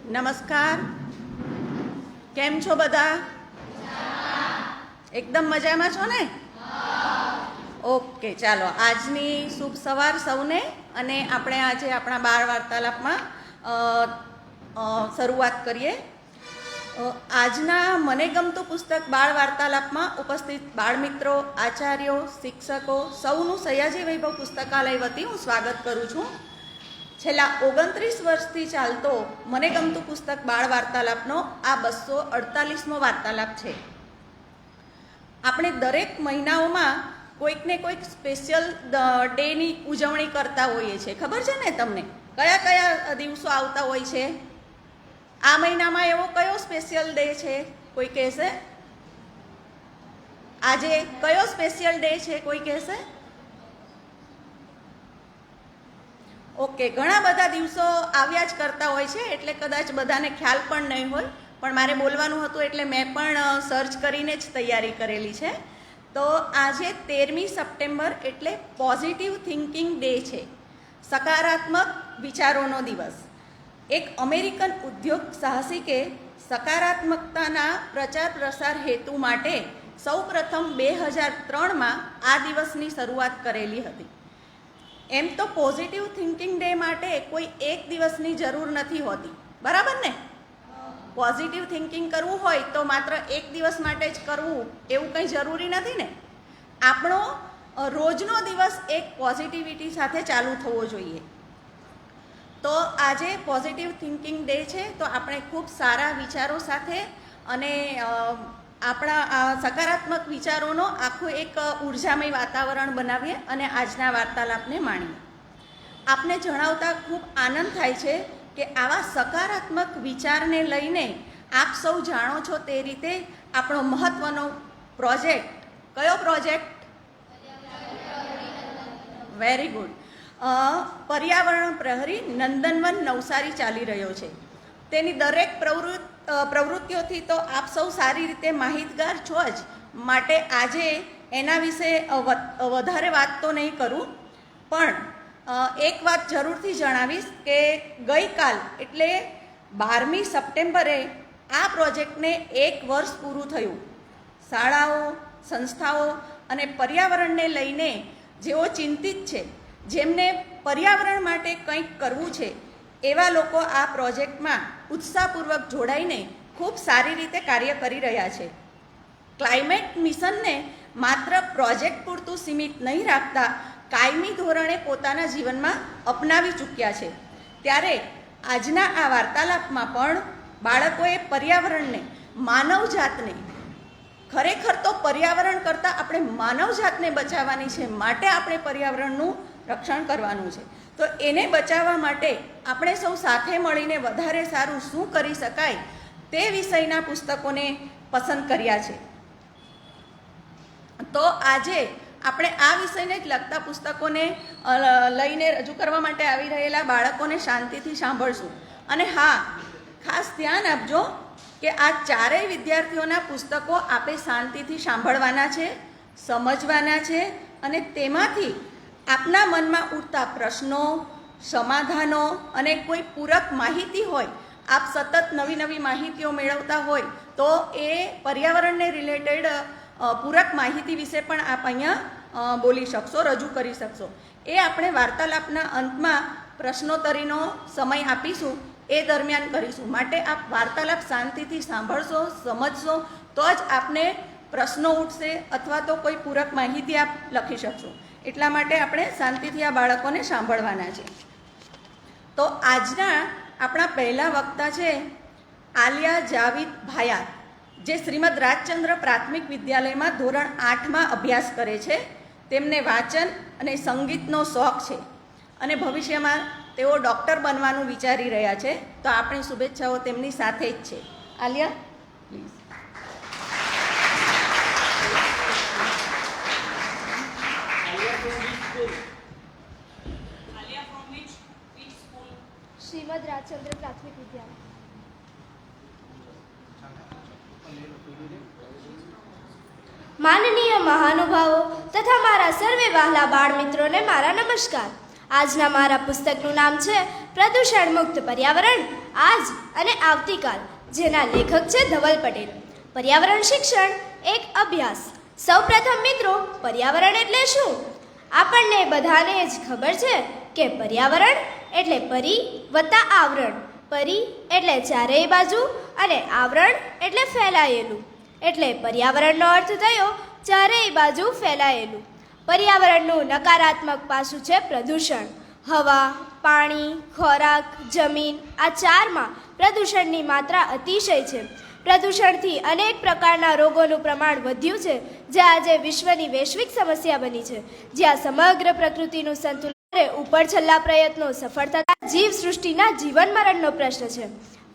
નમસ્કાર. કેમ છો બધા? એકદમ મજામાં છો ને? ઓકે, ચાલો આજની શુભ સવાર સૌને. અને આપણે આજે આપણા બાળ વાર્તાલાપમાં શરૂઆત કરીએ. આજના મને ગમતું પુસ્તક બાળ વાર્તાલાપમાં ઉપસ્થિત બાળમિત્રો, આચાર્યો, શિક્ષકો સૌનું સયાજી વૈભવ પુસ્તકાલય વતી હું સ્વાગત કરું છું. છેલ્લા 29 વર્ષથી ચાલતો મને ગમતું પુસ્તક બાળ વાર્તાલાપનો આ 248મો વાર્તાલાપ છે. આપણે દરેક મહિનાઓમાં કોઈક ને કોઈક સ્પેશિયલ ડેની ઉજવણી કરતા હોઈએ છીએ. ખબર છે ને તમને કયા કયા દિવસો આવતા હોય છે? આ મહિનામાં એવો કયો સ્પેશિયલ ડે છે? કોઈ કહેશે? આજે કયો સ્પેશિયલ ડે છે? કોઈ કહેશે? ઓકે, ઘણા બધા દિવસો આવ્યા જ કરતા હોય છે, એટલે કદાચ બધાને ખ્યાલ પણ નહીં હોય, પણ મારે બોલવાનું હતું એટલે મેં પણ સર્ચ કરીને જ તૈયારી કરેલી છે. તો આજે 13મી સપ્ટેમ્બર એટલે પોઝિટિવ થિંકિંગ ડે છે, સકારાત્મક વિચારોનો દિવસ. એક અમેરિકન ઉદ્યોગ સાહસિકે સકારાત્મકતાના પ્રચાર પ્રસાર હેતુ માટે સૌપ્રથમ 2003માં આ દિવસની શરૂઆત કરેલી હતી. એમ તો પોઝિટિવ થિંકિંગ ડે માટે કોઈ એક દિવસની જરૂર નથી હોતી, બરાબર ને? પોઝિટિવ થિંકિંગ કરવું હોય તો માત્ર એક દિવસ માટે જ કરવું એવું કંઈ જરૂરી નથી ને. આપણો રોજનો દિવસ એક પોઝિટિવિટી સાથે ચાલુ થવો જોઈએ. તો આજે પોઝિટિવ થિંકિંગ ડે છે, તો આપણે ખૂબ સારા વિચારો સાથે અને આપણા સકારાત્મક વિચારોનો આખું એક ઉર્જામય વાતાવરણ બનાવીએ અને આજના વાર્તાલાપને માણીએ. આપને જણાવતા ખૂબ આનંદ થાય છે કે આવા સકારાત્મક વિચારને લઈને આપ સૌ જાણો છો તે રીતે આપણો મહત્ત્વનો પ્રોજેક્ટ, કયો પ્રોજેક્ટ? Very good. પર્યાવરણ પ્રહરી નંદનવન નવસારી ચાલી રહ્યો છે. તેની દરેક પ્રવૃત્તિઓથી તો આપ સૌ સારી રીતે માહિતગાર છો જ, માટે આજે એના વિશે વધારે વાત તો નહીં કરું, પણ એક વાત જરૂરથી જણાવીશ કે ગઈકાલ એટલે 12મી સપ્ટેમ્બરે આ પ્રોજેક્ટને 1 વર્ષ પૂરું થયું. શાળાઓ, સંસ્થાઓ અને પર્યાવરણને લઈને જેઓ ચિંતિત છે, જેમને પર્યાવરણ માટે કંઈક કરવું છે, એવા લોકો આ પ્રોજેક્ટમાં ઉત્સાહપૂર્વક જોડાઈને ખૂબ સારી રીતે કાર્ય કરી રહ્યા છે. ક્લાઇમેટ મિશનને માત્ર પ્રોજેક્ટ પૂરતું સીમિત નહીં રાખતા કાયમી ધોરણે પોતાના જીવનમાં અપનાવી ચૂક્યા છે. ત્યારે આજના આ વાર્તાલાપમાં પણ બાળકોએ પર્યાવરણને, માનવજાતને, ખરેખર તો પર્યાવરણ કરતાં આપણે માનવજાતને બચાવવાની છે, માટે આપણે પર્યાવરણનું રક્ષણ કરવાનું છે. તો એને બચાવવા માટે આપણે સૌ સાથે મળીને વધારે સારું શું કરી શકાય તે વિષયના પુસ્તકોને પસંદ કર્યા છે. તો આજે આપણે આ વિષયને જ લગતા પુસ્તકોને લઈને રજૂ કરવા માટે આવી રહેલા બાળકોને શાંતિથી સાંભળશું. અને હા, ખાસ ધ્યાન આપજો કે આ ચારેય વિદ્યાર્થીઓના પુસ્તકો આપણે શાંતિથી સાંભળવાના છે, સમજવાના છે, અને તેમાંથી આપના મનમાં ઉઠતા પ્રશ્નો, સમાધાનો અને કોઈ પૂરક માહિતી હોય, આપ સતત નવી નવી માહિતીઓ મેળવતા હોય તો એ પર્યાવરણને રિલેટેડ પૂરક માહિતી વિશે પણ આપ અહીંયા બોલી શકશો, રજૂ કરી શકશો. એ આપણે વાર્તાલાપના અંતમાં પ્રશ્નોત્તરીનો સમય આપીશું, એ દરમિયાન કરીશું. માટે આપ વાર્તાલાપ શાંતિથી સાંભળશો, સમજશો, તો જ આપને પ્રશ્નો ઉઠશે અથવા તો કોઈ પૂરક માહિતી આપ લખી શકશો. એટલા માટે આપણે શાંતિથી આ બાળકોને સાંભળવાના છે. તો આજના આપણા પહેલા વક્તા છે આલિયા જાવિદ ભાયાત, જે શ્રીમદ રાજચંદ્ર પ્રાથમિક વિદ્યાલયમાં ધોરણ 8માં અભ્યાસ કરે છે. તેમને વાંચન અને સંગીતનો શોખ છે અને ભવિષ્યમાં તેઓ ડૉક્ટર બનવાનું વિચારી રહ્યા છે. તો આપણી શુભેચ્છાઓ તેમની સાથે જ છે. આલિયા, પ્લીઝ. શ્રીમદ રાજચંદ્ર પ્રાથમિક વિદ્યાલય. માનનીય મહાનુભાવો તથા મારા સર્વે વહાલા બાળ મિત્રોને મારા નમસ્કાર. આજના મારા પુસ્તકનું નામ છે પ્રદૂષણ મુક્ત પર્યાવરણ આજ અને આવતીકાલ, જેના લેખક છે ધવલ પટેલ. પર્યાવરણ શિક્ષણ એક અભ્યાસ. સૌપ્રથમ મિત્રો, પર્યાવરણ એટલે શું? આપણને બધાને જ ખબર છે કે પર્યાવરણ એટલે પરી વત્તા આવરણ. પરી એટલે ચારેય બાજુ અને આવરણ એટલે ફેલાયેલું. એટલે પર્યાવરણનો અર્થ થયો ચારેય બાજુ ફેલાયેલું. પર્યાવરણનું નકારાત્મક પાસું છે પ્રદૂષણ. હવા, પાણી, ખોરાક, જમીન આ ચારમાં પ્રદૂષણની માત્રા અતિશય છે. પ્રદૂષણથી અનેક પ્રકારના રોગોનું પ્રમાણ વધ્યું છે, જે આજે વિશ્વની વૈશ્વિક સમસ્યા બની છે. જ્યાં સમગ્ર પ્રકૃતિનું સંતુલન ઉપર છેલ્લા પ્રયત્નો સફળ થતા જીવસૃષ્ટિના જીવન મરણનો પ્રશ્ન છે.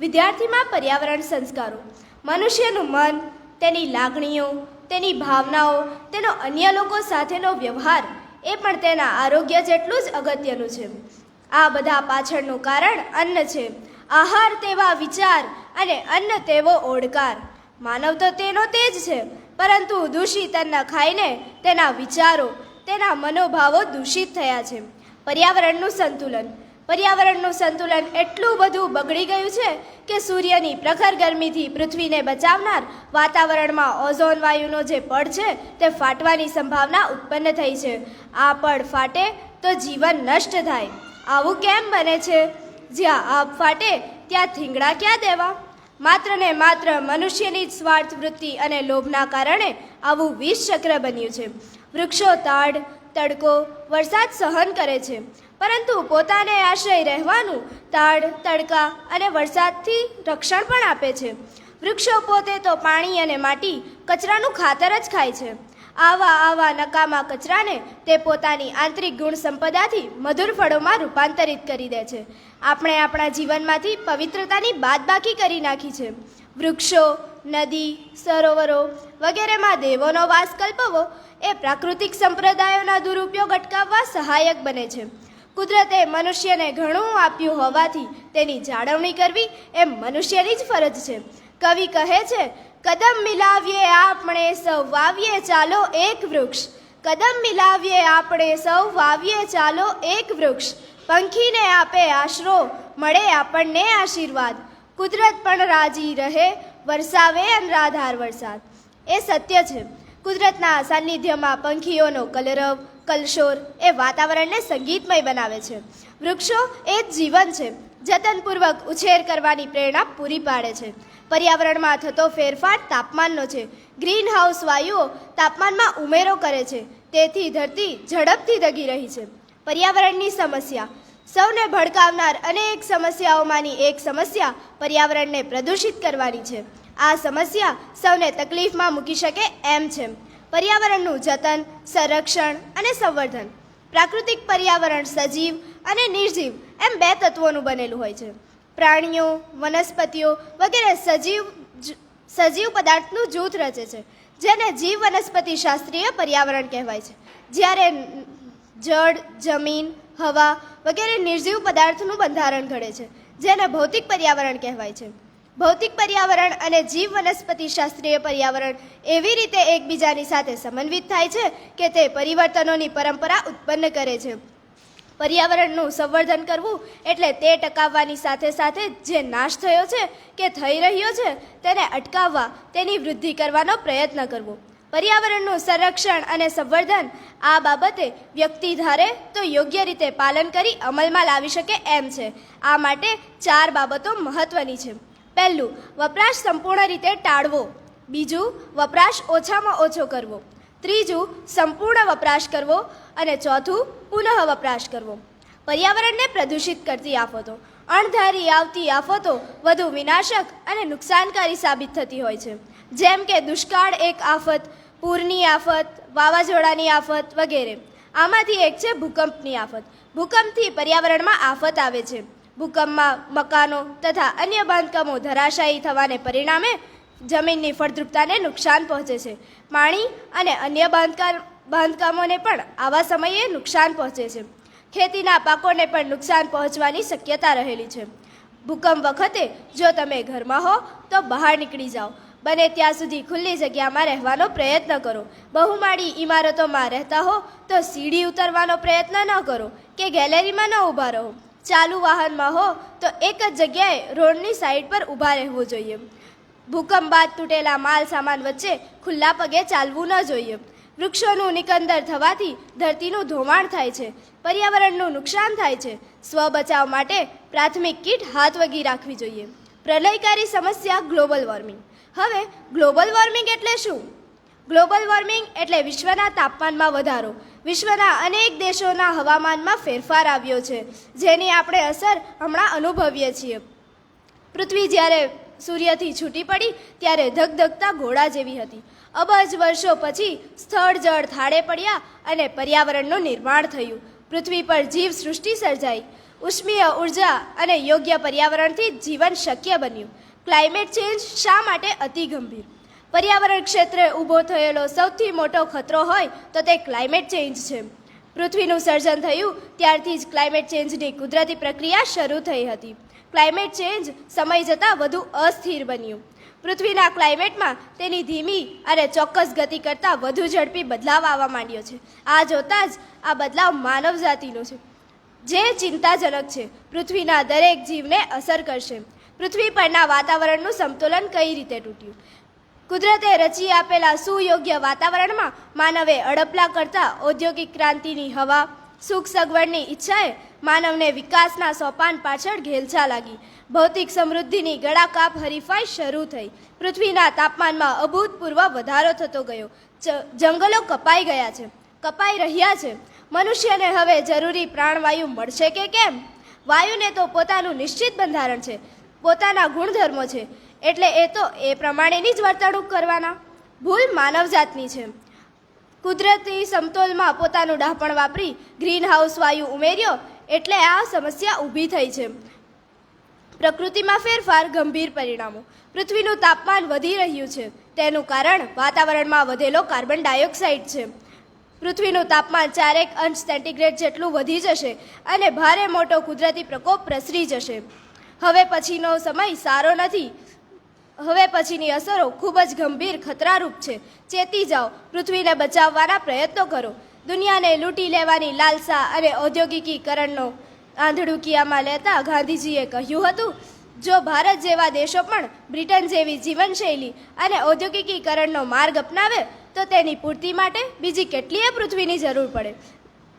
વિદ્યાર્થીમાં પર્યાવરણ સંસ્કારો. મનુષ્યનું મન, તેની લાગણીઓ, તેની ભાવનાઓ, તેનો અન્ય લોકો સાથેનો વ્યવહાર એ પણ તેના આરોગ્ય જેટલું જ અગત્યનું છે. આ બધા પાછળનું કારણ અન્ન છે. આહાર તેવા વિચાર અને અન્ન તેવો ઓડકાર. માનવ તો તેનો તે જ છે, પરંતુ દૂષિત અન્ન ખાઈને તેના વિચારો, તેના મનોભાવો દૂષિત થયા છે. પર્યાવરણનું સંતુલન. પર્યાવરણનું સંતુલન એટલું બધું બગડી ગયું છે કે સૂર્યની પ્રખર ગરમીથી પૃથ્વીને બચાવનાર વાતાવરણમાં ઓઝોન વાયુનો જે પડ છે તે ફાટવાની સંભાવના ઉત્પન્ન થઈ છે. આ પડ ફાટે તો જીવન નષ્ટ થાય. આવું કેમ બને છે? જ્યાં આબ ફાટે ત્યાં થીંગડા ક્યાં દેવા? માત્ર ને માત્ર મનુષ્યની જ સ્વાર્થ વૃત્તિ અને લોભના કારણે આવું વિષ ચક્ર બન્યું છે. વૃક્ષો તાડ, તડકો, વરસાદ સહન કરે છે, પરંતુ પોતાને આશ્રય રહેવાનું તાડ, તડકા અને વરસાદથી રક્ષણ પણ આપે છે. વૃક્ષો પોતે તો પાણી અને માટી, કચરાનું ખાતર જ ખાય છે. આવા નકામા કચરાને તે પોતાની આંતરિક ગુણ સંપદાથી મધુર ફળોમાં રૂપાંતરિત કરી દે છે. આપણે આપણા જીવનમાંથી પવિત્રતાની બાદબાકી કરી નાખી છે. વૃક્ષો, નદી, સરોવરો વગેરેમાં દેવોનો વાસ કલ્પવો એ પ્રાકૃતિક સંપ્રદાયોના દુરુપયોગ અટકાવવા સહાયક બને છે. કુદરતે મનુષ્યને ઘણું આપ્યું હોવાથી તેની જાળવણી કરવી એ મનુષ્યની જ ફરજ છે. કવિ કહે છે, કદમ મિલાવીએ આપણે સૌ વાવીએ ચાલો એક વૃક્ષ. કદમ મિલાવીએ આપણે સૌ વાવીએ ચાલો એક વૃક્ષ. પંખીને આપે આશરો, મળે આપણને આશીર્વાદ. કુદરત પણ રાજી રહે, વરસાવે અનરાધાર વરસાદ. એ સત્ય છે. કુદરતના સાનિધ્યમાં પંખીઓનો કલરવ, કલશોર એ વાતાવરણને સંગીતમય બનાવે છે. વૃક્ષો એ જ જીવન છે. જતનપૂર્વક ઉછેર કરવાની પ્રેરણા પૂરી પાડે છે. પર્યાવરણમાં થતો ફેરફાર તાપમાનનો છે. ગ્રીન હાઉસ વાયુઓ તાપમાનમાં ઉમેરો કરે છે, તેથી ધરતી ઝડપથી દગી રહી છે. પર્યાવરણની સમસ્યા. સૌને ભડકાવનાર અનેક સમસ્યાઓમાંની એક સમસ્યા પર્યાવરણને પ્રદૂષિત કરવાની છે. આ સમસ્યા સૌને તકલીફમાં મૂકી શકે એમ છે. પર્યાવરણનું જતન, સંરક્ષણ અને સંવર્ધન. પ્રાકૃતિક પર્યાવરણ સજીવ અને નિર્જીવ એમ બે તત્વોનું બનેલું હોય છે. પ્રાણીઓ, વનસ્પતિઓ વગેરે સજીવ પદાર્થનું જૂથ રચે છે, જેને જીવ વનસ્પતિ શાસ્ત્રીય પર્યાવરણ કહેવાય છે. જ્યારે જળ, જમીન, હવા વગેરે નિર્જીવ પદાર્થનું બંધારણ ઘડે છે, જેને ભૌતિક પર્યાવરણ કહેવાય છે. ભૌતિક પર્યાવરણ અને જીવ વનસ્પતિ શાસ્ત્રીય પર્યાવરણ એવી રીતે એકબીજાની સાથે સમન્વિત થાય છે કે તે પરિવર્તનોની પરંપરા ઉત્પન્ન કરે છે. પર્યાવરણનું સંવર્ધન કરવું એટલે તે ટકાવવાની સાથે સાથે જે નાશ થયો છે કે થઈ રહ્યો છે તેને અટકાવવા, તેની વૃદ્ધિ કરવાનો પ્રયત્ન કરવો. પર્યાવરણનું સંરક્ષણ અને સંવર્ધન આ બાબતે વ્યક્તિ ધારે તો યોગ્ય રીતે પાલન કરી અમલમાં લાવી શકે એમ છે. આ માટે 4 બાબતો મહત્વની છે. પહેલું, વપરાશ સંપૂર્ણ રીતે ટાળવો. બીજું, વપરાશ ઓછામાં ઓછો કરવો. ત્રીજું, સંપૂર્ણ વપરાશ કરવો. અને ચોથું, પુનઃ વપરાશ કરવો. પર્યાવરણને પ્રદૂષિત કરતી આફતો. અણધારી આવતી આફતો વધુ વિનાશક અને નુકસાનકારી સાબિત થતી હોય છે. જેમ કે દુષ્કાળ એક આફત, પૂરની આફત, વાવાઝોડાની આફત વગેરે. આમાંથી એક છે ભૂકંપની આફત. ભૂકંપથી પર્યાવરણમાં આફત આવે છે. ભૂકંપમાં મકાનો તથા અન્ય બાંધકામો ધરાશાયી થવાને પરિણામે જમીનની ફળદ્રુપતાને નુકસાન પહોંચે છે. પાણી અને અન્ય બાંધકામોને પણ આવા સમયે નુકસાન પહોંચે છે. ખેતીના પાકોને પણ નુકસાન પહોંચવાની શક્યતા રહેલી છે. ભૂકંપ વખતે જો તમે ઘરમાં હો તો બહાર નીકળી જાઓ. બને ત્યાં સુધી ખુલ્લી જગ્યામાં રહેવાનો પ્રયત્ન કરો. બહુમાળી ઇમારતોમાં રહેતા હો તો સીડી ઉતરવાનો પ્રયત્ન ન કરો કે ગેલેરીમાં ન ઊભા રહો. ચાલુ વાહનમાં હો તો એક જ જગ્યાએ રોડની સાઈડ પર ઊભા રહેવું જોઈએ. ભૂકંપ બાદ તૂટેલા માલ સામાન વચ્ચે ખુલ્લા પગે ચાલવું ન જોઈએ. વૃક્ષોનું નિકંદર થવાથી ધરતીનું ધોવાણ થાય છે, પર્યાવરણનું નુકસાન થાય છે. સ્વ બચાવ માટે પ્રાથમિક કીટ હાથવગી રાખવી જોઈએ. પ્રલયકારી સમસ્યા ગ્લોબલ વોર્મિંગ. હવે ગ્લોબલ વોર્મિંગ એટલે શું? ગ્લોબલ વોર્મિંગ એટલે વિશ્વના તાપમાનમાં વધારો. વિશ્વના અનેક દેશોના હવામાનમાં ફેરફાર આવ્યો છે, જેની આપણે અસર હમણાં અનુભવીએ છીએ. પૃથ્વી જ્યારે સૂર્યથી છૂટી પડી ત્યારે ધગધગતા ઘોડા જેવી હતી. અબજ વર્ષો પછી સ્થળ જળ થાળે પડ્યા અને પર્યાવરણનું નિર્માણ થયું. પૃથ્વી પર જીવ સૃષ્ટિ સર્જાઈ. ઉષ્મીય ઉર્જા અને યોગ્ય પર્યાવરણથી જીવન શક્ય બન્યું. ક્લાઇમેટ ચેન્જ શા માટે અતિ ગંભીર? પર્યાવરણ ક્ષેત્રે ઊભો થયેલો સૌથી મોટો ખતરો હોય તો તે ક્લાઇમેટ ચેન્જ છે. પૃથ્વીનું સર્જન થયું ત્યારથી જ ક્લાઇમેટ ચેન્જની કુદરતી પ્રક્રિયા શરૂ થઈ હતી. ક્લાઇમેટ ચેન્જ સમય જતાં વધુ અસ્થિર બન્યું. પૃથ્વીના ક્લાઇમેટમાં તેની ધીમી અને ચોક્કસ ગતિ કરતાં વધુ ઝડપી બદલાવ આવવા માંડ્યો છે. આ જોતાં જ આ બદલાવ માનવજાતિનો છે, જે ચિંતાજનક છે. પૃથ્વીના દરેક જીવને અસર કરશે. પૃથ્વી પરના વાતાવરણનું સંતુલન કઈ રીતે તૂટ્યું? કુદરતે રચી આપેલા સુયોગ્ય વાતાવરણમાં માનવે અડપલા કરતા ઔદ્યોગિક ક્રાંતિની હવા, સુખ સગવડની ઈચ્છાએ માનવને વિકાસના સોપાન પાછળ ઘેલછા લાગી. ભૌતિક સમૃદ્ધિની ગળાકાપ હરીફાઈ શરૂ થઈ. પૃથ્વીના તાપમાનમાં અભૂતપૂર્વ વધારો થતો ગયો. જંગલો કપાઈ ગયા છે, કપાઈ રહ્યા છે. મનુષ્યને હવે જરૂરી પ્રાણવાયુ મળશે કે કેમ? વાયુને તો પોતાનું નિશ્ચિત બંધારણ છે, પોતાના ગુણધર્મો છે, એટલે એ તો એ પ્રમાણેની જ વર્તણૂક કરવાના. ભૂલ માનવજાતની છે. કુદરતી સમતોલમાં પોતાનું ડહાપણ વાપરી ગ્રીન હાઉસ વાયુ ઉમેર્યો એટલે આ સમસ્યા ઊભી થઈ છે. પ્રકૃતિમાં ફેરફાર, ગંભીર પરિણામો. પૃથ્વીનું તાપમાન વધી રહ્યું છે. તેનું કારણ વાતાવરણમાં વધેલો કાર્બન ડાયોક્સાઇડ છે. પૃથ્વીનું તાપમાન 4 અંશ સેન્ટીગ્રેડ જેટલું વધી જશે અને ભારે મોટો કુદરતી પ્રકોપ પ્રસરી જશે. હવે પછીનો સમય સારો નથી. હવે પછીની અસરો ખૂબ જ ગંભીર, ખતરારૂપ છે. ચેતી જાઓ, પૃથ્વીને બચાવવાના પ્રયત્નો કરો. દુનિયાને લૂંટી લેવાની લાલસા અને ઔદ્યોગિકીકરણનો આંધળુકિયામાં લેતા ગાંધીજીએ કહ્યું હતું, જો ભારત જેવા દેશો પણ બ્રિટન જેવી જીવનશૈલી અને ઔદ્યોગિકીકરણનો માર્ગ અપનાવે તો તેની પૂર્તિ માટે બીજી કેટલીય પૃથ્વીની જરૂર પડે.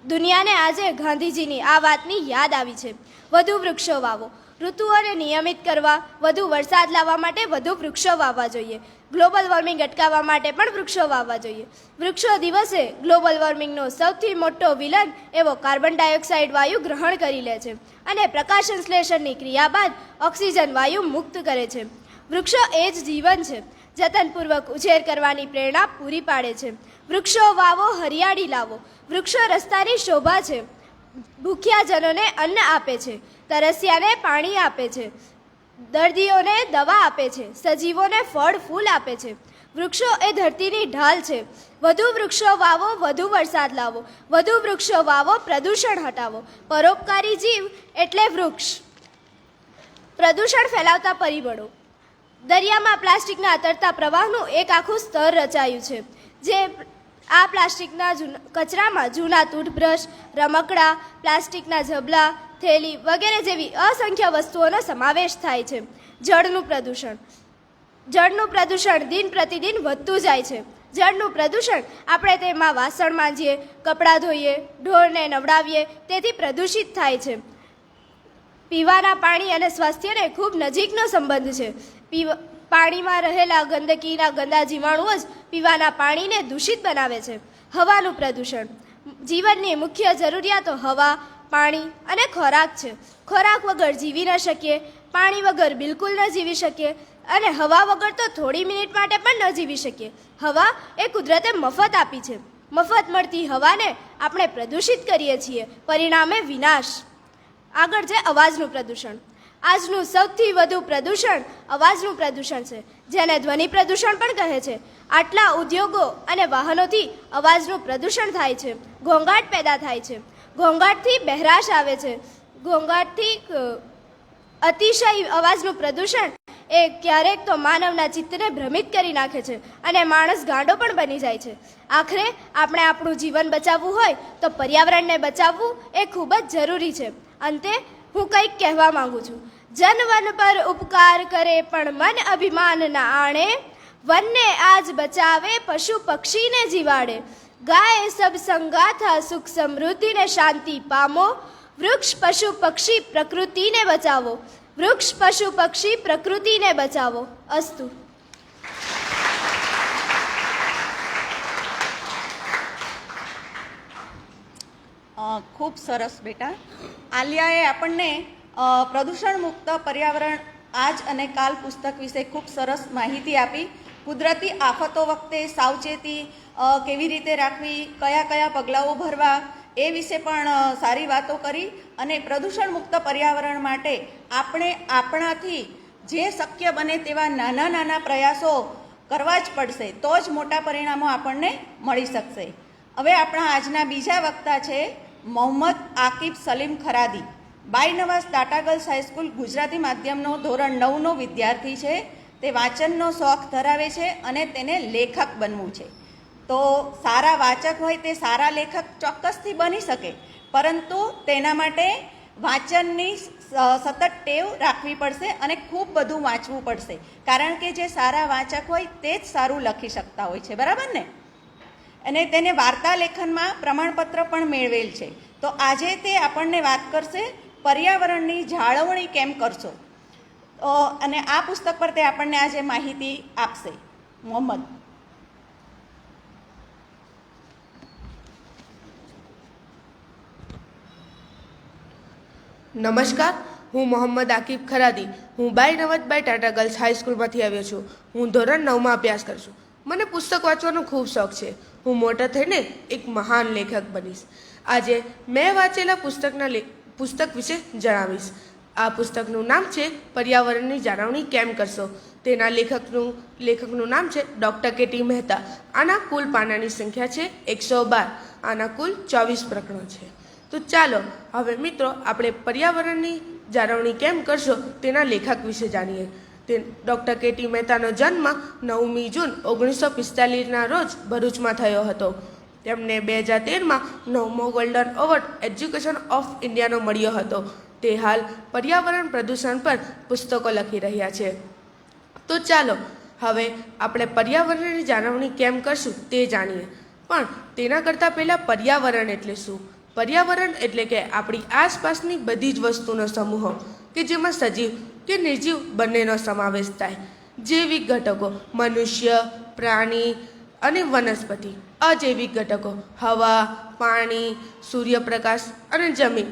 દુનિયાને આજે ગાંધીજીની આ વાતની યાદ આવી છે. વધુ વૃક્ષો વાવો. ઋતુઓને નિયમિત કરવા, વધુ વરસાદ લાવવા માટે વધુ વૃક્ષો વાવવા જોઈએ. ગ્લોબલ વોર્મિંગ અટકાવવા માટે પણ વૃક્ષો વાવવા જોઈએ. વૃક્ષો દિવસે ગ્લોબલ વોર્મિંગનો સૌથી મોટો વિલન એવો કાર્બન ડાયોક્સાઇડ વાયુ ગ્રહણ કરી લે છે અને પ્રકાશ સંશ્લેષણની ક્રિયા બાદ ઓક્સિજન વાયુ મુક્ત કરે છે. વૃક્ષો એ જ જીવન છે. જતનપૂર્વક ઉછેર કરવાની પ્રેરણા પૂરી પાડે છે. વૃક્ષો વાવો, હરિયાળી લાવો. વૃક્ષો રસ્તાની શોભા છે. ભૂખ્યાજનોને અન્ન આપે છે, તરસ્યાને પાણી આપે છે, દર્દીઓને દવા આપે છે, સજીવોને ફળ ફૂલ આપે છે. વૃક્ષો એ ધરતીની ઢાલ છે. વધુ વૃક્ષો વાવો, વધુ વરસાદ લાવો. વધુ વૃક્ષો વાવો, પ્રદૂષણ હટાવો. પરોપકારી જીવ એટલે વૃક્ષ. પ્રદૂષણ ફેલાવતા પરિબળો. દરિયામાં પ્લાસ્ટિકના તરતા પ્રવાહનું એક આખું સ્તર રચાયું છે. જે આ પ્લાસ્ટિકના કચરામાં જૂના ટૂથબ્રશ, રમકડા, પ્લાસ્ટિકના ઝબલા, થેલી વગેરે જેવી અસંખ્ય વસ્તુઓનો સમાવેશ થાય છે. જળનું પ્રદૂષણ. જળનું પ્રદૂષણ દિન પ્રતિદિન વધતું જાય છે. જળનું પ્રદૂષણ આપણે તેમાં વાસણ માંજીએ, કપડાં ધોઈએ, ઢોરને નવડાવીએ તેથી પ્રદૂષિત થાય છે. પીવાના પાણી અને સ્વાસ્થ્યને ખૂબ નજીકનો સંબંધ છે. પાણીમાં રહેલા ગંદકીના ગંદા જીવાણુઓ જ પીવાના પાણીને દૂષિત બનાવે છે. હવાનું પ્રદૂષણ. જીવનની મુખ્ય જરૂરિયાતો હવા, પાણી અને ખોરાક છે. ખોરાક વગર જીવી ન શકીએ, પાણી વગર બિલકુલ ન જીવી શકીએ અને હવા વગર તો થોડી મિનિટ માટે પણ ન જીવી શકીએ. હવા એ કુદરતે મફત આપી છે. મફત મળતી હવાને આપણે પ્રદૂષિત કરીએ છીએ, પરિણામે વિનાશ. આગળ છે અવાજનું પ્રદૂષણ. આજનું સૌથી વધુ પ્રદૂષણ અવાજનું પ્રદૂષણ છે, જેને ધ્વનિ પ્રદૂષણ પણ કહે છે. આટલા ઉદ્યોગો અને વાહનોથી અવાજનું પ્રદૂષણ થાય છે. ઘોંઘાટ પેદા થાય છે. ઘોંઘાટથી બહેરાશ આવે છે. ઘોંઘાટથી અતિશય અવાજનું પ્રદૂષણ એ ક્યારેક તો માનવના ચિત્તને ભ્રમિત કરી નાખે છે અને માણસ ગાંડો પણ બની જાય છે. આખરે આપણે આપણું જીવન બચાવવું હોય તો પર્યાવરણને બચાવવું એ ખૂબ જ જરૂરી છે. અંતે હું કંઈક કહેવા માંગુ છું. જન વન પર ઉપકાર કરે પણ મન અભિમાન ના આણે, વનને આજ બચાવે પશુ પક્ષીને જીવાડે. ગાય સબ સંગાથા સુખ સમૃદ્ધિને શાંતિ પામો, વૃક્ષ પશુ પક્ષી પ્રકૃતિને બચાવો. વૃક્ષ પશુ પક્ષી પ્રકૃતિને બચાવો. અસ્તુ. ખૂબ સરસ બેટા. આલિયાએ આપણને પ્રદૂષણ મુક્ત પર્યાવરણ આજ અને કાલ પુસ્તક વિશે ખૂબ સરસ માહિતી આપી. કુદરતી આફતો વખતે સાવચેતી કેવી રીતે રાખવી, કયા કયા પગલાઓ ભરવા એ વિશે પણ સારી વાતો કરી. અને પ્રદૂષણ મુક્ત પર્યાવરણ માટે આપણે આપણાથી જે શક્ય બને તેવા નાના નાના પ્રયાસો કરવા જ પડશે, તો જ મોટા પરિણામો આપણને મળી શકશે. હવે આપણા આજના બીજા વક્તા છે મોહમ્મદ આકિબ સલીમ ખરાદી. બાઈ નવાઝ ટાટા ગર્લ્સ હાઈસ્કૂલ ગુજરાતી માધ્યમનો ધોરણ 9નો વિદ્યાર્થી છે. તે વાંચનનો શોખ ધરાવે છે અને તેને લેખક બનવું છે. તો સારા વાચક હોય તે સારા લેખક ચોક્કસથી બની શકે, પરંતુ તેના માટે વાંચનની સતત ટેવ રાખવી પડશે અને ખૂબ બધું વાંચવું પડશે, કારણ કે જે સારા વાંચક હોય તે જ સારું લખી શકતા હોય છે. બરાબર ને? અને તેને વાર્તા લેખનમાં પ્રમાણપત્ર પણ મેળવેલ છે. તો આજે તે આપણને વાત કરશે પર્યાવરણની જાળવણી કેમ કરશો, અને આ પુસ્તક પર તે આપણને આજે માહિતી આપશે. મોહમ્મદ. નમસ્કાર, હું મોહમ્મદ આકિબ ખરાદી. હું બાઈ નવાઝભાઈ ટાટા ગર્લ્સ હાઈસ્કૂલમાંથી આવ્યો છું. હું ધોરણ 9માં અભ્યાસ કરું છું. મને પુસ્તક વાંચવાનો ખૂબ શોખ છે. હું મોટા થઈને એક મહાન લેખક બનીશ. આજે મેં વાંચેલા પુસ્તક વિશે જણાવીશ. આ પુસ્તકનું નામ છે પર્યાવરણની જાળવણી કેમ કરશો. તેના લેખકનું નામ છે ડૉક્ટર કે.ટી. મહેતા. આના કુલ પાનાની સંખ્યા છે 112. આના કુલ 24 પ્રકરણો છે. તો ચાલો હવે મિત્રો આપણે પર્યાવરણની જાળવણી કેમ કરશો તેના લેખક વિશે જાણીએ. તે ડૉક્ટર કે.ટી. મહેતાનો જન્મ 9મી જૂન 1945ના રોજ ભરૂચમાં થયો હતો. તેમને 2013માં 9મો ગોલ્ડન એવોર્ડ એજ્યુકેશન ઓફ ઇન્ડિયાનો મળ્યો હતો. તે હાલ પર્યાવરણ પ્રદૂષણ પર પુસ્તકો લખી રહ્યા છે. તો ચાલો હવે આપણે પર્યાવરણની જાળવણી કેમ કરશું તે જાણીએ. પણ તેના કરતાં પહેલાં પર્યાવરણ એટલે શું? પર્યાવરણ એટલે કે આપણી આસપાસની બધી જ વસ્તુનો સમૂહ કે જેમાં સજીવ કે નિર્જીવ બંનેનો સમાવેશ થાય. જૈવિક ઘટકો મનુષ્ય, પ્રાણી અને વનસ્પતિ. અજૈવિક ઘટકો હવા, પાણી, સૂર્યપ્રકાશ અને જમીન.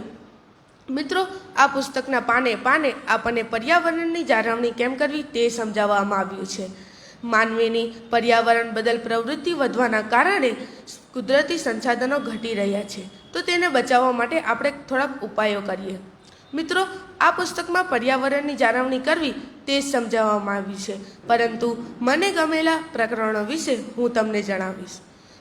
મિત્રો, આ પુસ્તકના પાને આપણને પર્યાવરણની જાળવણી કેમ કરવી તે સમજાવવામાં આવ્યું છે. માનવીની પર્યાવરણ બદલ પ્રવૃત્તિ વધવાના કારણે કુદરતી સંસાધનો ઘટી રહ્યા છે. તો તેને બચાવવા માટે આપણે થોડાક ઉપાયો કરીએ. મિત્રો, આ પુસ્તકમાં પર્યાવરણની જાળવણી કરવી તે જ સમજાવવામાં આવ્યું છે, પરંતુ મને ગમેલા પ્રકરણો વિશે હું તમને જણાવીશ.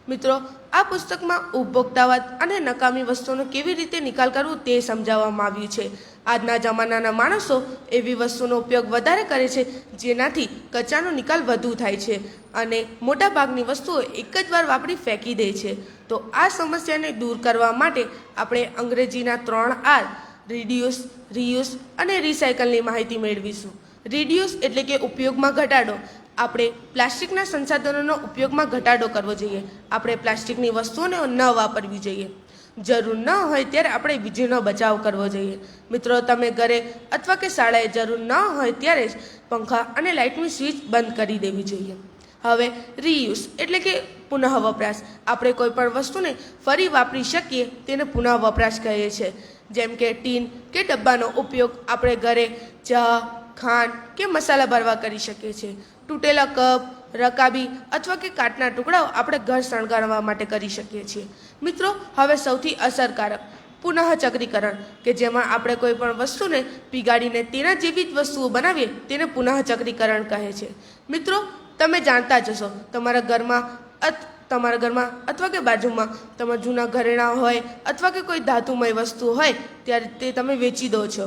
મિત્રો, આ પુસ્તકમાં ઉપભોક્તાવાદ અને નકામી વસ્તુનો કેવી રીતે નિકાલ કરવો તે સમજાવવામાં આવ્યું છે. આજના જમાનાના માણસો એવી વસ્તુનો ઉપયોગ વધારે કરે છે જેનાથી કચરાનો નિકાલ વધુ થાય છે અને મોટાભાગની વસ્તુઓ એક જ વાર વાપરી ફેંકી દે છે. તો આ સમસ્યાને દૂર કરવા માટે આપણે અંગ્રેજીના 3 R રિડ્યુસ, રીયુઝ અને રિસાયકલની માહિતી મેળવીશું. રિડ્યુસ એટલે કે ઉપયોગમાં ઘટાડો. આપણે પ્લાસ્ટિકના સંસાધનોનો ઉપયોગમાં ઘટાડો કરવો જોઈએ. આપણે પ્લાસ્ટિકની વસ્તુઓને ન વાપરવી જોઈએ. જરૂર ન હોય ત્યારે આપણે વીજળીનો બચાવ કરવો જોઈએ. મિત્રો, તમે ઘરે અથવા કે શાળાએ જરૂર ન હોય ત્યારે જ પંખા અને લાઇટની સ્વિચ બંધ કરી દેવી જોઈએ. હવે રીયુઝ એટલે કે પુનઃ વપરાશ. આપણે કોઈ પણ વસ્તુને ફરી વાપરી શકીએ તેને પુનઃ વપરાશ કહીએ છીએ. જેમ કે ટીન કે ડબ્બાનો ઉપયોગ આપણે ઘરે ચા, ખાંડ કે મસાલા ભરવા કરી શકીએ છીએ. તૂટેલા કપ, રકાબી અથવા કે કાચના ટુકડાઓ આપણે ઘર શણગારવા માટે કરી શકીએ છીએ. મિત્રો, હવે સૌથી અસરકારક પુનઃચક્રીકરણ કે જેમાં આપણે કોઈ પણ વસ્તુને પીગાડીને તેના જેવી જ વસ્તુઓ બનાવીએ તેને પુનઃચક્રીકરણ કહે છે. મિત્રો, તમે જાણતા જ હશો, તમારા ઘરમાં અથવા કે બાજુમાં તમારા જૂના ઘરેણાં હોય અથવા કે કોઈ ધાતુમય વસ્તુ હોય ત્યારે તે તમે વેચી દો છો,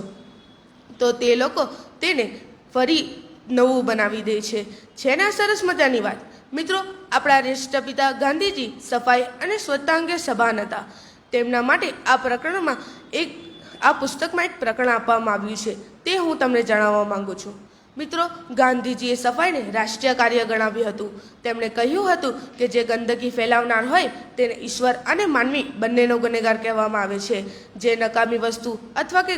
તો તે લોકો તેને ફરી નવું બનાવી દે છે. છે ને આ સરસ મજાની વાત? મિત્રો, આપણા રાષ્ટ્રપિતા ગાંધીજી સફાઈ અને સ્વચ્છતા અંગે સભાન હતા. તેમના માટે આ પ્રકરણમાં આ પુસ્તકમાં એક પ્રકરણ આપવામાં આવ્યું છે, તે હું તમને જણાવવા માંગુ છું. મિત્રો, ગાંધીજીએ સફાઈને રાષ્ટ્રીય કાર્ય ગણાવ્યું હતું. તેમણે કહ્યું હતું કે જે ગંદકી ફેલાવનાર હોય તેને ઈશ્વર અને માનવી બંનેનો ગુનેગાર કહેવામાં આવે છે. જે નકામી વસ્તુ અથવા કે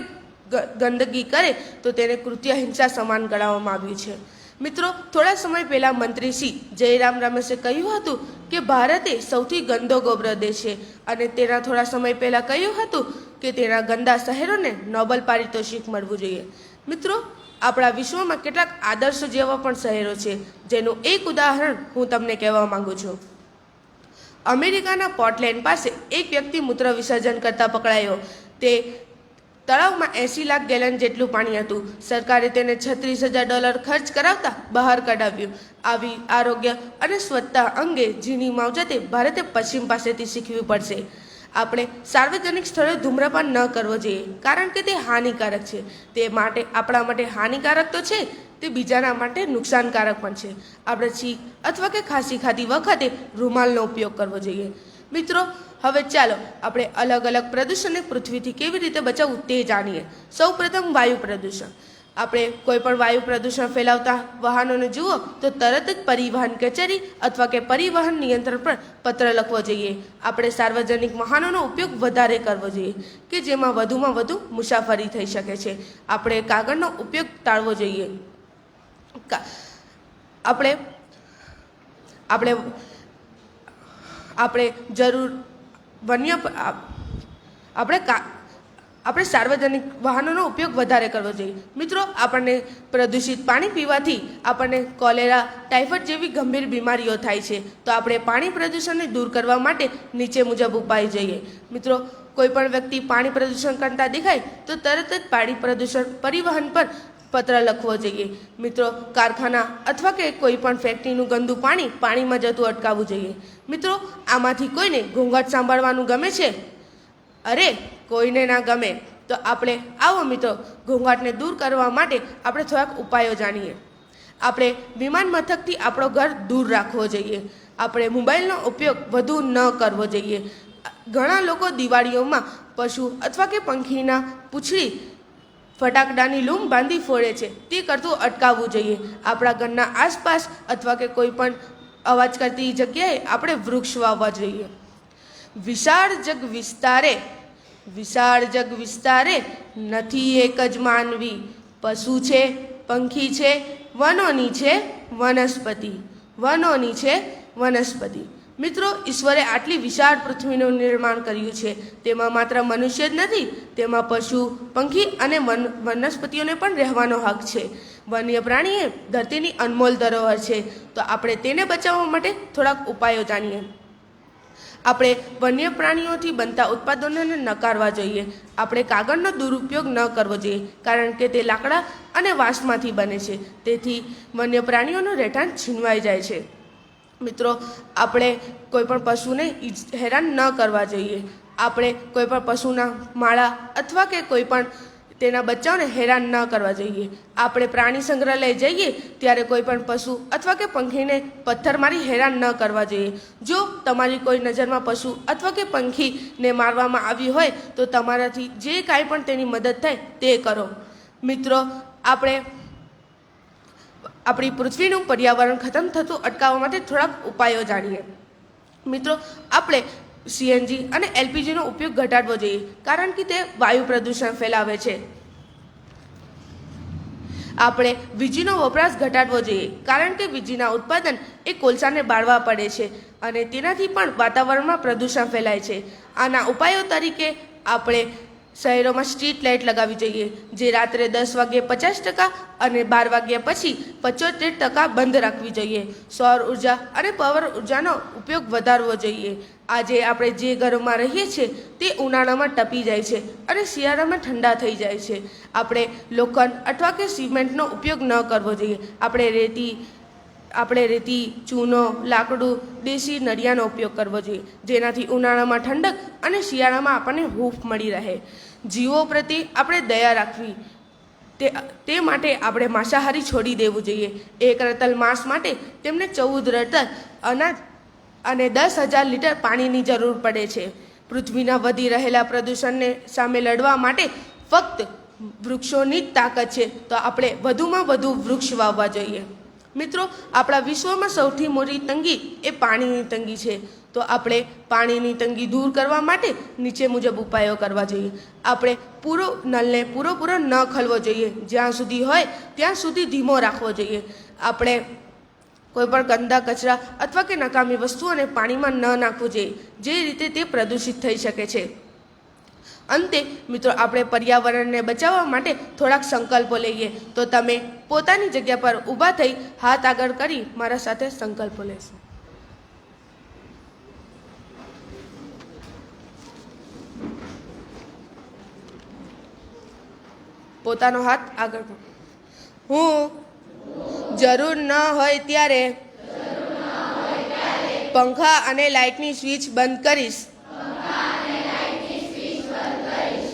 ગંદકી કરે તો તેને કૃત્ય હિંસા સમાન ગણાવવામાં આવ્યું છે. મિત્રો, થોડા સમય પહેલા મંત્રી શ્રી જયરામ રમેશે કહ્યું હતું કે ભારત એ સૌથી ગંદો ગોબ્ર દેશ છે અને તેના થોડા સમય પહેલા કહ્યું હતું કે તેના ગંદા શહેરોને નોબેલ પારિતોષિક મળવું જોઈએ. મિત્રો, આપણા વિશ્વમાં કેટલાક આદર્શો જેવા પણ શહેરો છે, જેનું એક ઉદાહરણ હું તમને કહેવા માંગુ છું. અમેરિકાના પોર્ટલેન્ડ પાસે એક વ્યક્તિ મૂત્ર વિસર્જન કરતા પકડાયો. તે તળાવમાં 80 લાખ ગેલન જેટલું પાણી હતું. સરકારે તેને $36,000 ખર્ચ કરાવતા બહાર કઢાવ્યું. આવી આરોગ્ય અને સ્વચ્છતા અંગે ઝીણી માવજતે ભારતે પશ્ચિમ પાસેથી શીખવી પડશે. આપણે સાર્વજનિક સ્થળે ધૂમ્રપાન ન કરવો જોઈએ, કારણ કે તે હાનિકારક છે. તે માટે આપણા માટે હાનિકારક તો છે, તે બીજાના માટે નુકસાનકારક પણ છે. આપણે છીંક અથવા કે ખાંસી ખાતી વખતે રૂમાલનો ઉપયોગ કરવો જોઈએ. મિત્રો, હવે ચાલો આપણે અલગ અલગ પ્રદૂષણને પૃથ્વીથી કેવી રીતે બચાવવું તે જાણીએ. સૌપ્રથમ વાયુ પ્રદૂષણ. આપણે કોઈ પણ વાયુ પ્રદૂષણ ફેલાવતા વાહનોને જુઓ તો તરત જ પરિવહન કચેરી અથવા કે પરિવહન નિયંત્રણ પર પત્ર લખવો જોઈએ. આપણે સાર્વજનિક વાહનોનો ઉપયોગ વધારે કરવો જોઈએ કે જેમાં વધુમાં વધુ મુસાફરી થઈ શકે છે. આપણે કાગળનો ઉપયોગ ટાળવો જોઈએ. આપણે જરૂર આપણે સાર્વજનિક વાહનોનો ઉપયોગ વધારે કરવો જોઈએ. મિત્રો, આપણને પ્રદૂષિત પાણી પીવાથી આપણને કોલેરા, ટાઇફોઇડ જેવી ગંભીર બીમારીઓ થાય છે. તો આપણે પાણી પ્રદૂષણને દૂર કરવા માટે નીચે મુજબ ઉપાય જોઈએ. મિત્રો, કોઈ પણ વ્યક્તિ પાણી પ્રદૂષણ કરતા દેખાય તો તરત જ પાણી પ્રદૂષણ પરિવહન પર પત્ર લખવો જોઈએ. મિત્રો, કારખાના અથવા કે કોઈ પણ ફેક્ટરીનું ગંદુ પાણી પાણીમાં જતું અટકાવવું જોઈએ. મિત્રો, આમાંથી કોઈને ઘોંઘાટ સાંભળવાનું ગમે છે? અરે, કોઈને ના ગમે તો આવો મિત્રો, ઘોંઘાટને દૂર કરવા માટે આપણે થોડાક ઉપાયો જાણીએ. આપણે વિમાન મથકથી આપણો ઘર દૂર રાખવો જોઈએ. આપણે મોબાઈલનો ઉપયોગ વધુ ન કરવો જોઈએ. ઘણા લોકો દિવાળીઓમાં પશુ અથવા કે પંખીના પૂંછડી ફટાકડાની લૂમ બાંધી ફોડે છે. તે કરતું અટકાવવું જોઈએ. આપણા ઘરના આસપાસ અથવા કે કોઈ પણ અવાજ કરતી જગ્યાએ આપણે વૃક્ષ વાવવા જોઈએ. વિશાળ જગ વિસ્તારે નથી એક જ માનવી. પશુ છે, પંખી છે, વનોની છે વનસ્પતિ. મિત્રો, ઈશ્વરે આટલી વિશાળ પૃથ્વીનું નિર્માણ કર્યું છે. તેમાં માત્ર મનુષ્ય જ નથી, તેમાં પશુ, પંખી અને વનસ્પતિઓને પણ રહેવાનો હક છે. વન્ય પ્રાણી એ ધરતીની અનમોલ ધરોહર છે. તો આપણે તેને બચાવવા માટે થોડાક ઉપાયો જાણીએ. આપણે વન્ય પ્રાણીઓથી બનતા ઉત્પાદનોને નકારવા જોઈએ. આપણે કાગળનો દુરુપયોગ ન કરવો જોઈએ, કારણ કે તે લાકડા અને વાંસમાંથી બને છે. તેથી વન્ય પ્રાણીઓનું રહેઠાણ છીનવાઈ જાય છે. મિત્રો, આપણે કોઈ પણ પશુને હેરાન ન કરવા જોઈએ. આપણે કોઈ પણ પશુના માળા અથવા કે કોઈ પણ તેના બચ્ચાઓને હેરાન ન કરવા જોઈએ. આપણે પ્રાણી સંગ્રહાલય જઈએ ત્યારે કોઈ પણ પશુ અથવા કે પંખીને પથ્થર મારી હેરાન ન કરવા જોઈએ. જો તમારી કોઈ નજરમાં પશુ અથવા કે પંખીને મારવામાં આવ્યું હોય તો તમારાથી જે કાંઈ પણ તેની મદદ થાય તે કરો. મિત્રો, આપણી પૃથ્વીનું પર્યાવરણ ખતમ થતું અટકાવવા માટે થોડાક ઉપાયો જાણીએ. મિત્રો, આપણે સીએનજી અને એલપીજીનો ઉપયોગ ઘટાડવો જોઈએ, કારણ કે તે વાયુ પ્રદૂષણ ફેલાવે છે. આપણે વીજળીનો વપરાશ ઘટાડવો જોઈએ, કારણ કે વીજળીના ઉત્પાદન એ કોલસાને બાળવા પડે છે અને તેનાથી પણ વાતાવરણમાં પ્રદૂષણ ફેલાય છે. આના ઉપાયો તરીકે આપણે શહેરોમાં સ્ટ્રીટ લાઇટ લગાવવી જોઈએ, જે રાત્રે 10 વાગ્યે 50% અને 12 વાગ્યા પછી 75% બંધ રાખવી જોઈએ. સૌર ઉર્જા અને પવન ઉર્જાનો ઉપયોગ વધારવો જોઈએ. આજે આપણે જે ઘરોમાં રહીએ છીએ તે ઉનાળામાં ટપી જાય છે અને શિયાળામાં ઠંડા થઈ જાય છે. આપણે લોખંડ અથવા કે સિમેન્ટનો ઉપયોગ ન કરવો જોઈએ. આપણે રેતી, ચૂનો, લાકડું, દેશી નળિયાનો ઉપયોગ કરવો જોઈએ, જેનાથી ઉનાળામાં ઠંડક અને શિયાળામાં આપણને હૂંફ મળી રહે. જીવો પ્રત્યે આપણે દયા રાખવી. તે માટે આપણે માંસાહારી છોડી દેવું જોઈએ. એક રતલ માંસ માટે તેમને 14 રતલ અનાજ અને 10,000 લીટર પાણીની જરૂર પડે છે. પૃથ્વીના વધી રહેલા પ્રદૂષણને સામે લડવા માટે ફક્ત વૃક્ષોની જ તાકાત છે, તો આપણે વધુમાં વધુ વૃક્ષ વાવવા જોઈએ. મિત્રો, આપણા વિશ્વમાં સૌથી મોટી તંગી એ પાણીની તંગી છે. તો આપણે પાણીની તંગી દૂર કરવા માટે નીચે મુજબ ઉપાયો કરવા જોઈએ. આપણે નળને પૂરો ન ખોલવો જોઈએ. જ્યાં સુધી હોય ત્યાં સુધી ધીમો રાખવો જોઈએ. આપણે કોઈ પણ ગંદા કચરા અથવા કે નકામી વસ્તુઓને પાણીમાં ન નાખવું જોઈએ, જે રીતે તે પ્રદૂષિત થઈ શકે છે. અંતે મિત્રો, આપણે પર્યાવરણને બચાવવા માટે થોડાક સંકલ્પો લઈએ. તો તમે પોતાની જગ્યા પર ઊભા થઈ હાથ આગળ કરી મારા સાથે સંકલ્પો લેશો. પોતાનો હાથ આગળ. હું જરૂર ન હોય ત્યારે પંખા અને લાઇટની સ્વિચ બંધ કરીશ.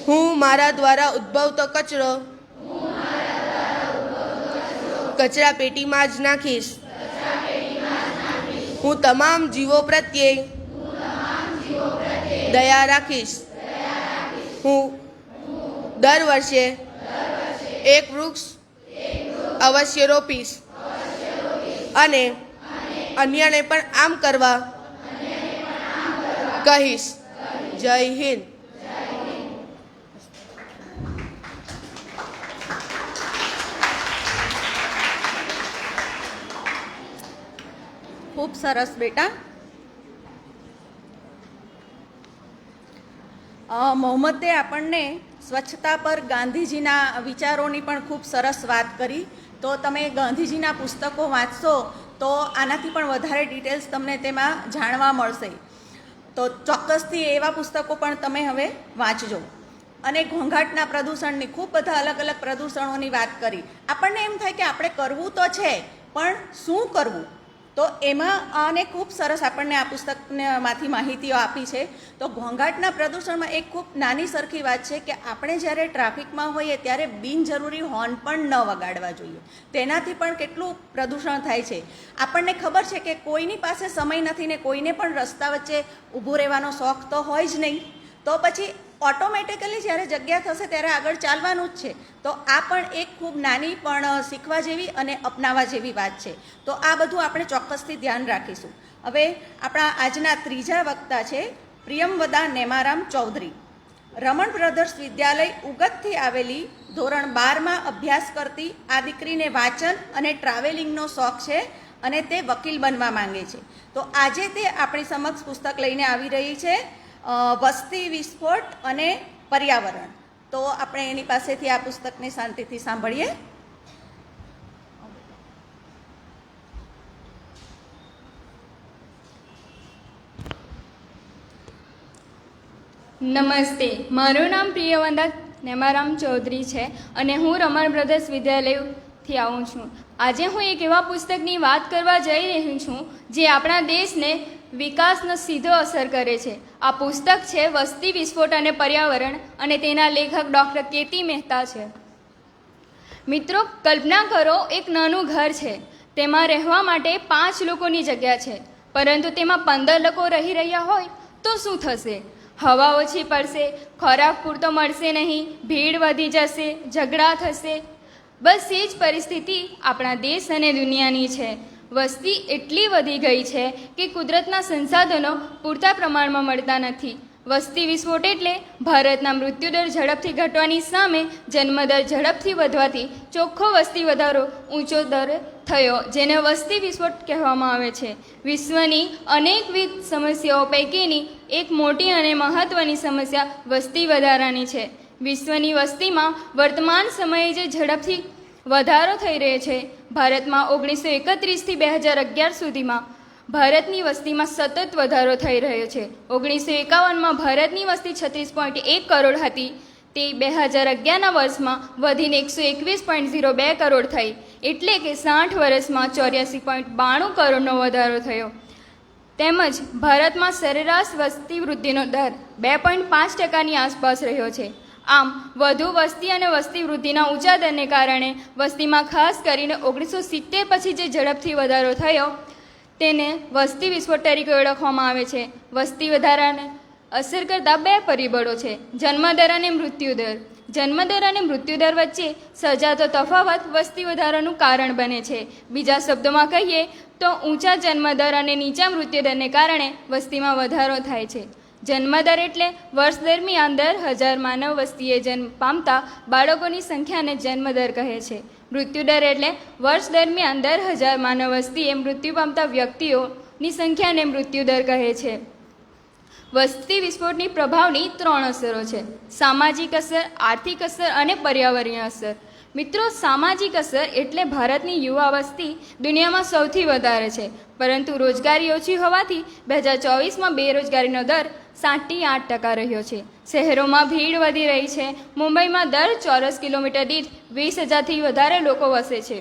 હું મારા દ્વારા ઉદ્ભવતો કચરો કચરા પેટીમાં જ નાખીશ. હું તમામ જીવો પ્રત્યે દયા રાખીશ. હું દર વર્ષે એક વૃક્ષ અવશ્ય રોપીશ અને અન્યને પણ આમ કરવા કહીશ. જય હિન્દ. ખૂબ સરસ બેટા. મોહમ્મદે આપણને સ્વચ્છતા પર ગાંધીજીના વિચારોની પણ ખૂબ સરસ વાત કરી. તો તમે ગાંધીજીના પુસ્તકો વાંચશો તો આનાથી પણ વધારે ડિટેલ્સ તમને તેમાં જાણવા મળશે. તો ચોક્કસથી એવા પુસ્તકો પણ તમે હવે વાંચજો. અને ઘોંઘાટના પ્રદૂષણની ખૂબ બધા અલગ અલગ પ્રદૂષણોની વાત કરી. આપણને એમ થાય કે આપણે કરવું તો છે, પણ શું કરવું? તો એમાં આને ખૂબ સરસ આપણને આ પુસ્તકમાંથી માહિતીઓ આપી છે. તો ઘોંઘાટના પ્રદૂષણમાં એક ખૂબ નાની સરખી વાત છે કે આપણે જ્યારે ટ્રાફિકમાં હોઈએ ત્યારે બિનજરૂરી હોર્ન પણ ન વગાડવા જોઈએ. તેનાથી પણ કેટલું પ્રદૂષણ થાય છે. આપણને ખબર છે કે કોઈની પાસે સમય નથી ને કોઈને પણ રસ્તા વચ્ચે ઊભું રહેવાનો શોખ તો હોય જ નહીં. તો પછી ઓટોમેટિકલી જ્યારે જગ્યા થશે ત્યારે આગળ ચાલવાનું જ છે. તો આ પણ એક ખૂબ નાની પણ શીખવા જેવી અને અપનાવવા જેવી વાત છે. તો આ બધું આપણે ચોક્કસથી ધ્યાન રાખીશું. હવે આપણા આજના ત્રીજા વક્તા છે પ્રિયમવદા નેમારામ ચૌધરી. રમણ બ્રધર્સ વિદ્યાલય ઉગતથી આવેલી ધોરણ 12માં અભ્યાસ કરતી આ દીકરીને વાંચન અને ટ્રાવેલિંગનો શોખ છે અને તે વકીલ બનવા માંગે છે. તો આજે તે આપણી સમક્ષ પુસ્તક લઈને આવી રહી છે, વસ્તી વિસ્ફોટ અને પર્યાવરણ. તો આપણે એની પાસેથી આ પુસ્તકને શાંતિથી સાંભળીએ. નમસ્તે, મારું નામ પ્રિયવંદા નેમારામ ચૌધરી છે અને હું રમણ બ્રધર્સ વિદ્યાલયથી આવું છું. આજે હું એક એવા પુસ્તકની વાત કરવા જઈ રહી છું જે આપણા દેશને વિકાસનો સીધો અસર કરે છે. આ પુસ્તક છે વસ્તી વિસ્ફોટ અને પર્યાવરણ અને તેના લેખક ડૉક્ટર કેતી મહેતા છે. મિત્રો, કલ્પના કરો, એક નાનું ઘર છે. તેમાં રહેવા માટે 5 લોકોની જગ્યા છે, પરંતુ તેમાં 15 લોકો રહી રહ્યા હોય તો શું થશે? હવા ઓછી પડશે, ખોરાક પૂરતો મળશે નહીં, ભીડ વધી જશે, ઝઘડા થશે. બસ એ જ પરિસ્થિતિ આપણા દેશ અને દુનિયાની છે. વસ્તી એટલી વધી ગઈ છે કે કુદરતના સંસાધનો પૂરતા પ્રમાણમાં મળતા નથી. વસ્તી વિસ્ફોટ એટલે ભારતના મૃત્યુદર ઝડપથી ઘટવાની સામે જન્મદર ઝડપથી વધવાથી ચોખ્ખો વસ્તી વધારો ઊંચો દર થયો, જેને વસ્તી વિસ્ફોટ કહેવામાં આવે છે. વિશ્વની અનેકવિધ સમસ્યાઓ પૈકીની એક મોટી અને મહત્ત્વની સમસ્યા વસ્તી વધારાની છે. વિશ્વની વસ્તીમાં વર્તમાન સમયે જે ઝડપથી વધારો થઈ રહ્યો છે, ભારતમાં 1931થી 2011 સુધીમાં ભારતની વસ્તીમાં સતત વધારો થઈ રહ્યો છે. 1951માં ભારતની વસ્તી 36.1 કરોડ હતી, તે 2011ના વર્ષમાં વધીને 121.02 કરોડ થઈ, એટલે કે 60 વર્ષમાં 84.92 કરોડનો વધારો થયો. તેમજ ભારતમાં સરેરાશ વસ્તી વૃદ્ધિનો દર 2.5%ની આસપાસ રહ્યો છે. આમ વધુ વસ્તી અને વસ્તી વૃદ્ધિના ઊંચા દરને કારણે વસ્તીમાં ખાસ કરીને 1970 પછી જે ઝડપથી વધારો થયો તેને વસ્તી વિસ્ફોટ તરીકે ઓળખવામાં આવે છે. વસ્તી વધારાને અસર કરતા બે પરિબળો છે: જન્મદર અને મૃત્યુદર. જન્મદર અને મૃત્યુદર વચ્ચે સર્જાતો તફાવત વસ્તી વધારાનું કારણ બને છે. બીજા શબ્દોમાં કહીએ તો ઊંચા જન્મદર અને નીચા મૃત્યુદરને કારણે વસ્તીમાં વધારો થાય છે. જન્મદર એટલે વર્ષ દરમિયાન દર 1000 માનવ વસ્તીએ જન્મ પામતા બાળકોની સંખ્યાને જન્મદર કહે છે. મૃત્યુદર એટલે વર્ષ દરમિયાન દર 1000 માનવ વસ્તીએ મૃત્યુ પામતા વ્યક્તિઓની સંખ્યાને મૃત્યુદર કહે છે. વસ્તી વિસ્ફોટની પ્રભાવની 3 અસરો છે: સામાજિક અસર, આર્થિક અસર અને પર્યાવરણીય અસર. મિત્રો, સામાજિક અસર એટલે ભારતની યુવા વસ્તી દુનિયામાં સૌથી વધારે છે, પરંતુ રોજગારી ઓછી હોવાથી 2024માં બેરોજગારીનો દર 7.8% રહ્યો છે. શહેરોમાં ભીડ વધી રહી છે. મુંબઈમાં દર ચોરસ કિલોમીટર દીઠ 20,000થી વધારે લોકો વસે છે.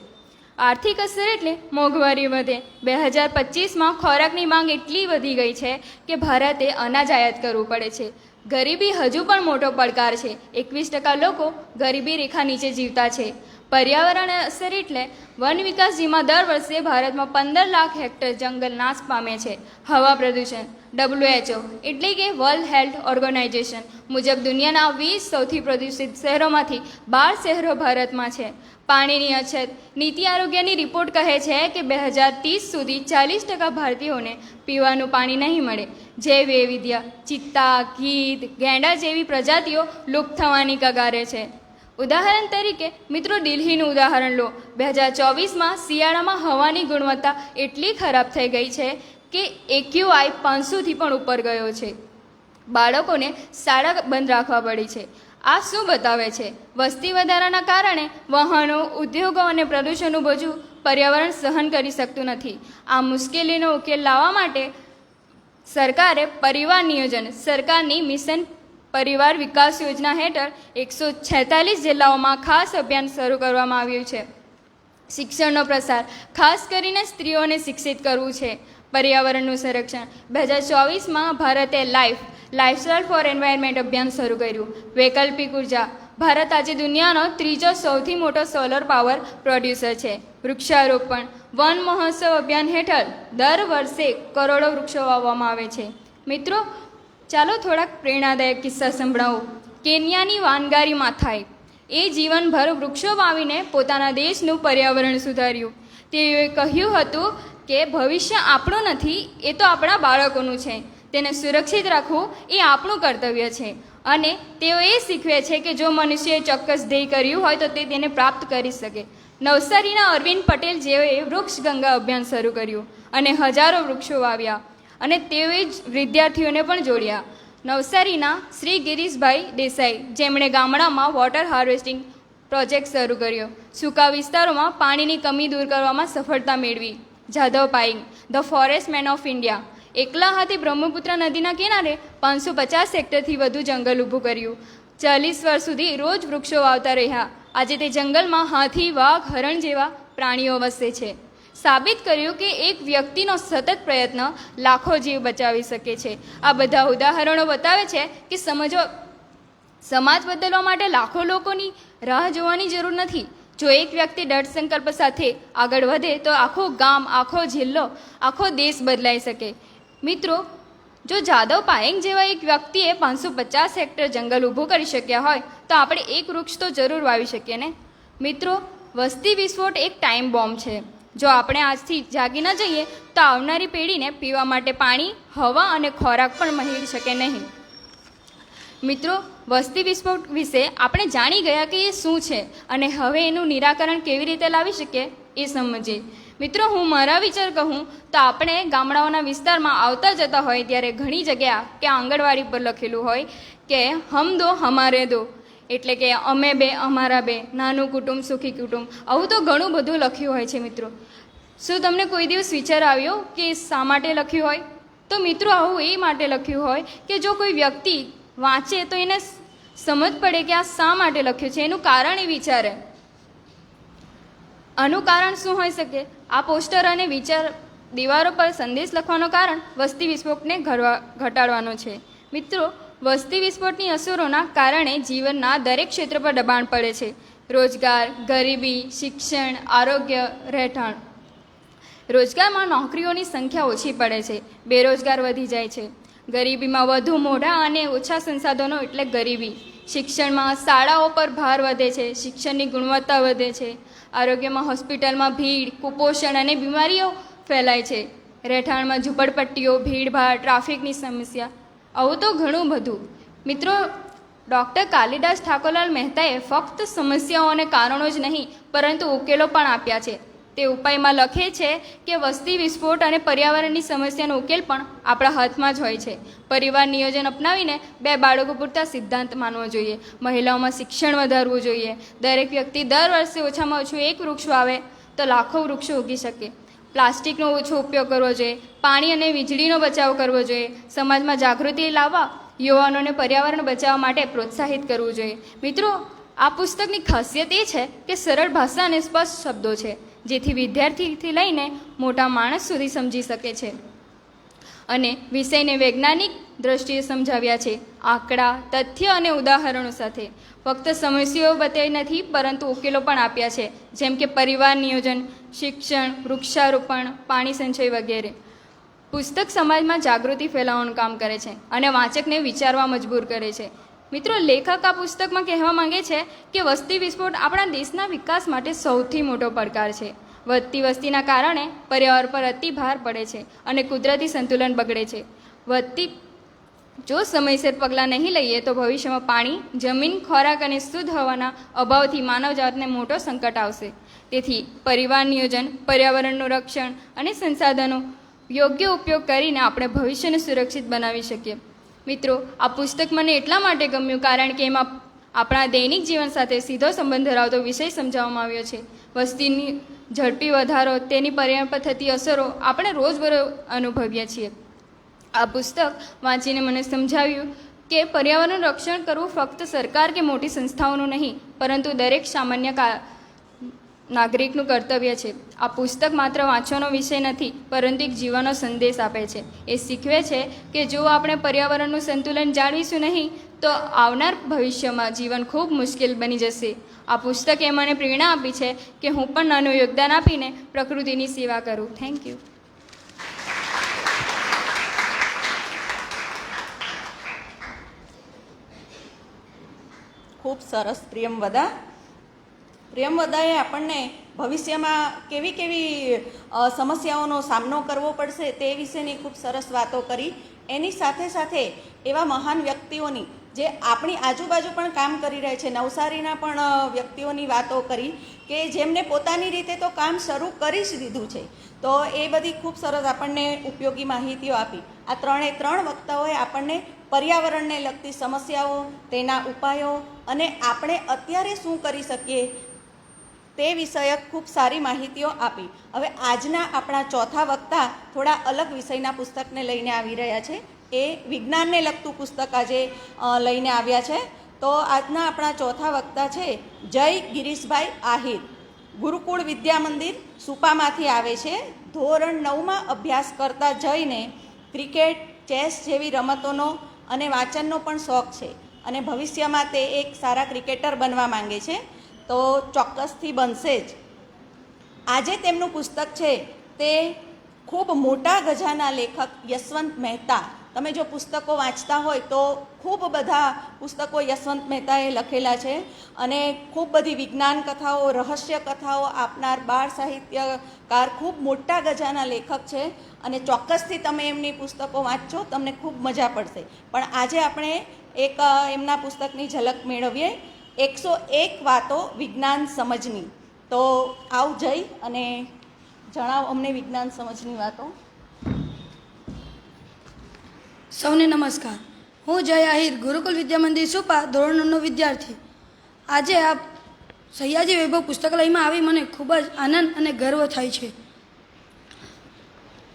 આર્થિક અસર એટલે મોંઘવારી વધે. 2025માં ખોરાકની માંગ એટલી વધી ગઈ છે કે ભારતે અનાજ આયાત કરવું પડે છે. ગરીબી હજુ પણ મોટો પડકાર છે. 21% લોકો ગરીબી રેખા નીચે જીવતા છે. પર્યાવરણ અસર એટલે વન વિકાસ, જેમાં દર વર્ષે ભારતમાં 15 લાખ હેક્ટર જંગલ નાશ પામે છે. હવા પ્રદૂષણ. WHO એટલે કે વર્લ્ડ હેલ્થ ઓર્ગેનાઇઝેશન મુજબ દુનિયાના 20 સૌથી પ્રદૂષિત શહેરોમાંથી 12 શહેરો ભારતમાં છે. પાણીની અછત. નીતિ આરોગ્યની રિપોર્ટ કહે છે કે 2030 સુધી 40% ભારતીયોને પીવાનું પાણી નહીં મળે. જૈવ વૈવિધ્ય. ચિત્તા, ગીધ, ગેંડા જેવી પ્રજાતિઓ લુપ્ત થવાની કગારે છે. ઉદાહરણ તરીકે મિત્રો, દિલ્હીનું ઉદાહરણ લો. 2024માં શિયાળામાં હવાની ગુણવત્તા એટલી ખરાબ થઈ ગઈ છે કે AQI 500થી પણ ઉપર ગયો છે. બાળકોને શાળા બંધ રાખવા પડી છે. આ શું બતાવે છે? વસ્તી વધારાના કારણે વાહનો, ઉદ્યોગો અને પ્રદૂષણનું બોજું પર્યાવરણ સહન કરી શકતું નથી. આ મુશ્કેલીનો ઉકેલ લાવવા માટે સરકારે પરિવાર નિયોજન, સરકારની મિશન પરિવાર વિકાસ યોજના હેઠળ 146 જિલ્લાઓમાં ખાસ અભિયાન શરૂ કરવામાં આવ્યું છે. શિક્ષણનો પ્રસાર, ખાસ કરીને સ્ત્રીઓને શિક્ષિત કરવું છે. પર્યાવરણનું સંરક્ષણ. 2024માં ભારતે લાઇફસ્ટાઇલ ફોર એન્વાયરમેન્ટ અભિયાન શરૂ કર્યું. વૈકલ્પિક ઉર્જા. ભારત આજે દુનિયાનો 3જો સૌથી મોટો સોલર પાવર પ્રોડ્યુસર છે. વૃક્ષારોપણ. વન મહોત્સવ અભિયાન હેઠળ દર વર્ષે કરોડો વૃક્ષો વાવવામાં આવે છે. મિત્રો, ચાલો થોડાક પ્રેરણાદાયક કિસ્સા સંભળાવો. કેન્યાની વાનગારી માથાએ એ જીવનભર વૃક્ષો વાવીને પોતાના દેશનું પર્યાવરણ સુધાર્યું. તેઓએ કહ્યું હતું કે ભવિષ્ય આપણું નથી, એ તો આપણા બાળકોનું છે. તેને સુરક્ષિત રાખવું એ આપણું કર્તવ્ય છે. અને તેઓ એ શીખવે છે કે જો મનુષ્યએ ચોક્કસ ધ્યેય કર્યું હોય તો તે તેને પ્રાપ્ત કરી શકે. નવસારીના અરવિંદ પટેલ જેઓએ વૃક્ષ ગંગા અભિયાન શરૂ કર્યું અને હજારો વૃક્ષો વાવ્યા અને તેઓએ જ વિદ્યાર્થીઓને પણ જોડ્યા. નવસારીના શ્રી ગિરીશભાઈ દેસાઈ, જેમણે ગામડામાં વોટર હાર્વેસ્ટિંગ પ્રોજેક્ટ શરૂ કર્યો. સૂકા વિસ્તારોમાં પાણીની કમી દૂર કરવામાં સફળતા મેળવી. Jadav Payeng, the forest man of India, એકલા હાથે બ્રહ્મપુત્ર નદીના કિનારે 550 હેક્ટરથી વધુ જંગલ ઊભું કર્યું. 40 વર્ષ સુધી રોજ વૃક્ષો વાવતા રહ્યા. આજે તે જંગલમાં હાથી, વાઘ, હરણ જેવા પ્રાણીઓ વસે છે. સાબિત કર્યું કે એક વ્યક્તિનો સતત પ્રયત્ન લાખો જીવ બચાવી શકે છે. આ બધા ઉદાહરણો બતાવે છે કે સમાજ બદલવા માટે લાખો લોકોની રાહ જોવાની જરૂર નથી. જો એક વ્યક્તિ દૃઢ સંકલ્પ સાથે આગળ વધે તો આખું ગામ, આખો જિલ્લો, આખો દેશ બદલાઈ શકે. મિત્રો, જો જાદવ પાયેંગ જેવા એક વ્યક્તિએ 550 હેક્ટર જંગલ ઊભું કરી શક્યા હોય તો આપણે એક વૃક્ષ તો જરૂર વાવી શકીએ ને. મિત્રો, વસ્તી વિસ્ફોટ એક ટાઈમ બોમ્બ છે. જો આપણે આજથી જાગી ન જઈએ તો આવનારી પેઢીને પીવા માટે પાણી, હવા અને ખોરાક પણ મળી શકે નહીં. મિત્રો, વસ્તી વિસ્ફોટ વિશે આપણે જાણી ગયા કે એ શું છે અને હવે એનું નિરાકરણ કેવી રીતે લાવી શકીએ એ સમજીએ. મિત્રો, હું મારા વિચાર કહું તો આપણે ગામડાઓના વિસ્તારમાં આવતા જતા હોય ત્યારે ઘણી જગ્યા કે આંગણવાડી પર લખેલું હોય કે હમ દો હમારે દો, એટલે કે અમે બે અમારા બે, નાનું કુટુંબ સુખી કુટુંબ. આવું તો ઘણું બધું લખ્યું હોય છે. મિત્રો, શું તમને કોઈ દિવસ વિચાર આવ્યો કે શા માટે લખ્યું હોય? તો મિત્રો, આવું એ માટે લખ્યું હોય કે જો કોઈ વ્યક્તિ વાંચે તો એને સમજ પડે કે આ શા માટે લખ્યું છે, એનું કારણ એ વિચારે. આનું કારણ શું હોઈ શકે? આ પોસ્ટર અને વિચાર દીવારો પર સંદેશ લખવાનું કારણ વસ્તી વિસ્ફોટને ઘટાડવાનો છે. મિત્રો, વસ્તી વિસ્ફોટની અસરોના કારણે જીવનના દરેક ક્ષેત્ર પર દબાણ પડે છે. રોજગાર, ગરીબી, શિક્ષણ, આરોગ્ય, રહેઠાણ. રોજગારમાં નોકરીઓની સંખ્યા ઓછી પડે છે, બેરોજગાર વધી જાય છે. ગરીબીમાં વધુ મોઢા અને ઓછા સંસાધનો એટલે ગરીબી. શિક્ષણમાં શાળાઓ પર ભાર વધે છે, શિક્ષણની ગુણવત્તા વધે છે. આરોગ્યમાં હોસ્પિટલમાં ભીડ, કુપોષણ અને બીમારીઓ ફેલાય છે. રહેઠાણમાં ઝૂંપડપટ્ટીઓ, ભીડભાડ, ટ્રાફિકની સમસ્યા, આવું તો ઘણું બધું. મિત્રો, ડૉક્ટર કાલિદાસ ઠાકોરલાલ મહેતાએ ફક્ત સમસ્યાઓ અને કારણો જ નહીં પરંતુ ઉકેલો પણ આપ્યા છે. તે ઉપાયમાં લખે છે કે વસ્તી વિસ્ફોટ અને પર્યાવરણની સમસ્યાનો ઉકેલ પણ આપણા હાથમાં જ હોય છે. પરિવાર નિયોજન અપનાવીને 2 બાળકો પૂરતા સિદ્ધાંત માનવો જોઈએ. મહિલાઓમાં શિક્ષણ વધારવું જોઈએ. દરેક વ્યક્તિ દર વર્ષે ઓછામાં ઓછું 1 વૃક્ષ વાવે તો લાખો વૃક્ષો ઉગી શકે. પ્લાસ્ટિકનો ઓછો ઉપયોગ કરવો જોઈએ. પાણી અને વીજળીનો બચાવ કરવો જોઈએ. સમાજમાં જાગૃતિ લાવવા યુવાનોને પર્યાવરણ બચાવવા માટે પ્રોત્સાહિત કરવું જોઈએ. મિત્રો, આ પુસ્તકની ખાસિયત એ છે કે સરળ ભાષા અને સ્પષ્ટ શબ્દો છે, જેથી વિદ્યાર્થીથી લઈને મોટા માણસ સુધી સમજી શકે છે. અને વિષયને વૈજ્ઞાનિક દ્રષ્ટિએ સમજાવ્યા છે, આંકડા, તથ્ય અને ઉદાહરણો સાથે. ફક્ત સમસ્યાઓ બતાવી નથી પરંતુ ઉકેલો પણ આપ્યા છે, જેમ કે પરિવાર નિયોજન, શિક્ષણ, વૃક્ષારોપણ, પાણી સંચય વગેરે. પુસ્તક સમાજમાં જાગૃતિ ફેલાવવાનું કામ કરે છે અને વાંચકને વિચારવા મજબૂર કરે છે. મિત્રો, લેખક આ પુસ્તકમાં કહેવા માંગે છે કે વસ્તી વિસ્ફોટ આપણા દેશના વિકાસ માટે સૌથી મોટો પડકાર છે. વધતી વસ્તીના કારણે પર્યાવરણ પર અતિ ભાર પડે છે અને કુદરતી સંતુલન બગડે છે. જો સમયસર પગલાં નહીં લઈએ તો ભવિષ્યમાં પાણી, જમીન, ખોરાક અને શુદ્ધ હવાના અભાવથી માનવજાતને મોટો સંકટ આવશે. તેથી પરિવાર નિયોજન, પર્યાવરણનું રક્ષણ અને સંસાધનો યોગ્ય ઉપયોગ કરીને આપણે ભવિષ્યને સુરક્ષિત બનાવી શકીએ. મિત્રો, આ પુસ્તક મને એટલા માટે ગમ્યું કારણ કે એમાં આપણા દૈનિક જીવન સાથે સીધો સંબંધ ધરાવતો વિષય સમજાવવામાં આવ્યો છે. વસ્તીની ઝડપી વધારો, તેની પર્યાવરણ પર થતી અસરો આપણે રોજબરોજ અનુભવીએ છીએ. આ પુસ્તક વાંચીને મને સમજાવ્યું કે પર્યાવરણનું રક્ષણ કરવું ફક્ત સરકાર કે મોટી સંસ્થાઓનું નહીં પરંતુ દરેક સામાન્ય નાગરિકનું કર્તવ્ય છે. આ પુસ્તક માત્ર વાંચવાનો વિષય નથી પરંતુ એક જીવનનો સંદેશ આપે છે. એ શીખવે છે કે જો આપણે પર્યાવરણનું સંતુલન જાળવીશું નહીં તો આવનાર ભવિષ્યમાં જીવન ખૂબ મુશ્કેલ બની જશે. આ પુસ્તકે મને પ્રેરણા આપી છે કે હું પણ નાનું યોગદાન આપીને પ્રકૃતિની સેવા કરું. Thank you. ખૂબ સરસ પ્રિયમવદાએ આપણને ભવિષ્યમાં કેવી કેવી સમસ્યાઓનો સામનો કરવો પડશે તે વિશેની ખૂબ સરસ વાતો કરી. એની સાથે સાથે એવા મહાન વ્યક્તિઓની જે આપણી આજુબાજુ પણ કામ કરી રહ્યા છે, નવસારીના પણ વ્યક્તિઓની વાતો કરી કે જેમને પોતાની રીતે તો કામ શરૂ કરી જ દીધું છે. તો એ બધી ખૂબ સરસ આપણને ઉપયોગી માહિતીઓ આપી. આ 3 વક્તાઓએ આપણને પર્યાવરણને લગતી સમસ્યાઓ, તેના ઉપાયો અને આપણે અત્યારે શું કરી શકીએ તે વિષયક ખૂબ સારી માહિતીઓ આપી. હવે આજના આપણા ચોથા વક્તા થોડા અલગ વિષયના પુસ્તકને લઈને આવી રહ્યા છે. એ વિજ્ઞાનને લગતું પુસ્તક આજે લઈને આવ્યા છે. તો આજના આપણા ચોથા વક્તા છે જય ગિરીશભાઈ આહિર. ગુરુકુળ વિદ્યા મંદિર સુપામાંથી આવે છે. ધોરણ 9માં અભ્યાસ કરતા જઈને ક્રિકેટ, ચેસ જેવી રમતોનો અને વાંચનનો પણ શોખ છે અને ભવિષ્યમાં તે એક સારા ક્રિકેટર બનવા માંગે છે. તો ચોક્કસથી બનશે જ. આજે તેમનું પુસ્તક છે તે ખૂબ મોટા ગજાના લેખક યશવંત મહેતા. તમે જો પુસ્તકો વાંચતા હોય તો ખૂબ બધા પુસ્તકો યશવંત મહેતાએ લખેલા છે અને ખૂબ બધી વિજ્ઞાન કથાઓ, રહસ્ય કથાઓ આપનાર બાળ સાહિત્યકાર, ખૂબ મોટા ગજાના લેખક છે અને ચોક્કસથી તમે એમની પુસ્તકો વાંચજો, તમને ખૂબ મજા પડશે. પણ આજે આપણે એક એમના પુસ્તકની ઝલક મેળવીએ. 101 વાતો વિજ્ઞાન સમજની. તો આવ જય અને જણાવ અમને વિજ્ઞાન સમજની વાતો. સૌને નમસ્કાર. હું જય આહિર, ગુરુકુલ વિદ્યા મંદિર સુપા, ધોરણ 9નો વિદ્યાર્થી. આજે આ સયાજી વૈભવ પુસ્તકાલયમાં આવી મને ખૂબ જ આનંદ અને ગર્વ થાય છે.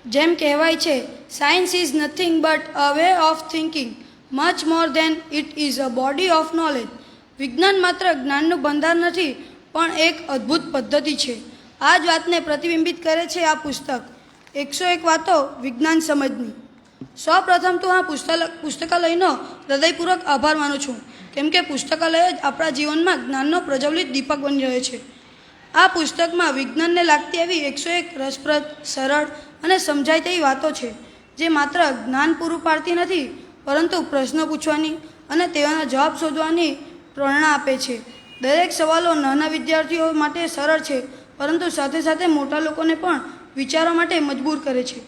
જેમ કહેવાય છે, science is nothing but a way of thinking much more than it is a body of knowledge. વિજ્ઞાન માત્ર જ્ઞાનનું ભંડાર નથી પણ એક અદ્ભુત પદ્ધતિ છે. આ જ વાતને પ્રતિબિંબિત કરે છે આ પુસ્તક 101 વાતો વિજ્ઞાન સમજની. સૌપ્રથમ તો આ પુસ્તકાલયનો હૃદયપૂર્વક આભાર માનું છું, કેમ કે પુસ્તકાલય જ આપણા જીવનમાં જ્ઞાનનો પ્રજ્વલિત દીપક બની રહે છે. આ પુસ્તકમાં વિજ્ઞાનને લાગતી એવી 101 રસપ્રદ, સરળ અને સમજાય તેવી વાતો છે, જે માત્ર જ્ઞાન પૂરું પાડતી નથી, પરંતુ પ્રશ્નો પૂછવાની અને તેઓના જવાબ શોધવાની પ્રેરણા આપે છે. દરેક સવાલો નાના વિદ્યાર્થીઓ માટે સરળ છે, પરંતુ સાથે સાથે મોટા લોકોને પણ વિચારવા માટે મજબૂર કરે છે.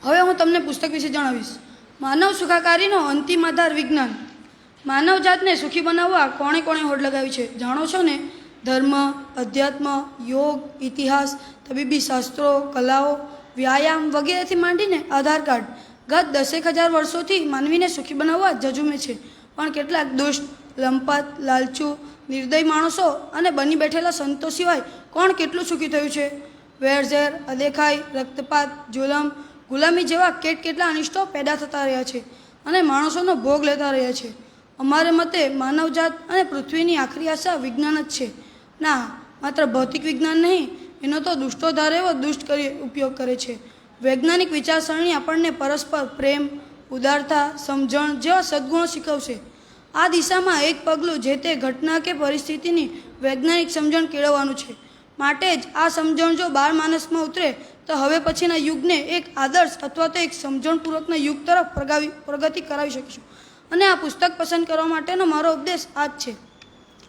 હવે હું તમને પુસ્તક વિશે જણાવીશ. માનવ સુખાકારીનો અંતિમ આધાર વિજ્ઞાન. માનવજાતને સુખી બનાવવા કોણે કોણે હોડ લગાવી છે, જાણો છો ને? ધર્મ, અધ્યાત્મ, યોગ, ઇતિહાસ, તબીબી શાસ્ત્રો, કલાઓ, વ્યાયામ વગેરેથી માંડીને આધાર કાર્ડ ગત 10,000 વર્ષોથી માનવીને સુખી બનાવવા ઝઝુમે છે. પણ કેટલાક દુષ્ટ, લંપટ, લાલચુ, નિર્દય માણસો અને બની બેઠેલા સંતો સિવાય કોણ કેટલું સુખી થયું છે? વેરઝેર, અદેખાઈ, રક્તપાત, જુલમ, ગુલામી જેવા કેટલા અનિષ્ટો પેદા થતા રહ્યા છે અને માણસોનો ભોગ લેતા રહ્યા છે. અમારે મતે માનવજાત અને પૃથ્વીની આખરી આશા વિજ્ઞાન જ છે. ના, માત્ર ભૌતિક વિજ્ઞાન નહીં, એનો તો દુષ્ટો ધારે એવો દુષ્ટ ઉપયોગ કરે છે. વૈજ્ઞાનિક વિચારસરણી આપણને પરસ્પર પ્રેમ, ઉદારતા, સમજણ જેવા સદ્ગુણો શીખવશે. આ દિશામાં એક પગલું જે તે ઘટના કે પરિસ્થિતિની વૈજ્ઞાનિક સમજણ કેળવવાનું છે. માટે જ આ સમજણ જો બાળ માનસમાં ઉતરે તો હવે પછીના યુગને એક આદર્શ અથવા તો એક સમજણપૂર્વકના યુગ તરફ પ્રગતિ કરાવી શકીશું. અને આ પુસ્તક પસંદ કરવા માટેનો મારો ઉદ્દેશ આ જ છે.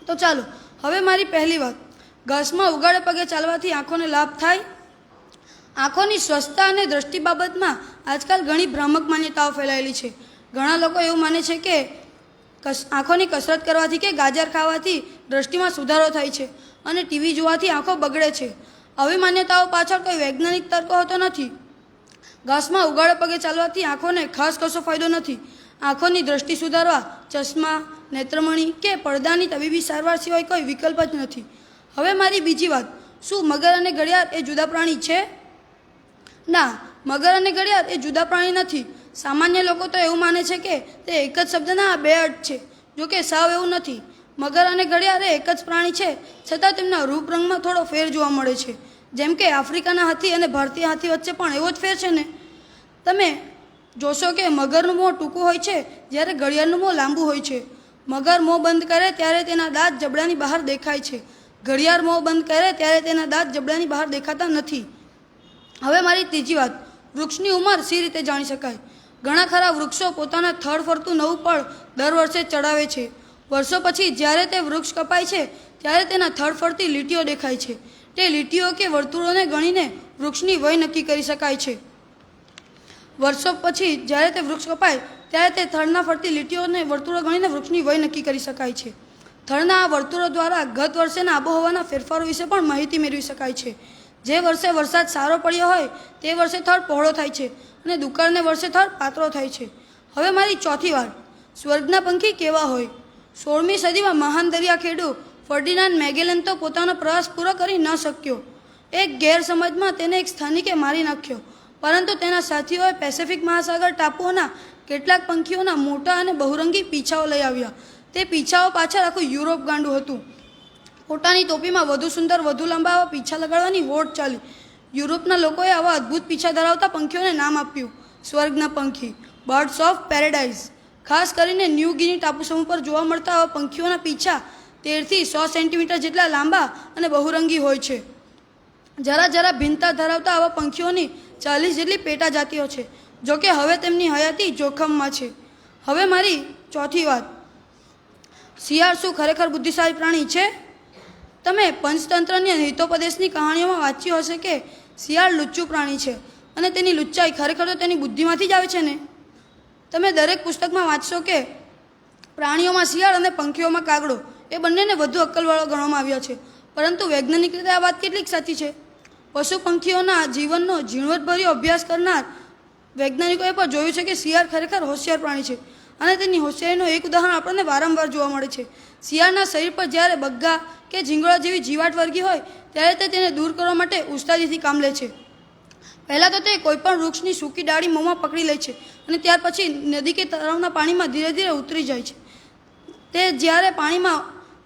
તો ચાલો, હવે મારી પહેલી વાત. ઘાસમાં ઉગાડે પગે ચાલવાથી આંખોને લાભ થાય. આંખોની સ્વસ્થતા અને દ્રષ્ટિ બાબતમાં આજકાલ ઘણી ભ્રામક માન્યતાઓ ફેલાયેલી છે. ઘણા લોકો એવું માને છે કે આંખોની કસરત કરવાથી કે ગાજર ખાવાથી દ્રષ્ટિમાં સુધારો થાય છે અને ટીવી જોવાથી આંખો બગડે છે. આવી માન્યતાઓ પાછળ કોઈ વૈજ્ઞાનિક તર્ક હોતો નથી. ઘાસમાં ઉગાડે પગે ચાલવાથી આંખોને ખાસ કશો ફાયદો નથી. આંખોની દ્રષ્ટિ સુધારવા ચશ્મા, નેત્રમણી કે પડદાની તબીબી સારવાર સિવાય કોઈ વિકલ્પ જ નથી. હવે મારી બીજી વાત. શું મગર અને ઘડિયાળ એ જુદા પ્રાણી છે? ના, મગર અને ઘડિયાળ એ જુદા પ્રાણી નથી. સામાન્ય લોકો તો એવું માને છે કે તે એક જ શબ્દના બે અર્થ છે, જો કે સાવ એવું નથી. મગર અને ઘડિયાળ એ એક જ પ્રાણી છે, છતાં તેમના રૂપ રંગમાં થોડો ફેર જોવા મળે છે. જેમ કે આફ્રિકાના હાથી અને ભારતીય હાથી વચ્ચે પણ એવો જ ફેર છે ને. તમે જોશો કે મગરનું મોં ટૂંકું હોય છે, જ્યારે ઘડિયાળનું મોં લાંબુ હોય છે. મગર મોં બંધ કરે ત્યારે તેના દાંત જબડાની બહાર દેખાય છે. ઘડિયાળ મોં બંધ કરે ત્યારે તેના દાંત જબડાની બહાર દેખાતા નથી. હવે મારી ત્રીજી વાત. વૃક્ષની ઉંમર સી રીતે જાણી શકાય? ઘણા ખરા વૃક્ષો પોતાના થડ ફરતું નવું ફળ દર વર્ષે ચડાવે છે. વર્ષો પછી જ્યારે તે વૃક્ષ કપાય છે ત્યારે તેના થડ ફરતી લીટીઓ દેખાય છે. તે લીટીઓ કે વર્તુળોને ગણીને વૃક્ષની વય નક્કી કરી શકાય છે. વર્ષો પછી જ્યારે તે વૃક્ષ કપાય ત્યારે તે થડના ફરતી લીટીઓને વર્તુળો ગણીને વૃક્ષની વય નક્કી કરી શકાય છે. થડના આ વર્તુળો દ્વારા ગત વર્ષેના આબોહવાના ફેરફારો વિશે પણ માહિતી મેળવી શકાય છે. જે વર્ષે વરસાદ સારો પડ્યો હોય તે વર્ષે થડ પહોળો થાય છે અને દુકાળને વર્ષે થડ પાતળો થાય છે. હવે મારી ચોથી વાત. સ્વર્ગના પંખી કેવા હોય? 16મી સદીમાં મહાન દરિયાખેડુ ફર્ડિનાન્ડ મેગેલન તો પોતાનો પ્રવાસ પૂરો કરી ન શક્યો. એક ગેરસમજમાં તેને એક સ્થાનિકે મારી નાખ્યો, પરંતુ તેના સાથીઓએ પેસિફિક મહાસાગર ટાપુઓના કેટલાક પંખીઓના મોટા અને બહુરંગી પીછાઓ લઈ આવ્યા. તે પીછાઓ પાછળ આખું યુરોપ ગાંડું હતું. પોતાની ટોપીમાં વધુ સુંદર, વધુ લાંબા આવા પીછા લગાડવાની હોડ ચાલી. યુરોપના લોકોએ આવા અદ્ભુત પીછા ધરાવતા પંખીઓને નામ આપ્યું સ્વર્ગના પંખી, બર્ડ્સ ઓફ પેરેડાઇઝ. ખાસ કરીને ન્યૂ ગિની ટાપુ સમૂહ પર જોવા મળતા આવા પંખીઓના પીછા 13 થી 100 સેન્ટીમીટર જેટલા લાંબા અને બહુરંગી હોય છે. જરા ભિન્નતા ધરાવતા આવા પંખીઓની 40 જેટલી પેટા જાતિઓ છે, જોકે હવે તેમની હયાતી જોખમમાં છે. હવે મારી ચોથી વાત. શિયાળ શું ખરેખર બુદ્ધિશાળી પ્રાણી છે? તમે પંચતંત્રની અને હિતોપદેશની કહાણીઓમાં વાંચ્યું હશે કે શિયાળ લુચ્ચું પ્રાણી છે અને તેની લુચ્ચાઈ ખરેખર તો તેની બુદ્ધિમાંથી જ આવે છે ને. તમે દરેક પુસ્તકમાં વાંચશો કે પ્રાણીઓમાં શિયાળ અને પંખીઓમાં કાગડો એ બંનેને વધુ અક્કલવાળો ગણવામાં આવ્યા છે. પરંતુ વૈજ્ઞાનિક રીતે આ વાત કેટલીક સાચી છે? પશુ પંખીઓના જીવનનો ઝીણવટભર્યો અભ્યાસ કરનાર વૈજ્ઞાનિકોએ પણ જોયું છે કે શિયાળ ખરેખર હોશિયાર પ્રાણી છે અને તેની હોશિયારીનું એક ઉદાહરણ આપણને વારંવાર જોવા મળે છે. શિયાળના શરીર પર જ્યારે બગ્ગા કે ઝીંગડા જેવી જીવાત વર્ગી હોય ત્યારે તે તેને દૂર કરવા માટે ઉસ્તાદીથી કામ લે છે. પહેલાં તો તે કોઈપણ વૃક્ષની સૂકી ડાળી મોંમાં પકડી લે છે અને ત્યાર પછી નદી કે તળાવના પાણીમાં ધીરે ધીરે ઉતરી જાય છે. તે જ્યારે પાણીમાં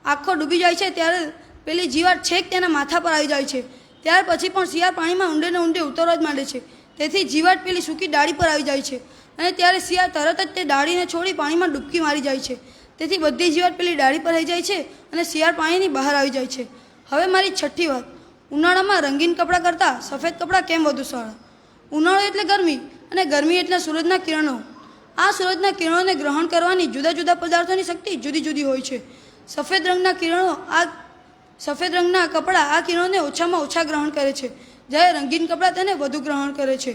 આખો ડૂબી જાય છે ત્યારે પેલી જીવાત છેક તેના માથા પર આવી જાય છે. ત્યાર પછી પણ શિયાળ પાણીમાં ઊંડે ને ઊંડે ઉતરવા જ માંડે છે. તેથી જીવાત પેલી સૂકી ડાળી પર આવી જાય છે અને ત્યારે શિયાળ તરત જ તે ડાળીને છોડી પાણીમાં ડૂબકી મારી જાય છે. તેથી બધી જીવાત પેલી ડાળી પર આવી જાય છે અને શિયાળ પાણીની બહાર આવી જાય છે. હવે મારી છઠ્ઠી વાત, ઉનાળામાં રંગીન કપડાં કરતાં સફેદ કપડાં કેમ વધુ સારા? ઉનાળો એટલે ગરમી અને ગરમી એટલે સૂરજના કિરણો. આ સૂરજના કિરણોને ગ્રહણ કરવાની જુદા જુદા પદાર્થોની શક્તિ જુદી જુદી હોય છે. સફેદ રંગના કપડાં આ કિરણોને ઓછામાં ઓછા ગ્રહણ કરે છે, જ્યારે રંગીન કપડાં તેને વધુ ગ્રહણ કરે છે.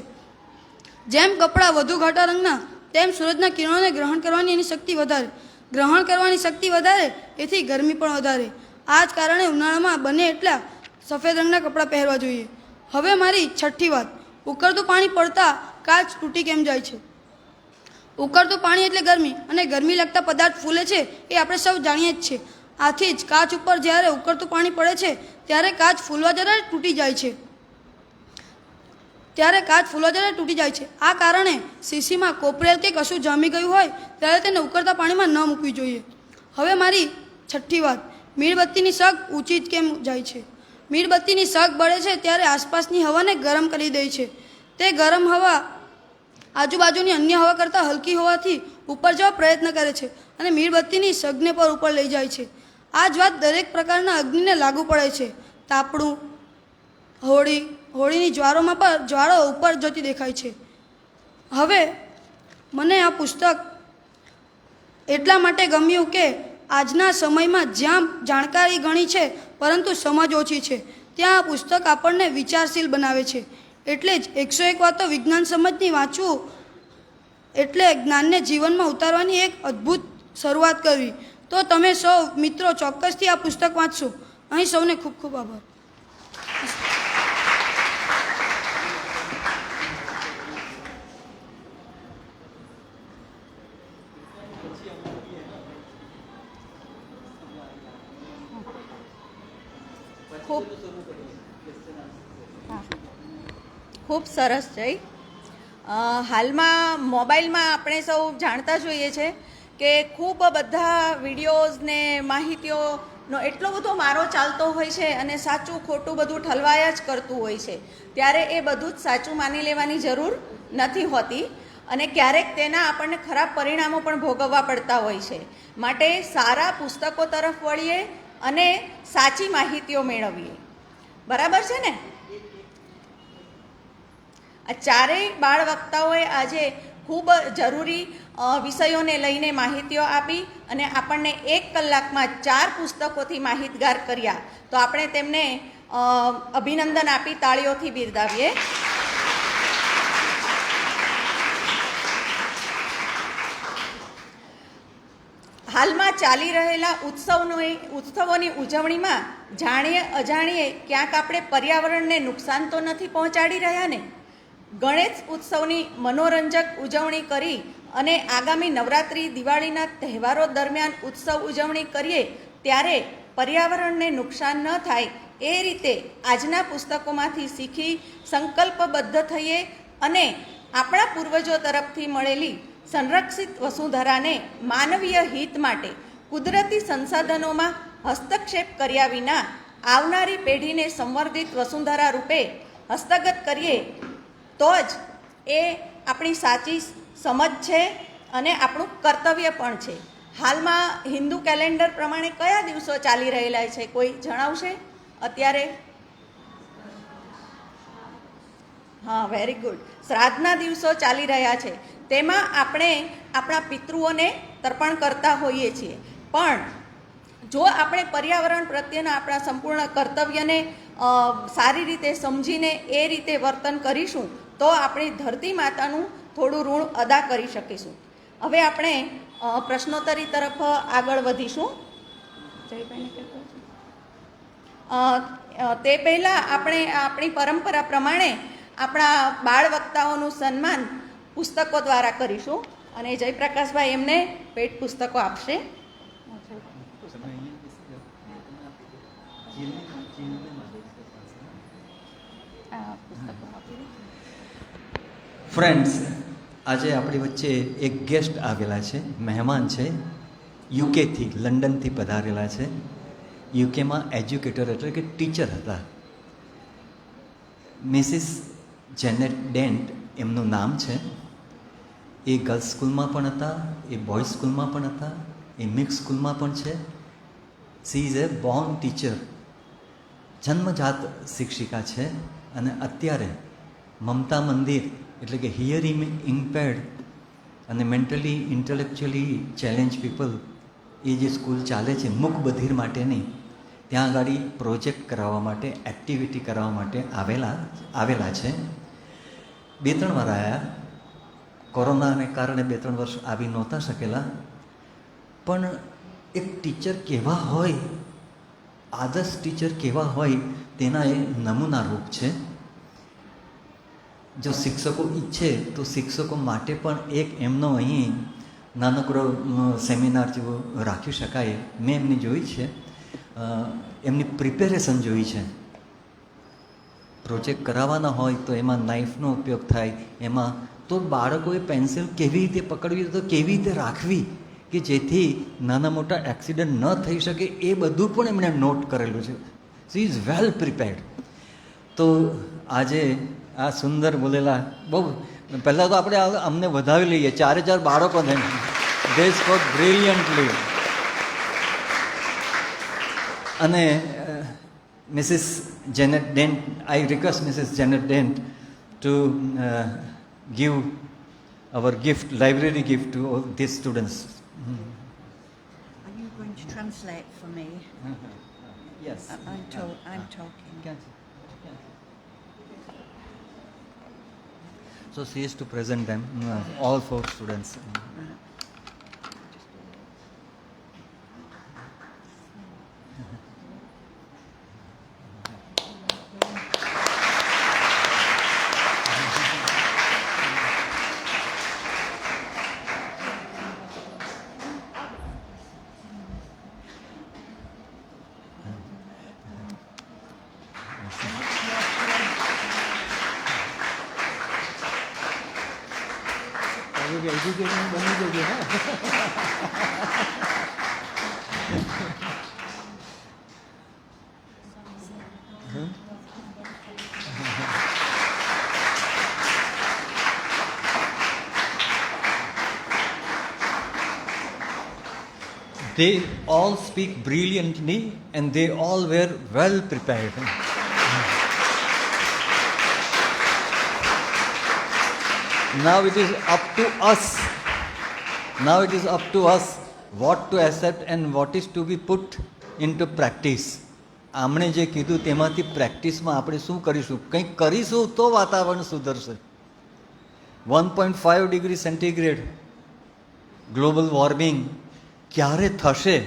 જેમ કપડાં વધુ ઘાટા રંગના, તેમ સૂરજના કિરણોને ગ્રહણ કરવાની એની શક્તિ વધારે. ગ્રહણ કરવાની શક્તિ વધારે, એથી ગરમી પણ વધારે. આ જ કારણે ઉનાળામાં બને એટલા સફેદ રંગના કપડાં પહેરવા જોઈએ. હવે મારી છઠ્ઠી વાત, ઉકળતું પાણી પડતા કાચ તૂટી કેમ જાય છે? ઉકળતું પાણી એટલે ગરમી અને ગરમી લાગતા પદાર્થ ફૂલે છે એ આપણે સૌ જાણીએ જ છીએ. આથી જ કાચ ઉપર જ્યારે ઉકળતું પાણી પડે છે ત્યારે કાચ ફૂલવા જરા તૂટી જાય છે. આ કારણે શીશીમાં કોપરેલ કે કશું જામી ગયું હોય ત્યારે તેને ઉકળતા પાણીમાં ન મૂકવી જોઈએ. હવે મારી છઠ્ઠી વાત, મીણબત્તીની સગ ઊંચી કેમ જાય છે? મીણબત્તીની સગ બળે છે ત્યારે આસપાસની હવાને ગરમ કરી દે છે. તે ગરમ હવા આજુબાજુની અન્ય હવા કરતાં હલકી હોવાથી ઉપર જવા પ્રયત્ન કરે છે અને મીણબત્તીની સગને પર ઉપર લઈ જાય છે. આ જ વાત દરેક પ્રકારના અગ્નિને લાગુ પડે છે. તાપણું, હોળીની જ્વાળો ઉપર જતી દેખાય છે. હવે મને આ પુસ્તક એટલા માટે ગમ્યું કે આજના સમયમાં જ્યાં જાણકારી ઘણી છે પરંતુ સમજ ઓછી છે, ત્યાં આ પુસ્તક આપણને વિચારશીલ બનાવે છે. એટલે જ 101 વાતો વિજ્ઞાન સમજની વાંચવું એટલે જ્ઞાનને જીવનમાં ઉતારવાની એક અદ્ભુત શરૂઆત કરવી. તો તમે સૌ મિત્રો ચોક્કસથી આ પુસ્તક વાંચશો. અહીં સૌને ખૂબ ખૂબ આભાર. ખૂબ સરસ જય. હાલમાં મોબાઈલમાં આપણે સૌ જાણતા જોઈએ છે કે ખૂબ બધા વિડીયોઝ ને માહિતીઓનો એટલો બધો મારો ચાલતો હોય છે અને સાચું ખોટું બધું ઠલવાયા જ કરતું હોય છે. ત્યારે એ બધું જ સાચું માની લેવાની જરૂર નથી હોતી અને ક્યારેક તેના આપણને ખરાબ પરિણામો પણ ભોગવવા પડતા હોય છે. માટે સારા પુસ્તકો તરફ વળીએ અને સાચી માહિતીઓ મેળવીએ. બરાબર છે ને? આ ચારેય બાળ વક્તાઓએ આજે ખૂબ જરૂરી વિષયોને લઈને માહિતીઓ આપી અને આપણને 1 કલાકમાં 4 પુસ્તકોથી માહિતગાર કર્યા. તો આપણે તેમને અભિનંદન આપી તાળીઓથી બિરદાવીએ. હાલમાં ચાલી રહેલા ઉત્સવોની ઉજવણીમાં જાણીએ અજાણીએ ક્યાંક આપણે પર્યાવરણને નુકસાન તો નથી પહોંચાડી રહ્યા ને? ગણેશ ઉત્સવની મનોરંજક ઉજવણી કરી અને આગામી નવરાત્રિ દિવાળીના તહેવારો દરમિયાન ઉત્સવ ઉજવણી કરીએ ત્યારે પર્યાવરણને નુકસાન ન થાય એ રીતે આજના પુસ્તકોમાંથી શીખી સંકલ્પબદ્ધ થઈએ અને આપણા પૂર્વજો તરફથી મળેલી સંરક્ષિત વસુંધરાને માનવીય હિત માટે કુદરતી સંસાધનોમાં હસ્તક્ષેપ કર્યા વિના આવનારી પેઢીને સંવર્ધિત વસુંધરા રૂપે હસ્તગત કરીએ તો જ એ આપણી સાચી સમજ છે અને આપણું કર્તવ્ય પણ છે. હાલમાં હિન્દુ કેલેન્ડર પ્રમાણે કયા દિવસો ચાલી રહેલા છે? કોઈ જણાવશે અત્યારે? હા, વેરી ગુડ. શ્રાદ્ધના દિવસો ચાલી રહ્યા છે. તેમાં આપણે આપણા પિતૃઓને તર્પણ કરતા હોઈએ છીએ. પણ જો આપણે પર્યાવરણ પ્રત્યેના આપણા સંપૂર્ણ કર્તવ્યને સારી રીતે સમજીને એ રીતે વર્તન કરીશું તો આપણી ધરતી માતાનું થોડું ઋણ અદા કરી શકીશું. હવે આપણે પ્રશ્નોત્તરી તરફ આગળ વધીશું. તે પહેલાં આપણે આપણી પરંપરા પ્રમાણે આપણા બાળ વક્તાઓનું સન્માન પુસ્તકો દ્વારા કરીશું અને જયપ્રકાશભાઈ એમને ભેટ પુસ્તકો આપશે. ફ્રેન્ડ્સ, આજે આપણી વચ્ચે એક ગેસ્ટ આવેલા છે, મહેમાન છે, યુકેથી, લંડનથી પધારેલા છે. યુકેમાં એજ્યુકેટર એટલે કે ટીચર હતા. મિસિસ જેનેટ ડેન્ટ એમનું નામ છે. એ ગર્લ્સ સ્કૂલમાં પણ હતા, એ બોયઝ સ્કૂલમાં પણ હતા, એ મિક્સ સ્કૂલમાં પણ છે. She is A Born teacher, જન્મજાત શિક્ષિકા છે. અને અત્યારે મમતા મંદિર એટલે કે હિયરિંગ ઇમ્પેર્ડ અને મેન્ટલી ઇન્ટેલેક્ચ્યુઅલી ચેલેન્જ પીપલ એ જે સ્કૂલ ચાલે છે મૂક બધિર માટેની, ત્યાં આગળ પ્રોજેક્ટ કરાવવા માટે, એક્ટિવિટી કરાવવા માટે આવેલા છે. 2-3 વાર આવ્યા. કોરોનાને કારણે 2-3 વર્ષ આવી નહોતા શકેલા. પણ એક ટીચર કેવા હોય, આદર્શ ટીચર કેવા હોય તેના એ નમૂના રૂપ છે. જો શિક્ષકો ઈચ્છે તો શિક્ષકો માટે પણ એક એમનો અહીં નાનકડો સેમિનાર જેવો રાખી શકાય. મેં એમની જોઈ છે, એમની પ્રિપેરેશન જોઈ છે. પ્રોજેક્ટ કરાવવાના હોય તો એમાં નાઇફનો ઉપયોગ થાય, એમાં તો બાળકોએ પેન્સિલ કેવી રીતે પકડવી તો કેવી રીતે રાખવી કે જેથી નાના મોટા એક્સિડન્ટ ન થઈ શકે એ બધું પણ એમણે નોટ કરેલું છે. She is well prepared. તો આજે આ સુંદર બોલેલા બહુ પહેલાં તો આપણે અમને વધાવી લઈએ 4 બાળકોને. They spoke brilliantly. અને Mrs Janet Dent, I request Mrs Janet Dent to give our gift, library gift to all these students. Are you going to translate for me? Yes. I'm talking. So she is to present them, all 4 students. They all speak brilliantly and they all were well prepared. Now it is up to us. Now it is up to us what to accept and what is to be put into practice. આમણે જે કીધું તેમાંથી પ્રેક્ટિસમાં આપણે શું કરીશું? કંઈક કરીશું તો વાતાવરણ સુધરશે. 1.5 ડિગ્રી સેન્ટીગ્રેડ ગ્લોબલ વોર્મિંગ ક્યારે થશે,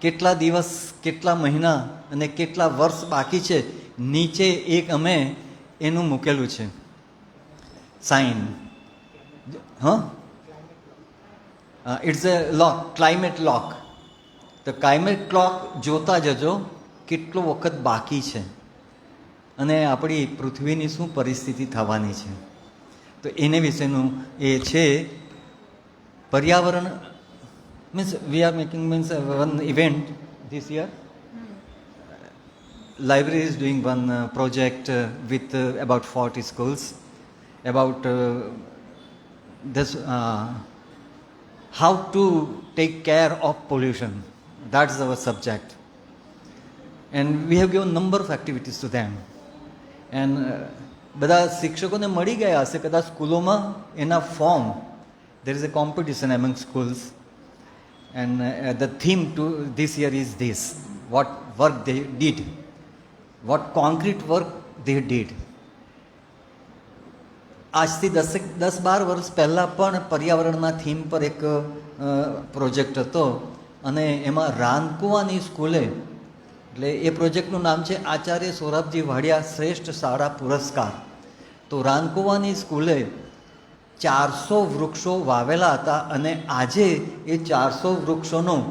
કેટલા દિવસ, કેટલા મહિના અને કેટલા વર્ષ બાકી છે, નીચે એક અમે એનું મૂકેલું છે sign. It's a lock, climate lock. તો ક્લાઇમેટ ક્લોક જોતા જજો કેટલો વખત બાકી છે અને આપણી પૃથ્વીની શું પરિસ્થિતિ થવાની છે. તો એને વિશેનું એ છે. પર્યાવરણ means we are making one event this year. Library is doing one project with about 40 schools about this how to take care of pollution. That's our subject, and we have given number of activities to them. And બધા શિક્ષકોને મળી ગયા હશે કદાચ સ્કૂલોમાં એના form. There is a competition among schools. And the theme to this year is this: what work they did, what concrete work they did. આજથી 10-12 વર્ષ પહેલાં પણ પર્યાવરણના થીમ પર એક પ્રોજેક્ટ હતો અને એમાં રાનકુવાની સ્કૂલે, એટલે એ પ્રોજેક્ટનું નામ છે આચાર્ય સોરાબજી વાડિયા શ્રેષ્ઠ શાળા પુરસ્કાર. તો રાનકુવાની સ્કૂલે 400 વૃક્ષો વાવેલા હતા અને આજે એ 400 વૃક્ષોનું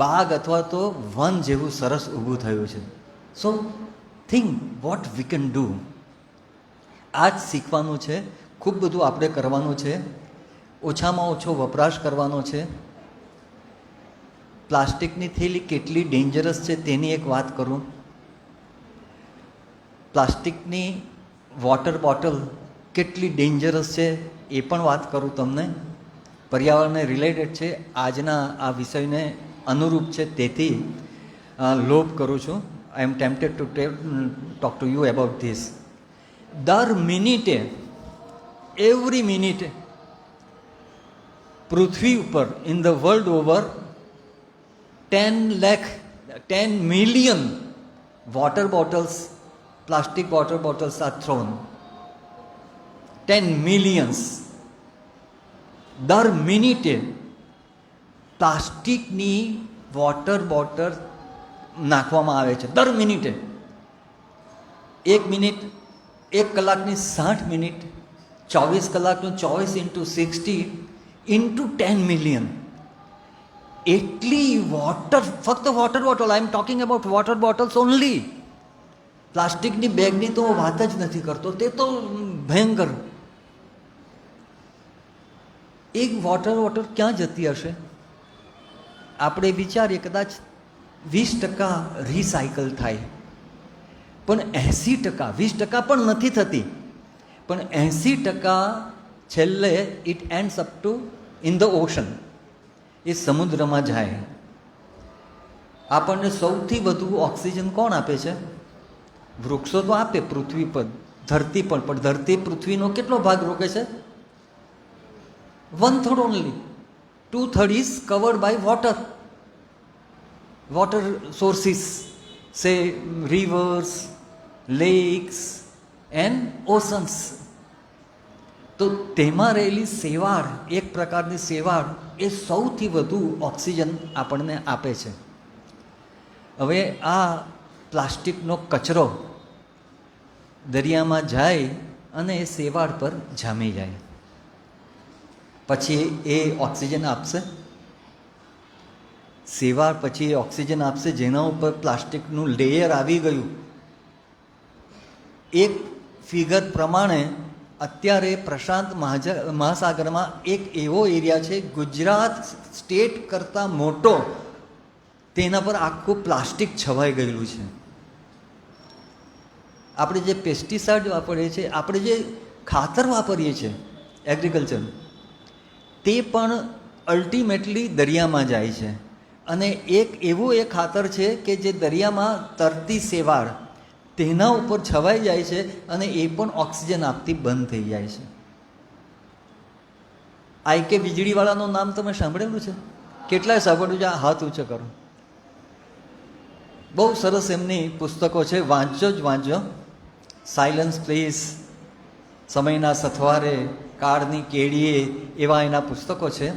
બાગ અથવા તો વન જેવું સરસ ઊભું થયું છે. So think what we can do. આ જ શીખવાનું છે. ખૂબ બધું આપણે કરવાનું છે. ઓછામાં ઓછો વપરાશ કરવાનો છે. પ્લાસ્ટિકની થેલી કેટલી ડેન્જરસ છે તેની એક વાત કરું. પ્લાસ્ટિકની વોટર બોટલ કેટલી ડેન્જરસ છે એ પણ વાત કરું તમને. પર્યાવરણને રિલેટેડ છે, આજના આ વિષયને અનુરૂપ છે, તેથી લોભ કરું છું. I am tempted to talk to you about this. દર મિનિટે, એવરી મિનિટે પૃથ્વી ઉપર, in the world over 10 million water bottles, plastic water bottles are thrown. 10 millions. દર મિનિટે પ્લાસ્ટિકની વોટર બોટલ નાખવામાં આવે છે, દર મિનિટે. 1 મિનિટ, 1 કલાકની 60 મિનિટ, 24 કલાકનું 24 × 60 × 10 મિલિયન. એટલી વોટર, ફક્ત water bottle, I am talking about water bottles only. પ્લાસ્ટિકની બેગની તો વાત જ નથી કરતો, તે તો ભયંકર. એક વોટર બોટલ ક્યાં જતી હશે? આપણે વિચારીએ કદાચ 20% રિસાયકલ થાય, પણ 80%, 20% પણ નથી થતી, પણ 80% છેલ્લે it ends up to in the ocean, એ સમુદ્રમાં જાય. આપણને સૌથી વધુ ઓક્સિજન કોણ આપે છે? વૃક્ષો તો આપે પૃથ્વી પર, ધરતી પર, પણ ધરતી પૃથ્વીનો કેટલો ભાગ રોકે છે? 1/3 only. 2/3 is covered by water. Water sources, say rivers, lakes and oceans. તો તેમાં રહેલી શેવાળ, એક પ્રકારની શેવાળ, એ સૌથી વધુ ઓક્સિજન આપણને આપે છે. હવે આ પ્લાસ્ટિકનો કચરો દરિયામાં જાય અને એ શેવાળ પર જામી જાય, પછી એ ઓક્સિજન આપશે? શેવાળ પછી એ ઓક્સિજન આપશે જેના ઉપર પ્લાસ્ટિકનું લેયર આવી ગયું. એક ફિગર પ્રમાણે અત્યારે પ્રશાંત મહાસાગરમાં એક એવો એરિયા છે, ગુજરાત સ્ટેટ કરતાં મોટો, તેના પર આખું પ્લાસ્ટિક છવાઈ ગયેલું છે. આપણે જે પેસ્ટિસાઇડ વાપરીએ છીએ, આપણે જે ખાતર વાપરીએ છીએ એગ્રીકલ્ચર, તે પણ અલ્ટિમેટલી દરિયામાં જાય છે. અને એક એવું એ ખાતર છે કે જે દરિયામાં તરતી શેવાળ, તેના ઉપર છવાઈ જાય છે અને એ પણ ઓક્સિજન આપતી બંધ થઈ જાય છે. આઈ કે વીજળીવાળાનું નામ તમે સાંભળેલું છે? કેટલાય સાંભળ્યું છે? આ હાથ ઊંચો કરો. બહુ સરસ એમની પુસ્તકો છે, વાંચજો જ વાંચજો. સાયલન્સ પ્લીઝ, સમયના સથવારે, કાળની કેડીએ, એવા એના પુસ્તકો છે.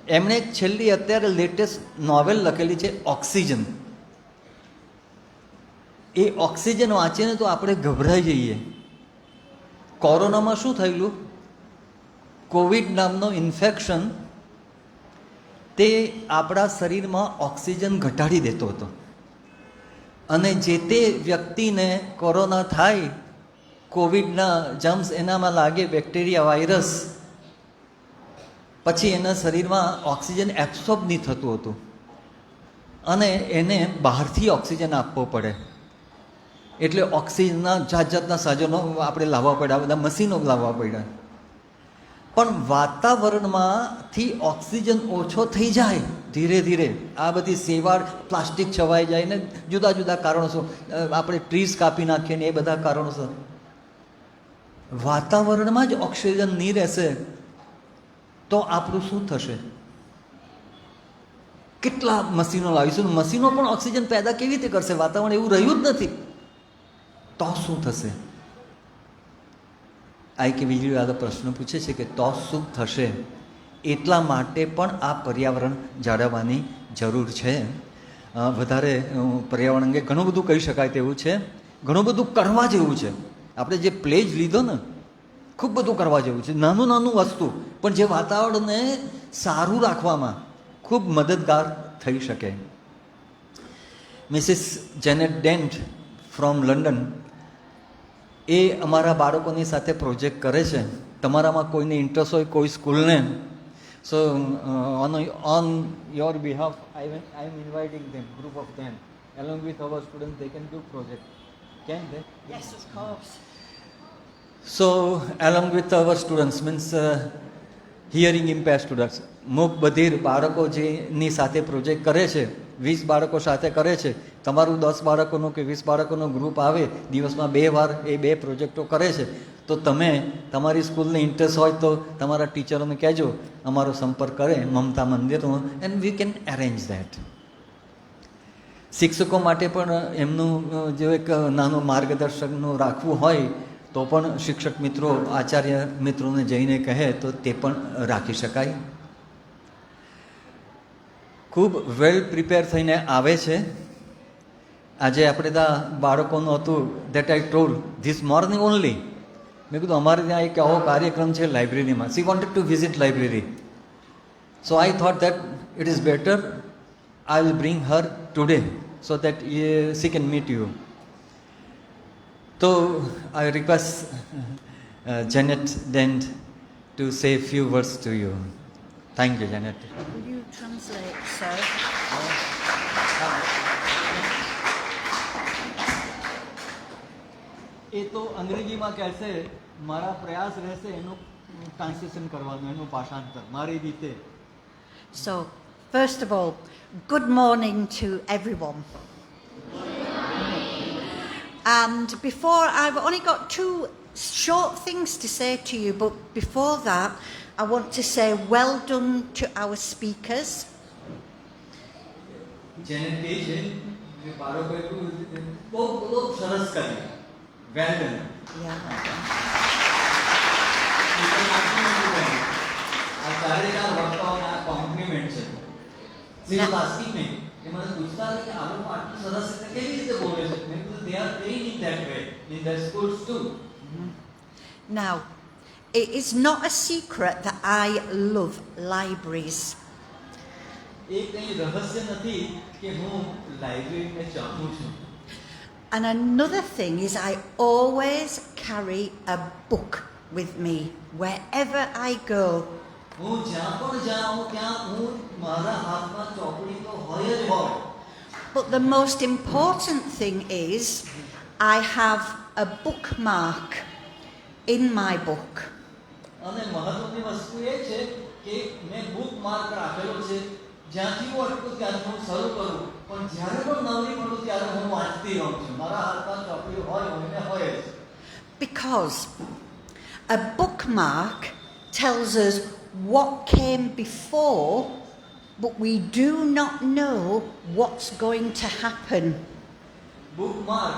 એમણે એક છેલ્લી અત્યારે લેટેસ્ટ નોવેલ લખેલી છે, ઓક્સિજન. એ ઓક્સિજન વાંચીને તો આપણે ગભરાઈ જઈએ. કોરોનામાં શું થયેલું? કોવિડ નામનો ઇન્ફેક્શન, તે આપણા શરીરમાં ઓક્સિજન ઘટાડી દેતો હતો. અને જે તે વ્યક્તિને કોરોના થાય, કોવિડના જમ્સ એનામાં લાગે, બેક્ટેરિયા, વાયરસ, પછી એના શરીરમાં ઓક્સિજન એબ્સોર્બ નહીં થતું હતું અને એને બહારથી ઓક્સિજન આપવો પડે. એટલે ઓક્સિજનના જાત જાતના સાધનો આપણે લાવવા પડ્યા, બધા મશીનો લાવવા પડ્યા. પણ વાતાવરણમાંથી ઓક્સિજન ઓછો થઈ જાય ધીરે ધીરે, આ બધી શેવાળ, પ્લાસ્ટિક છવાઈ જાય ને જુદા જુદા કારણોસર, આપણે ટ્રીઝ કાપી નાખીએ ને એ બધા કારણોસર વાતાવરણમાં જ ઓક્સિજન નહીં રહેશે તો આપણું શું થશે? કેટલા મશીનો લાવીશું? મશીનો પણ ઓક્સિજન પેદા કેવી રીતે કરશે? વાતાવરણ એવું રહ્યું જ નથી તો શું થશે? આ કે વીજળીવાળા પ્રશ્ન પૂછે છે કે તો શું થશે? એટલા માટે પણ આ પર્યાવરણ જાળવવાની જરૂર છે. વધારે પર્યાવરણ અંગે ઘણું બધું કહી શકાય તેવું છે, ઘણું બધું કરવા જેવું છે. આપણે જે પ્લેજ લીધો ને, ખૂબ બધું કરવા જેવું છે. નાનું નાનું વસ્તુ પણ જે વાતાવરણને સારું રાખવામાં ખૂબ મદદગાર થઈ શકે. Mrs Janet Dent from London, એ અમારા બાળકોની સાથે પ્રોજેક્ટ કરે છે. તમારામાં કોઈને ઇન્ટરેસ્ટ હોય, કોઈ સ્કૂલને, so on your behalf I am inviting them, group of them, along with our students, they can do project. Can they? Yes, of course. So, along with our students, means hearing impaired students, મૂક બધિર બાળકો જેની સાથે project કરે છે, 20 બાળકો સાથે કરે છે, તમારું 10 બાળકોનું કે 20 બાળકોનું ગ્રુપ આવે, દિવસમાં 2 વાર એ 2 પ્રોજેક્ટો કરે છે, તો તમે તમારી સ્કૂલને ઇન્ટરેસ્ટ હોય તો તમારા ટીચરોને કહેજો, અમારો સંપર્ક કરે મમતા મંદિરનો, and we can arrange that. શિક્ષકો માટે પણ એમનું જો એક નાનું માર્ગદર્શકનું રાખવું હોય તો પણ શિક્ષક મિત્રો, આચાર્ય મિત્રોને જઈને કહે તો તે પણ રાખી શકાય. ખૂબ વેલ પ્રિપેર થઈને આવે છે. આજે આપણે ત્યાં બાળકોનું હતું, that I told this morning only. મેં કીધું અમારે ત્યાં એક આવો કાર્યક્રમ છે લાઇબ્રેરીમાં. She wanted to visit library. So I thought that it is better I will bring her today so that she can meet you. So I request Janet Dent to say a few words to you. Thank you, Janet. Will you translate, sir? એ તો અંગ્રેજીમાં કહેશે, મારા પ્રયાસ રહેશે એનું translation કરવાનું, એનું ભાષાંતર મારી રીતે. So, first of all, good morning to everyone. And before, I've only got 2 short things to say to you, but before that, I want to say well done to our speakers. જેને કહે છે કે બાળકોએ બહુ સરસ કર્યું. Well done. Yeah, well done. આ 4 વક્તાઓના compliment છે. She was asking me, એ મને પૂછતા હતા કે આ લોકો આટલું સરસ રીતે કેવી રીતે બોલે છે. મેં કીધું they are trained in that way in their schools too. Now, it is not a secret that I love libraries. એ કંઈ રહસ્ય નથી કે હું લાઇબ્રેરીને ચાહું છું. And another thing is I always carry a book with me wherever I go. હું જ્યાં પણ જાઉં ત્યાં હું મારા હાથમાં ચોપડી તો હોય જ હોય. But the most important thing is I have a bookmark in my book. અને મહત્વની વસ્તુ એ છે કે મેં બુક માર્ક રાખેલો છે, જ્યાંથી હું અટકું ત્યાંથી હું શરૂ કરું, પણ જ્યારે પણ નવરી પડું ત્યારે હું વાંચતી રહું છું. મારા હાથમાં ચોપડી હોય ને હોય જ. Because a bookmark tells us what came before, but we do not know what's going to happen. Book mark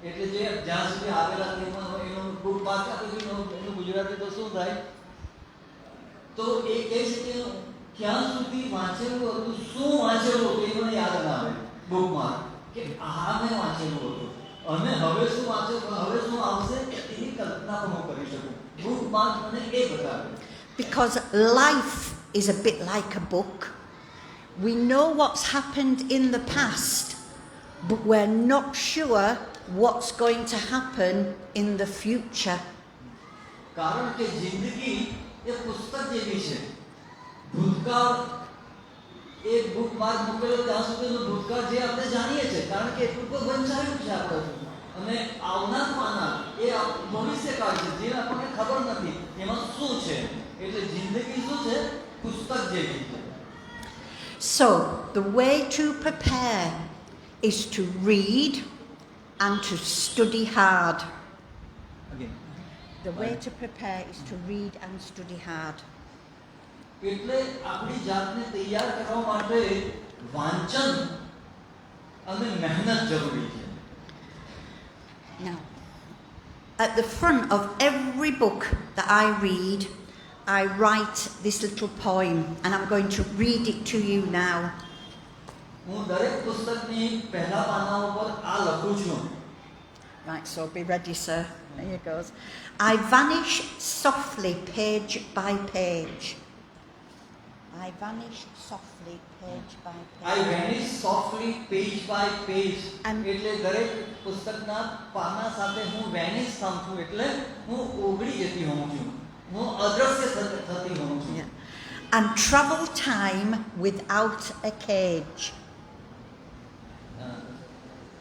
એટલે જે જ્યાં સુધી આવેલા તેમાં એનું બુક માર્ક આપે છે, એનું ગુજરાતી તો શું થાય? તો એ કહે છે કે ક્યાં સુધી વાંચેલું હતું, શું વાંચેલું હતું એ મને યાદ ના આવે. બુક માર્ક કે આ મેં વાંચેલું હતું અને હવે શું વાંચે, હવે શું આવશે એની કલ્પના પણ હું કરી શકું. બુક માર્ક મને એ બતાવે. Because life is a bit like a book. We know what's happened in the past, but we're not sure what's going to happen in the future. કારણ કે જિંદગી એ પુસ્તક જેવી છે. ભૂતકાળ એ બુક માર્ક મૂકેલો ત્યાં સુધીનું ભૂતકાળ જે આપણે જાણીએ છીએ, કારણ કે એટલું તો વંચાયું છે આપણે. અને આવનાર પાના એ ભવિષ્યકાળ છે જે આપણને ખબર નથી એમાં શું છે. એટલે જિંદગી શું છે? પુસ્તક જેવી છે. So, the way to prepare is to read and to study hard. Again. The way to prepare is to read and study hard. એટલે આપણી જાતને તૈયાર કરવા માટે વાંચન અને મહેનત જરૂરી છે. Now, at the front of every book that I read, I write this little poem, and I'm going to read it to you now. હું દરેક પુસ્તકની પહેલા પાના ઉપર આ લખું છું. Right, so be ready, sir. There it goes. I vanish softly, page by page. I vanish softly, page by page. I vanish softly page by page. And- એટલે દરેક પુસ્તકના પાના સાથે હું વેનિશ થાઉં છું, એટલે હું ઓગળી જતી હોઉં છું, હું અદ્રશ્ય થતી હોઉં છું. Yeah. And travel time without a cage.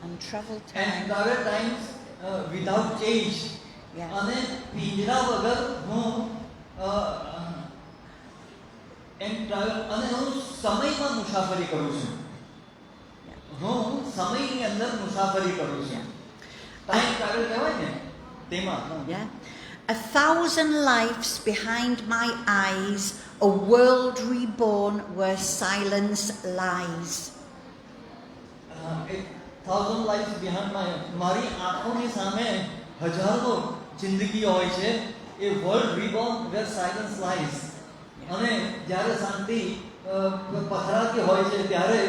And travel And time. travel times without change. Yeah. અને પિંજરા વગર હું એમ ટ્રાવેલ અને હું સમયમાં મુસાફરી કરું છું. હું સમયની અંદર મુસાફરી કરું છું. ટાઈમ ટ્રાવેલ કહેવાય ને તેમાં. Yeah. 1,000 lives behind my eyes, a world reborn where silence lies. 1,000 lives behind મારી આંખોની સામે હજારો જિંદગીઓ હોય છે. એ વર્લ્ડ રિબોર્ન વેર સાયલન્સ લાઈઝ. અને જ્યારે શાંતિ પથરાતી હોય છે ત્યારે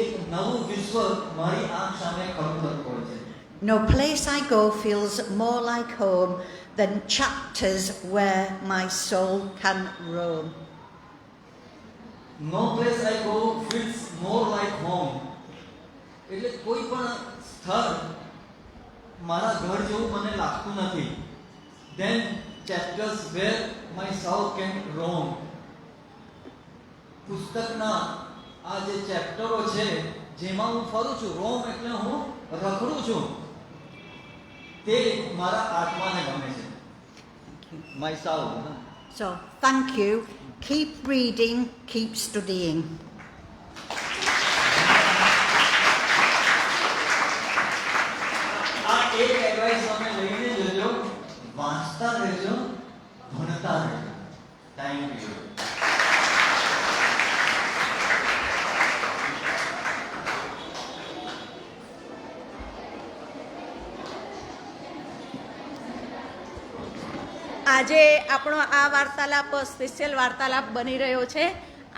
એક નવું વિશ્વ મારી આંખ સામે ખડું થતું હોય છે. No place I go feels more like home than chapters where my soul can roam. No place I go feels more like home. એટલે કોઈ પણ સ્થળ મારા ઘર જેવું મને લાગતું નથી. Then chapters where my soul can roam. પુસ્તકના આ જે ચેપ્ટરો છે જેમાં હું ફરું છું, રોમ એટલે હું રખડું છું, તે મારા આત્માને ગમે છે. My soul. So, thank you. Keep reading, keep studying. આ એક એડવાઇસ તમે લઈને જજો, વાંચતા રહેજો, ભણતા રહેજો. Thank you. આજે આપણો આ વાર્તાલાપ સ્પેશિયલ વાર્તાલાપ બની રહ્યો છે.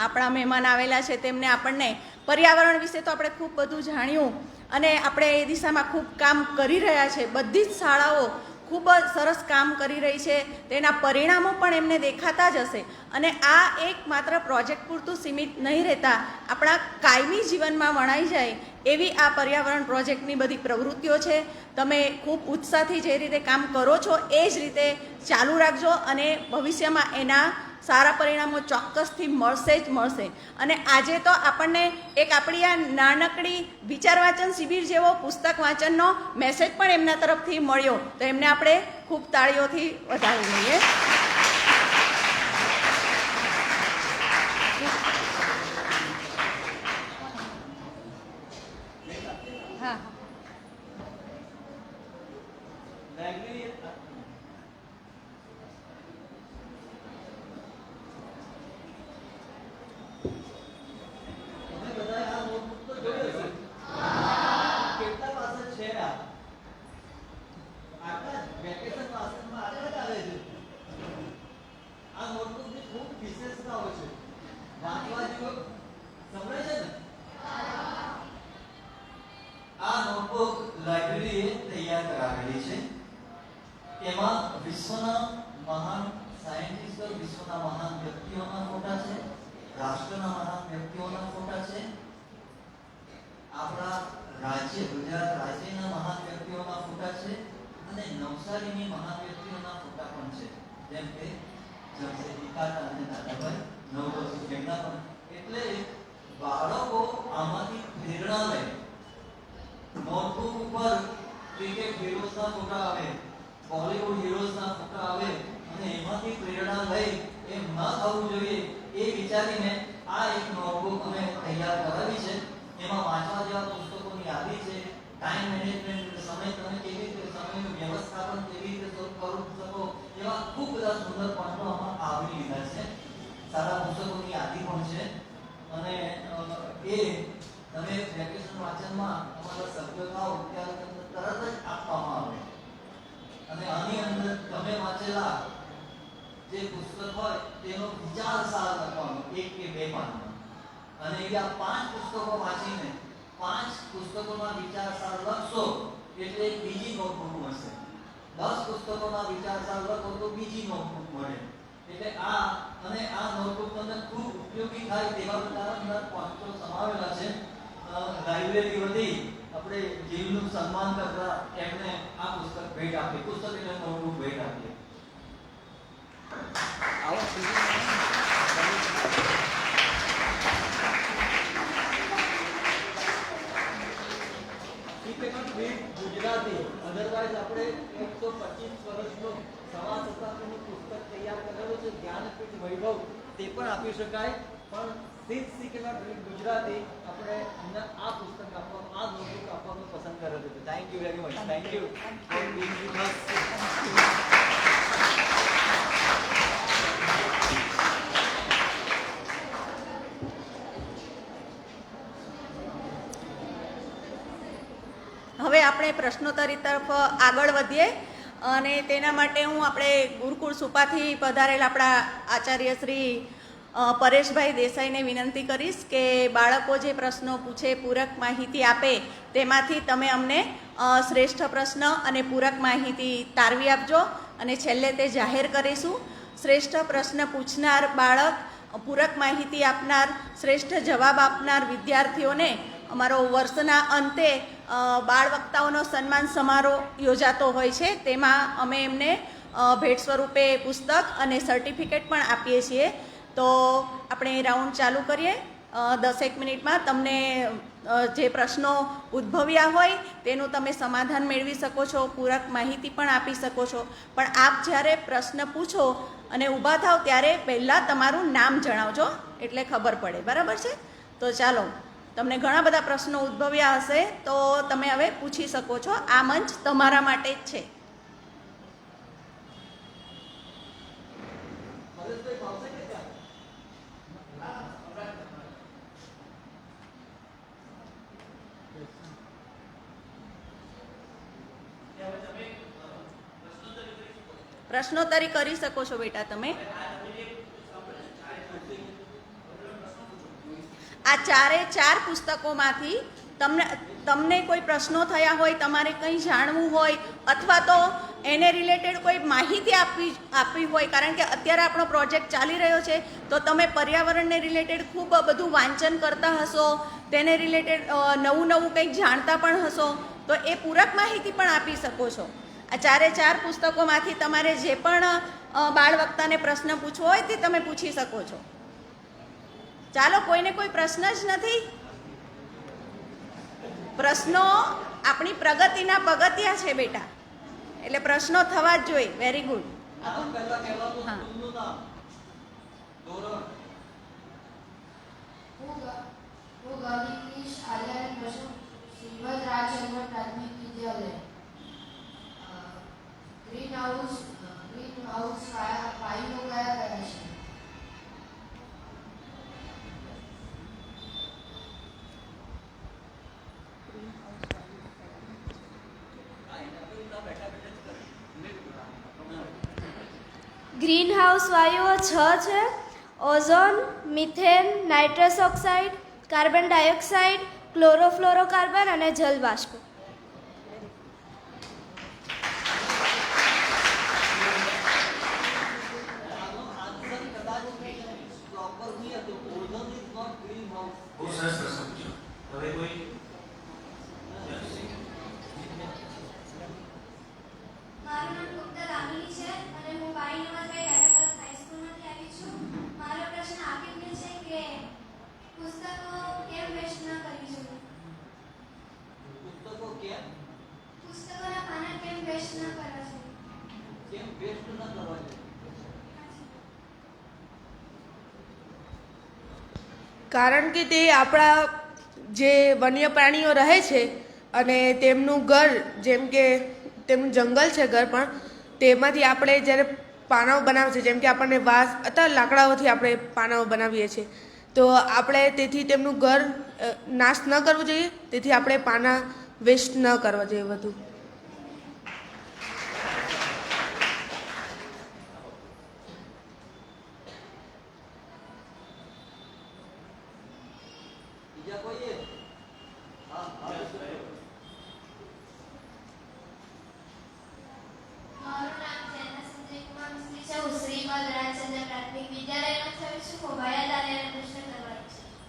આપણા મહેમાન આવેલા છે, તેમને આપણને પર્યાવરણ વિશે તો આપણે ખૂબ બધું જાણ્યું અને આપણે એ દિશામાં ખૂબ કામ કરી રહ્યા છે. બધી જ શાળાઓ ખૂબ જ સરસ કામ કરી રહી છે. તેના પરિણામો પણ એમને દેખાતા જ હશે. અને આ એક માત્ર પ્રોજેક્ટ પૂરતું સીમિત નહીં રહેતા, આપણા કાયમી જીવનમાં વણાઈ જાય એવી આ પર્યાવરણ પ્રોજેક્ટની બધી પ્રવૃત્તિઓ છે. તમે ખૂબ ઉત્સાહથી જે રીતે કામ કરો છો એ જ રીતે ચાલુ રાખજો અને ભવિષ્યમાં એના સારા પરિણામો ચોક્કસથી મળશે જ મળશે. અને આજે તો આપણને એક આપણી આ નાનકડી વિચાર વાંચન શિબિર જેવો પુસ્તક વાંચનનો મેસેજ પણ એમના તરફથી મળ્યો, તો એમને આપણે ખૂબ તાળીઓથી વધાવી લઈએ. હા લાઇબ્રેરીએ તૈયાર કરાવેલી છે. એમાં વિશ્વના મહાન સાયન્ટિસ્ટો, વિશ્વના મહાન વ્યક્તિઓના ફોટા છે, રાષ્ટ્રના મહાન વ્યક્તિઓના ફોટા છે, આપણા રાજ્ય ગુજરાત રાજ્યના મહાન વ્યક્તિઓના ફોટા છે અને નવસારીની મહાન વ્યક્તિઓના ફોટા પણ છે, જેમ કે જમશેદજી ટાટા અને દાદાભાઈ નવરોજી એમના પણ. એટલે બાળકો આમાંથી પ્રેરણા લે. નોટબુક ઉપર ક્રિકેટ હીરોઝના ફોટા આવે, બોલિવૂડ હીરોઝના ફોટા આવે અને એમાંથી પ્રેરણા લઈ એમ ન થવું જોઈએ એ વિચારીને આ એક નોટબુક અમે તૈયાર કરાવી છે. એમાં વાંચવા જેવા પુસ્તકોની યાદી છે, ટાઈમ મેનેજમેન્ટ, સમય તમે કેવી રીતે સમયનું વ્યવસ્થાપન કેવી રીતે કરી શકો એવા ખૂબ બધા સુંદર પોઈન્ટો આમાં આવરી લીધા છે. સારા પુસ્તકોની યાદી પણ છે અને એ તમે વેકેશન વાંચનમાં તમારા સભ્યો થાઓ ત્યારે તમને તરત જ આપવામાં આવે. અને આની અંદર તમે વાંચેલા જે પુસ્તક હોય તેનો વિચાર સાર લખવાનો 1 કે 2 પાનમાં. અને એ આ 5 પુસ્તકો વાંચીને 5 પુસ્તકોના વિચાર સાર લખશો એટલે એક બીજી નોટબુક મળશે. 10 પુસ્તકોના વિચાર સાર લખો તો બીજી નોટબુક મળે. એટલે આ અને આ નોટબુક તમને ખૂબ ઉપયોગી થાય તેવા બધા પોઈન્ટો સમાવેલા છે. લાઇબ્રેરી વતી આપણે જીવનું સન્માન કરતા એમને આ પુસ્તક ભેટ આપી. પુસ્તક એટલે નોટબુક ભેટ આપી. He cannot read Gujarati. Otherwise આપણે 125 વર્ષનો સવા શતાબ્દીનું પુસ્તક તૈયાર કરેલું છે જ્ઞાનપીઠ વૈભવ, તે પણ આપી શકાય. પણ સિદ્ધ સી કેનોટ રીડ ગુજરાતી આપણે એમને આ પુસ્તક આપવાનું, આ નોટબુક આપવાનું પસંદ કરેલું છે. Thank you very much. Thank you for being with us. હવે આપણે પ્રશ્નોત્તરી તરફ આગળ વધીએ અને તેના માટે હું આપણે ગુરુકુળ સુપાથી પધારેલ આપણા આચાર્ય શ્રી પરેશભાઈ દેસાઈને વિનંતી કરીશ કે બાળકો જે પ્રશ્નો પૂછે, પૂરક માહિતી આપે, તેમાંથી તમે અમને શ્રેષ્ઠ પ્રશ્ન અને પૂરક માહિતી તારવી આપજો અને છેલ્લે તે જાહેર કરીશું. શ્રેષ્ઠ પ્રશ્ન પૂછનાર બાળક, પૂરક માહિતી આપનાર, શ્રેષ્ઠ જવાબ આપનાર વિદ્યાર્થીઓને અમારો વર્ષના અંતે બાળ વક્તાઓનો સન્માન સમારોહ યોજાતો હોય છે. તેમાં અમે એમને ભેટ સ્વરૂપે પુસ્તક અને સર્ટિફિકેટ પણ આપીએ છીએ. તો આપણે રાઉન્ડ ચાલુ કરીએ. 10 મિનિટમાં તમને જે પ્રશ્નો ઉદ્ભવ્યા હોય તેનું તમે સમાધાન મેળવી શકો છો, પૂરક માહિતી પણ આપી શકો છો. પણ આપ જ્યારે પ્રશ્ન પૂછો અને ઊભા થાવ ત્યારે પહેલાં તમારું નામ જણાવજો, એટલે ખબર પડે. બરાબર છે? તો ચાલો, તમને ઘણા બધા પ્રશ્નો ઉદ્ભવ્યા હશે તો તમે હવે પૂછી શકો છો. આ મંચ તમારા માટે જ છે. પ્રશ્નોત્તરી કરી શકો છો બેટા તમે. આ ચારે ચાર પુસ્તકોમાંથી તમને કોઈ પ્રશ્નો થયા હોય, તમારે કંઈ જાણવું હોય અથવા તો એને રિલેટેડ કોઈ માહિતી આપવી હોય, કારણ કે અત્યારે આપણો પ્રોજેક્ટ ચાલી રહ્યો છે તો તમે પર્યાવરણને રિલેટેડ ખૂબ બધું વાંચન કરતા હશો, તેને રિલેટેડ નવું કંઈક જાણતા પણ હશો, તો એ પૂરક માહિતી પણ આપી શકો છો. આ ચારે ચાર પુસ્તકોમાંથી તમારે જે પણ બાળ વક્તાને પ્રશ્ન પૂછવો હોય તે તમે પૂછી શકો છો. ચાલો, કોઈને કોઈ પ્રશ્ન જ નથી? પ્રશ્નો આપણી પ્રગતિના પગથિયા છે બેટા, એટલે પ્રશ્નો થવા જ જોઈએ. Very good. હા, હું ગણિત આર્યન બસુ શ્રીમદ રાજચંદ્ર પ્રાથમિક વિદ્યાલય. ગ્રીન હાઉસ વાયુઓ કયા કયા છે? ગ્રીન હાઉસ વાયુઓ 6 છે: ozone, methane, nitrous oxide, carbon dioxide, chlorofluorocarbon અને જલબાષ્પ. મારું નામ ડોક્ટર રામિની છે અને હું બાઈ નવદભાઈ ટાટા ગર્લ્સ હાઈસ્કૂલમાંથી આવી છું. મારો પ્રશ્ન આપીને છે કે પુસ્તકો કેમ વેસ્ટ ન કરવી જોઈએ? પુસ્તકોના પાના કેમ વેસ્ટ ન કરવા જોઈએ? કેમ વેસ્ટ ન કરવા જોઈએ? કારણ કે તે આપણા જે વન્ય પ્રાણીઓ રહે છે અને તેમનું ઘર, જેમ કે તેમનું જંગલ છે ઘર, પણ તેમાંથી આપણે જ્યારે પાનાઓ બનાવીએ છીએ, જેમ કે આપણને વાંસ અથવા લાકડાઓથી આપણે પાનાઓ બનાવીએ છીએ, તો આપણે તેથી તેમનું ઘર નાશ ન કરવું જોઈએ. તેથી આપણે પાના વેસ્ટ ન કરવા જોઈએ વધુ. બીજા કોઈએ? હા, મારું નામ જેના સંજય કુમાર મિસ્ત્રી છે. હું શ્રીમદ રાજચંદ્ર પ્રાથમિક વિદ્યાલયમાંથી આવી છું. હું ભાયાદાને પ્રશ્ન કરવા ઈચ્છું છું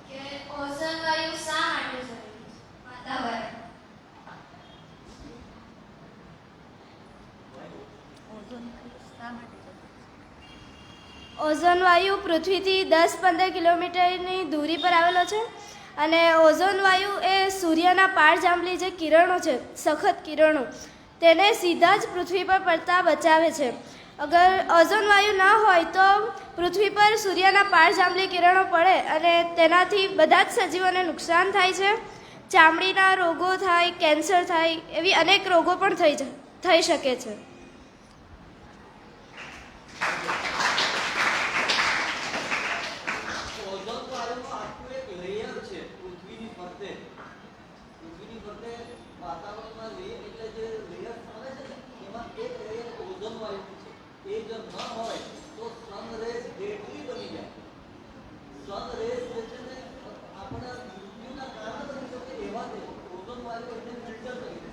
કે ઓઝોન વાયુ શા માટે જરૂરી છે? વાતાવરણ. ઓઝોન વાયુ પૃથ્વીથી 10-15 કિલોમીટરની દૂરી પર આવેલો છે અને ઓઝોન વાયુ એ સૂર્યના પાળજાંબલી જે કિરણો છે, સખત કિરણો, તેને સીધા જ પૃથ્વી પર પડતા બચાવે છે. અગર ઓઝોન વાયુ ન હોય તો પૃથ્વી પર સૂર્યના પાળજાંબલી કિરણો પડે અને તેનાથી બધા જ સજીવોને નુકસાન થાય છે. ચામડીના રોગો થાય, કેન્સર થાય, એવી અનેક રોગો પણ થઈ શકે છે. ઓઝોન વાયુનું આખું એક લેયર છે પૃથ્વીની ફરતે વાતાવરણમાં લેયર, એટલે જે લેયર આવે છે ને એમાં એક લેયર ઓઝોન વાયુનું છે. એ જો ન હોય તો સન રેઝ ડેડલી બની જાય. સન રેઝ જે છે ને આપણા મૃત્યુના કારણ બની શકે એવા છે. ઓઝોન વાયુ એને ફિલ્ટર કરી દે,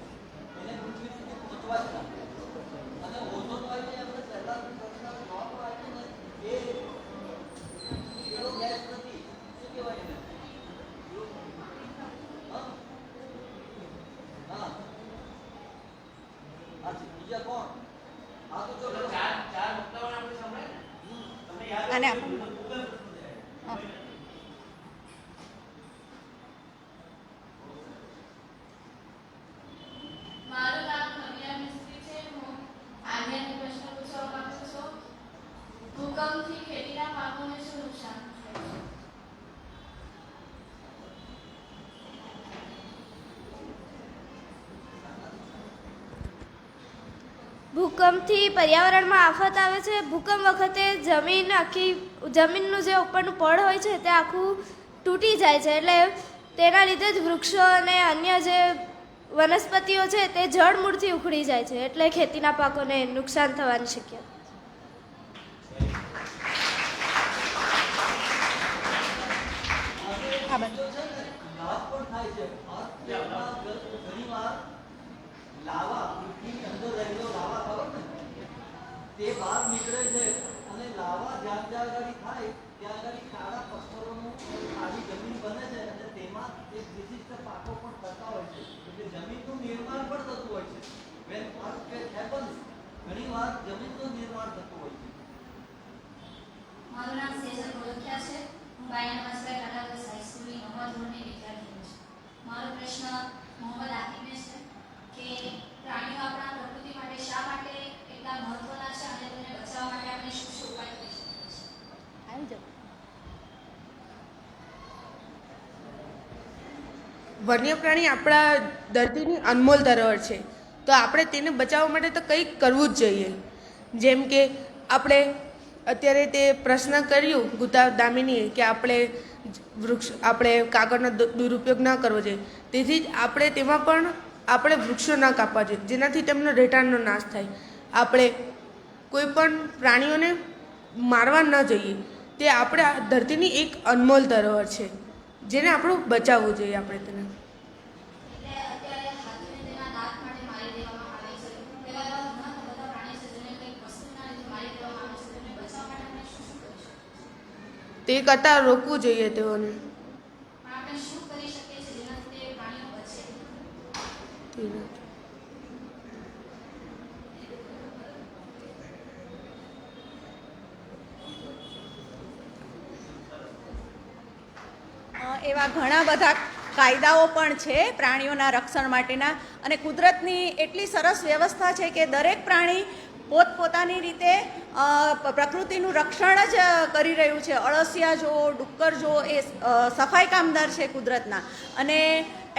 એને પૃથ્વી સુધી પહોંચવા જ ના. અને ઓઝોન વાયુને આપણે પહેલા ડ્રોપ આપ્યું ને એ એનો ગેસ નથી. શું કહેવાય એને? હા, બીજા કોણ? આ તો જો ચાર મુક્તાવાળા આપણે સાંભળે ને, તમને યાદ અને મારું નામ નવ્યા મિસ્ત્રી છે. હું આન્યાને પ્રશ્ન પૂછવા માંગુ છું. ભૂકંપથી ખેતીના પાકોને શું નુકસાન થાય છે? ભૂકંપથી પર્યાવરણમાં આફત આવે છે. ભૂકંપ વખતે જમીનનું જે ઉપરનું પડ હોય છે તે આખું તૂટી જાય છે. એટલે તેના લીધે જ વૃક્ષો અને અન્ય જે વનસ્પતિઓ છે તે જળમૂળથી ઉખડી જાય છે. એટલે ખેતીના પાકોને નુકસાન થવાની શક્યતા. લાવા પૃથ્વીની અંદર રહેલો લાવા ખબર ને તે બહાર નીકળે છે અને લાવા જ્યાં જ્યાં આગળ થાય ત્યાં આગળ કાળા પથ્થરોનું ખાલી જમીન બને છે અને તેમાં એક વિશિષ્ટ પાકો પણ થતા હોય છે. એટલે જમીનનું નિર્માણ પણ થતું હોય છે. વેન અર્થક્વેક હેપન્સ ઘણી વાર જમીનનું નિર્માણ થતું હોય છે. મારું નામ સેજલ ગોલખિયા છે. હું બાયના મસ્બાઈ ટાટા ગર્લ્સ હાઈસ્કૂલની 9મા ધોરણની વિદ્યાર્થી છું. મારો પ્રશ્ન મોહમ્મદ આકિબને છે કે પ્રાણીઓ આપણા પ્રકૃતિ માટે શા માટે એટલા મહત્વના છે અને તેમને બચાવવા માટે આપણે શું શું ઉપાય કરી શકીએ છીએ? વન્ય પ્રાણી આપણા ધરતીની અનમોલ ધરોહર છે, તો આપણે તેને બચાવવા માટે તો કંઈક કરવું જ જોઈએ. જેમ કે આપણે અત્યારે તે પ્રશ્ન કર્યું ગુતા દામિનીએ કે આપણે કાગળનો દુરુપયોગ ન કરવો જોઈએ. તેથી જ આપણે તેમાં પણ આપણે વૃક્ષો ન કાપવા જોઈએ, જેનાથી તેમનો રહેઠાણનો નાશ થાય. આપણે કોઈ પણ પ્રાણીઓને મારવા ન જોઈએ. તે આપણે ધરતીની એક અનમોલ ધરોહર છે, જેને આપણું બચાવવું જોઈએ. આપણે તેને એટલે અત્યારે હાથીને તેના દાંત માટે મારી દેવામાં આવે છે. એવા એવા ઘણા બધા પ્રાણીઓ છે જેને કંઈક વસ્તુના લીધે મારી દેવામાં આવે છે. તેમને બચાવવા માટે આપણે શું શું કરી શકીએ? તે કરતાં રોકવું જોઈએ તેઓને. પણ આપણે શું કરી શકીએ છીએ જેનાથી તે પ્રાણીઓ બચે? એવા ઘણા બધા કાયદાઓ પણ છે પ્રાણીઓના રક્ષણ માટેના. અને કુદરતની એટલી સરસ વ્યવસ્થા છે કે દરેક પ્રાણી પોતપોતાની રીતે પ્રકૃતિનું રક્ષણ જ કરી રહ્યું છે. અળસિયા જુઓ, ડુક્કર જુઓ, એ સફાઈ કામદાર છે કુદરતના. અને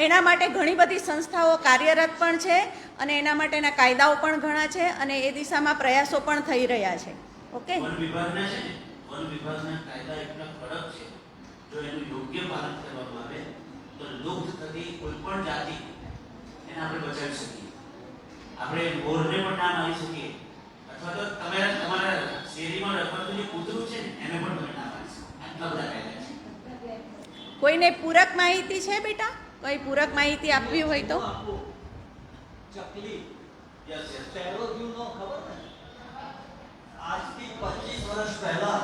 એના માટે ઘણી બધી સંસ્થાઓ કાર્યરત પણ છે અને એના માટેના કાયદાઓ પણ ઘણા છે અને એ દિશામાં પ્રયાસો પણ થઈ રહ્યા છે. ઓકે, વન વિભાગના છે ને, વન વિભાગના કાયદા એટલા કડક છે, જો એનું યોગ્ય પાલન કરવામાં આવે તો લુપ્ત થતી કોઈ પણ જાતિ એને આપણે બચાવી શકીએ. આપણે મોરને પણ નામ આવી શકીએ, અથવા તો તમારા શેરીમાં રખડતું જે કૂતરું છે ને એને પણ તમે નામ આવી શકો. આટલા બધા કાયદા છે. કોઈને પૂરક માહિતી છે બેટા? કોઈ પૂરક માહિતી આપવી હોય તો? ચકલી સ્પેરો જીવનો ખબર ને? આજથી 25 વર્ષ પહેલા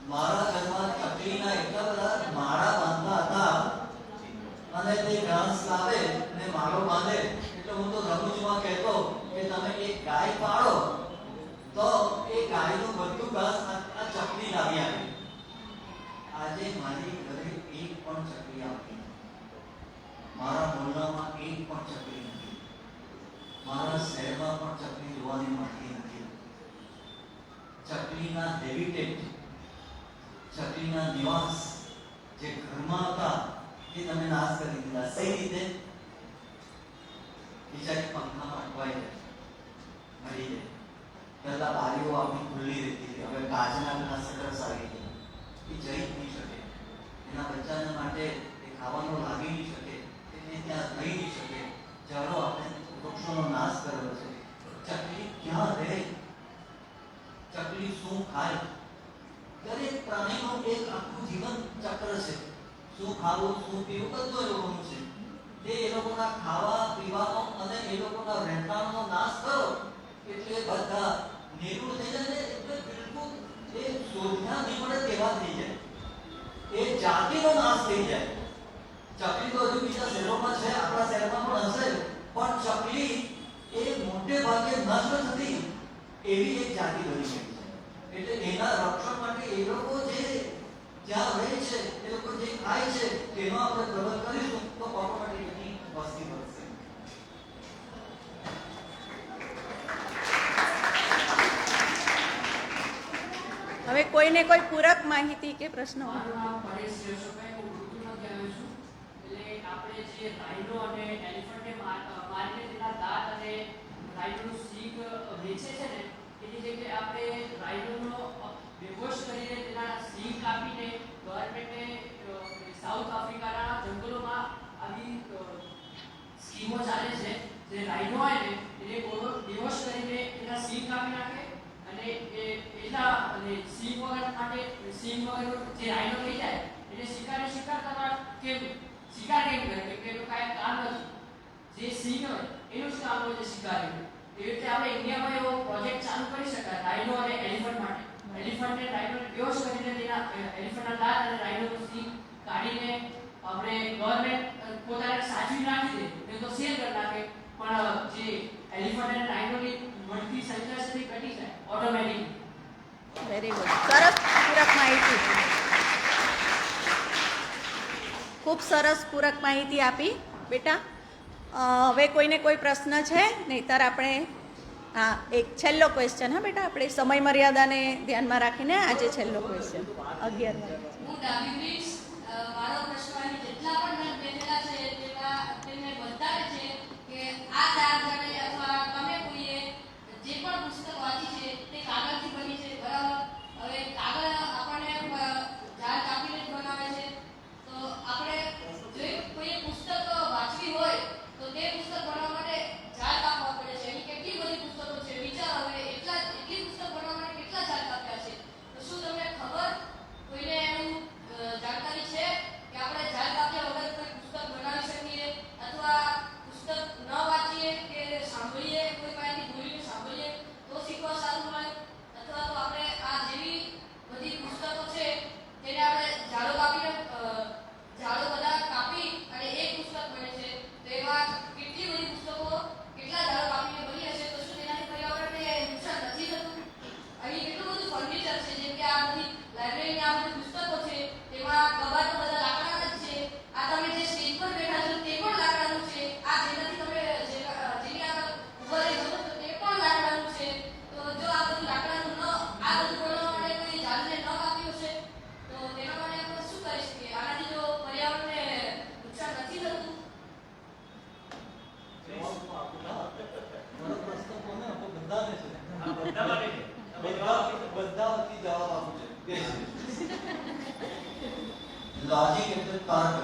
મારા ઘરમાં ચકલીના એટલા બધા માળા બાંધતા હતા અને તે ઘાસ લાવે ને માળો બાંધે એટલે હું તો રમૂજમાં કહેતો કે તમે એક ગાય પાળો તો એ ગાયનું બધું ઘાસ આ ચકલી લાવી આપે. આજે મારી ઘરે એક પણ ચકલી મારા મોહલ્લામાં એક પણ ચકલી નથી, મારા શહેરમાં પણ ચકલી જોવાની મળતી નથી. ચકલીના હેબિટેટ, ચકલીના નિવાસ જે ઘરમાં હતા એ તમે નાશ કરી દીધા. કઈ રીતે? બિચારી પંખામાં અટવાઈ જાય, મરી જાય. પહેલા બારીઓ આપણી ખુલ્લી રહેતી હતી, હવે કાચના પેલા શટર્સ આવી ગયા. એ જઈ જ નહીં શકે, એના બચ્ચાને માટે એ ખાવાનું લાગી નહીં શકે, એને ત્યાં રહી નહીં શકે. ચાલો આપણે વૃક્ષોનો નાશ કર્યો છે. ચકલી ક્યાં રહે? ચકલી શું ખાય? દરેક પ્રાણીનું એક આખું જીવન ચક્ર છે. શું ખાવું, શું પીવું, બધું એ લોકોનું છે. એ લોકોના ખાવા પીવાનો અને એ લોકોના રહેઠાણનો નાશ કરો એટલે બધા નિર્મૂળ થઈ જાય. એટલે બિલકુલ એ શોધના નહીં મળે તેવા થઈ જાય, એ જાતિનો નાશ થઈ જાય. ચકલી તો હજુ બીજા શહેરોમાં છે, આપણા શહેરમાં પણ હશે, પણ ચકલી એ મોટે ભાગે નષ્ટ થતી એવી એક જાતિ બની ગઈ છે. એટલે એના રક્ષણ માટે એ લોકો જે જ્યાં રહે છે, એ લોકો જે ખાય છે તેનો આપણે પ્રબંધ કરીશું તો ઓટોમેટિકલી વસ્તી વધશે. હવે કોઈને કોઈ પૂરક માહિતી કે પ્રશ્ન હોય? મારું નામ પરેશ યશોભાઈ, હું ગુરુકુળમાંથી આવ્યો છું. એટલે આપણે જે રાઇનો અને એલિફન્ટને મારીને તેના દાંત અને રાઇનોનું શીંગ વેચે છે ને, એની જગ્યાએ આપણે રાઇનોનો બેહોશ કરીને તેના શીંગ કાપીને ગવર્મેન્ટે સાઉથ આફ્રિકાના જંગલોમાં આવી સ્કીમો ચાલે છે. જે રાઇનો હોય ને એને બેહોશ કરીને એના શીંગ કાપી નાખે અને સિંહ વગર માટે સિંહ વગર જે રાઇનો થઈ જાય એટલે શિકાર કરવા કેમ શિકાર કેમ કરે કે એનું કાંઈ કામ નથી. જે સિંહ હોય એનું જ કામ હોય છે શિકાર. એવી રીતે આપણે ઇન્ડિયામાં એવો પ્રોજેક્ટ ચાલુ કરી શકાય રાઇનો અને એલિફન્ટ માટે. એલિફન્ટને રાઇનોને બેહોશ કરીને તેના એલિફન્ટના દાંત અને રાઇનોનું સિંગ કાઢીને આપણે ગવર્મેન્ટ પોતાને સાચવી રાખી દે નહીં તો સેલ કરી નાખે, પણ જે એલિફન્ટ અને રાઇનોની મળતી સંખ્યા સુધી ઘટી જાય ઓટોમેટિક. વેરી ગુડ, સરસ પૂરક માહિતી, ખૂબ સરસ પૂરક માહિતી આપી બેટા. હવે કોઈને કોઈ પ્રશ્ન છે? નહીંતર આપણે હા એક છેલ્લો ક્વેશ્ચન. હા બેટા, આપણે સમય મર્યાદાને ધ્યાનમાં રાખીને આજે છેલ્લો ક્વેશ્ચન 11 હું ડાબી બ્રિક્સ મારો પ્રશ્ન અહીં જેટલા પણ બેઠેલા છે તેમને બતાવે છે કે આ ચાર જણે અથવા તમે કોઈએ જે પણ પુસ્તક વાંચી છે તે કાગળથી બની છે, બરાબર? હવે કાગળ આપણને ઝાડ કાપીને જ બનાવે છે. તો આપણે જો કોઈ પુસ્તક વાંચવી હોય તો તે પુસ્તક બનાવવા માટે ઝાડ કાપવા પડે છે. એની કેટલી બધી પુસ્તકો છે, વિચારો હવે એટલી પુસ્તક બનાવવા માટે કેટલા ઝાડ કાપ્યા છે. તો શું તમને ખબર, કોઈને એનું જાણકારી છે કે આપણે ઝાડ કાપ્યા વગર કોઈ પુસ્તક બનાવી શકીએ અથવા પુસ્તક ન વાંચીએ કે સાંભળીએ, કોઈ પાસેથી બોલીને સાંભળીએ તો શીખવા સારું મળે? અથવા તો આપણે આ જેવી બધી પુસ્તકો છે તેને આપણે ઝાડો બધા કાપી અને એક પુસ્તક બને છે, તો એમાં કેટલી બધી પુસ્તકો કેટલા ઝાડો કાપીને બની હશે? તો શું તેનાથી પર્યાવરણને નુકસાન નથી થતું? અહીં કેટલું બધું ફર્નિચર છે, જેમ કે આ બધી લાઇબ્રેરીની આ બધી પુસ્તકો છે, તેમાં કબાટો બધા લાકડાના જ છે. આ તમે જે સ્ટેજ પર બેઠા છો તે પણ લાકડાનું છે. આ જેનાથી તમે જેની આગળ ઉભા રહી શકો છો તે પણ લાકડાનું છે. તો જો આ બધું લાકડાનું આ બધું બનાવવા માટે કોઈ ઝાડને ન કાપ્યું છે તો તેના માટે આપણે શું કરી શકીએ? આનાથી જો પર્યાવરણને નુકસાન નથી થતું? મારો પ્રશ્ન કોને આપો? બધાને છે. બધા વતી જવાબ આપું છે. લોજિક એટલે તર્ક.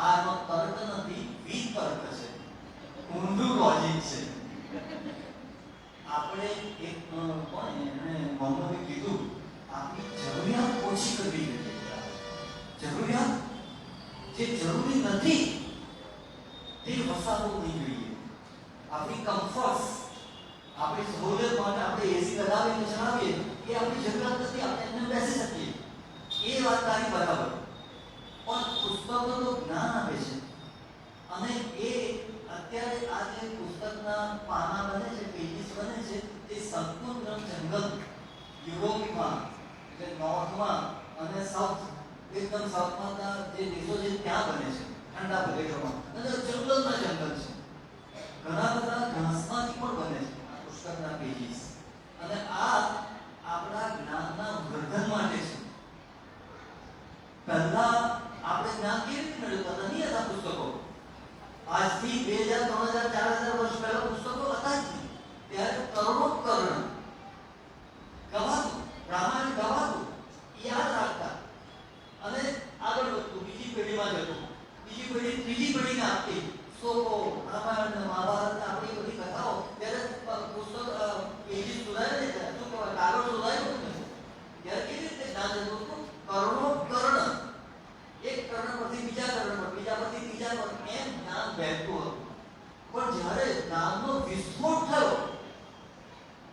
આનો તર્ક નથી, વિતર્ક છે, ઊંધું લોજિક છે. આપણે એક કોણ એને મોહમ્મદે કીધું આપણી જરૂરિયાત ઓછી કરવી જોઈએ. જરૂરિયાત જે જરૂરી નથી તે વસાવવું નહીં જોઈએ. આપણી કમ્ફર્ટ, આપણી સહુલિયત માટે આપણે એસી લગાવીને ચલાવીએ એ આપણી જરૂરિયાત નથી, આપણે એમને બેસી શકીએ. એ વાત તારી બરાબર, પણ પુસ્તકો તો જ્ઞાન આપે છે અને એ અત્યારે આ જે પુસ્તકના પાના બને છે, પેજીસ બને છે, તે સંપૂર્ણ જંગલ યુરોપમાં એટલે નોર્થમાં અને સાઉથ એકદમ સાઉથમાં જે દેશો છે ત્યાં બને છે. ઠંડા પ્રદેશોમાં, અને જંગલના જંગલ છે. ઘણા બધા ઘાસમાંથી પણ બને છે આ પુસ્તકના પેજીસ. અને આ આપણા જ્ઞાનના વર્ધન માટે છે. પહેલા આપણે જ્ઞાન કેવી રીતે મેળવતા હતા? નહીં હતા પુસ્તકો. આજથી 2000, 3000, 4000 વર્ષ પહેલા પુસ્તકો હતા જ નહીં. ત્યારે તરુણોપકરણ ગવાતું, રામાયણ ગવાતું, યાદ રાખતા અને આગળ વધતું, બીજી પેઢીમાં જતું. બીજી પેઢી ત્રીજી પેઢીને આપતી. શ્લોકો, રામાયણ, મહાભારત, આપણી બધી કથાઓ ત્યારે પુસ્તક પેજી સુધારે શું કહેવાય, કાગળ સુધાર્યો નથી. ત્યારે કેવી રીતે જ્ઞાન જતું હતું? કર્ણોપકરણ, એક કર્ણ પરથી બીજા કર્ણ પર, બીજા પરથી ત્રીજા પર, એમ જ્ઞાન વહેતું હતું. પણ જ્યારે જ્ઞાનનો વિસ્ફોટ થયો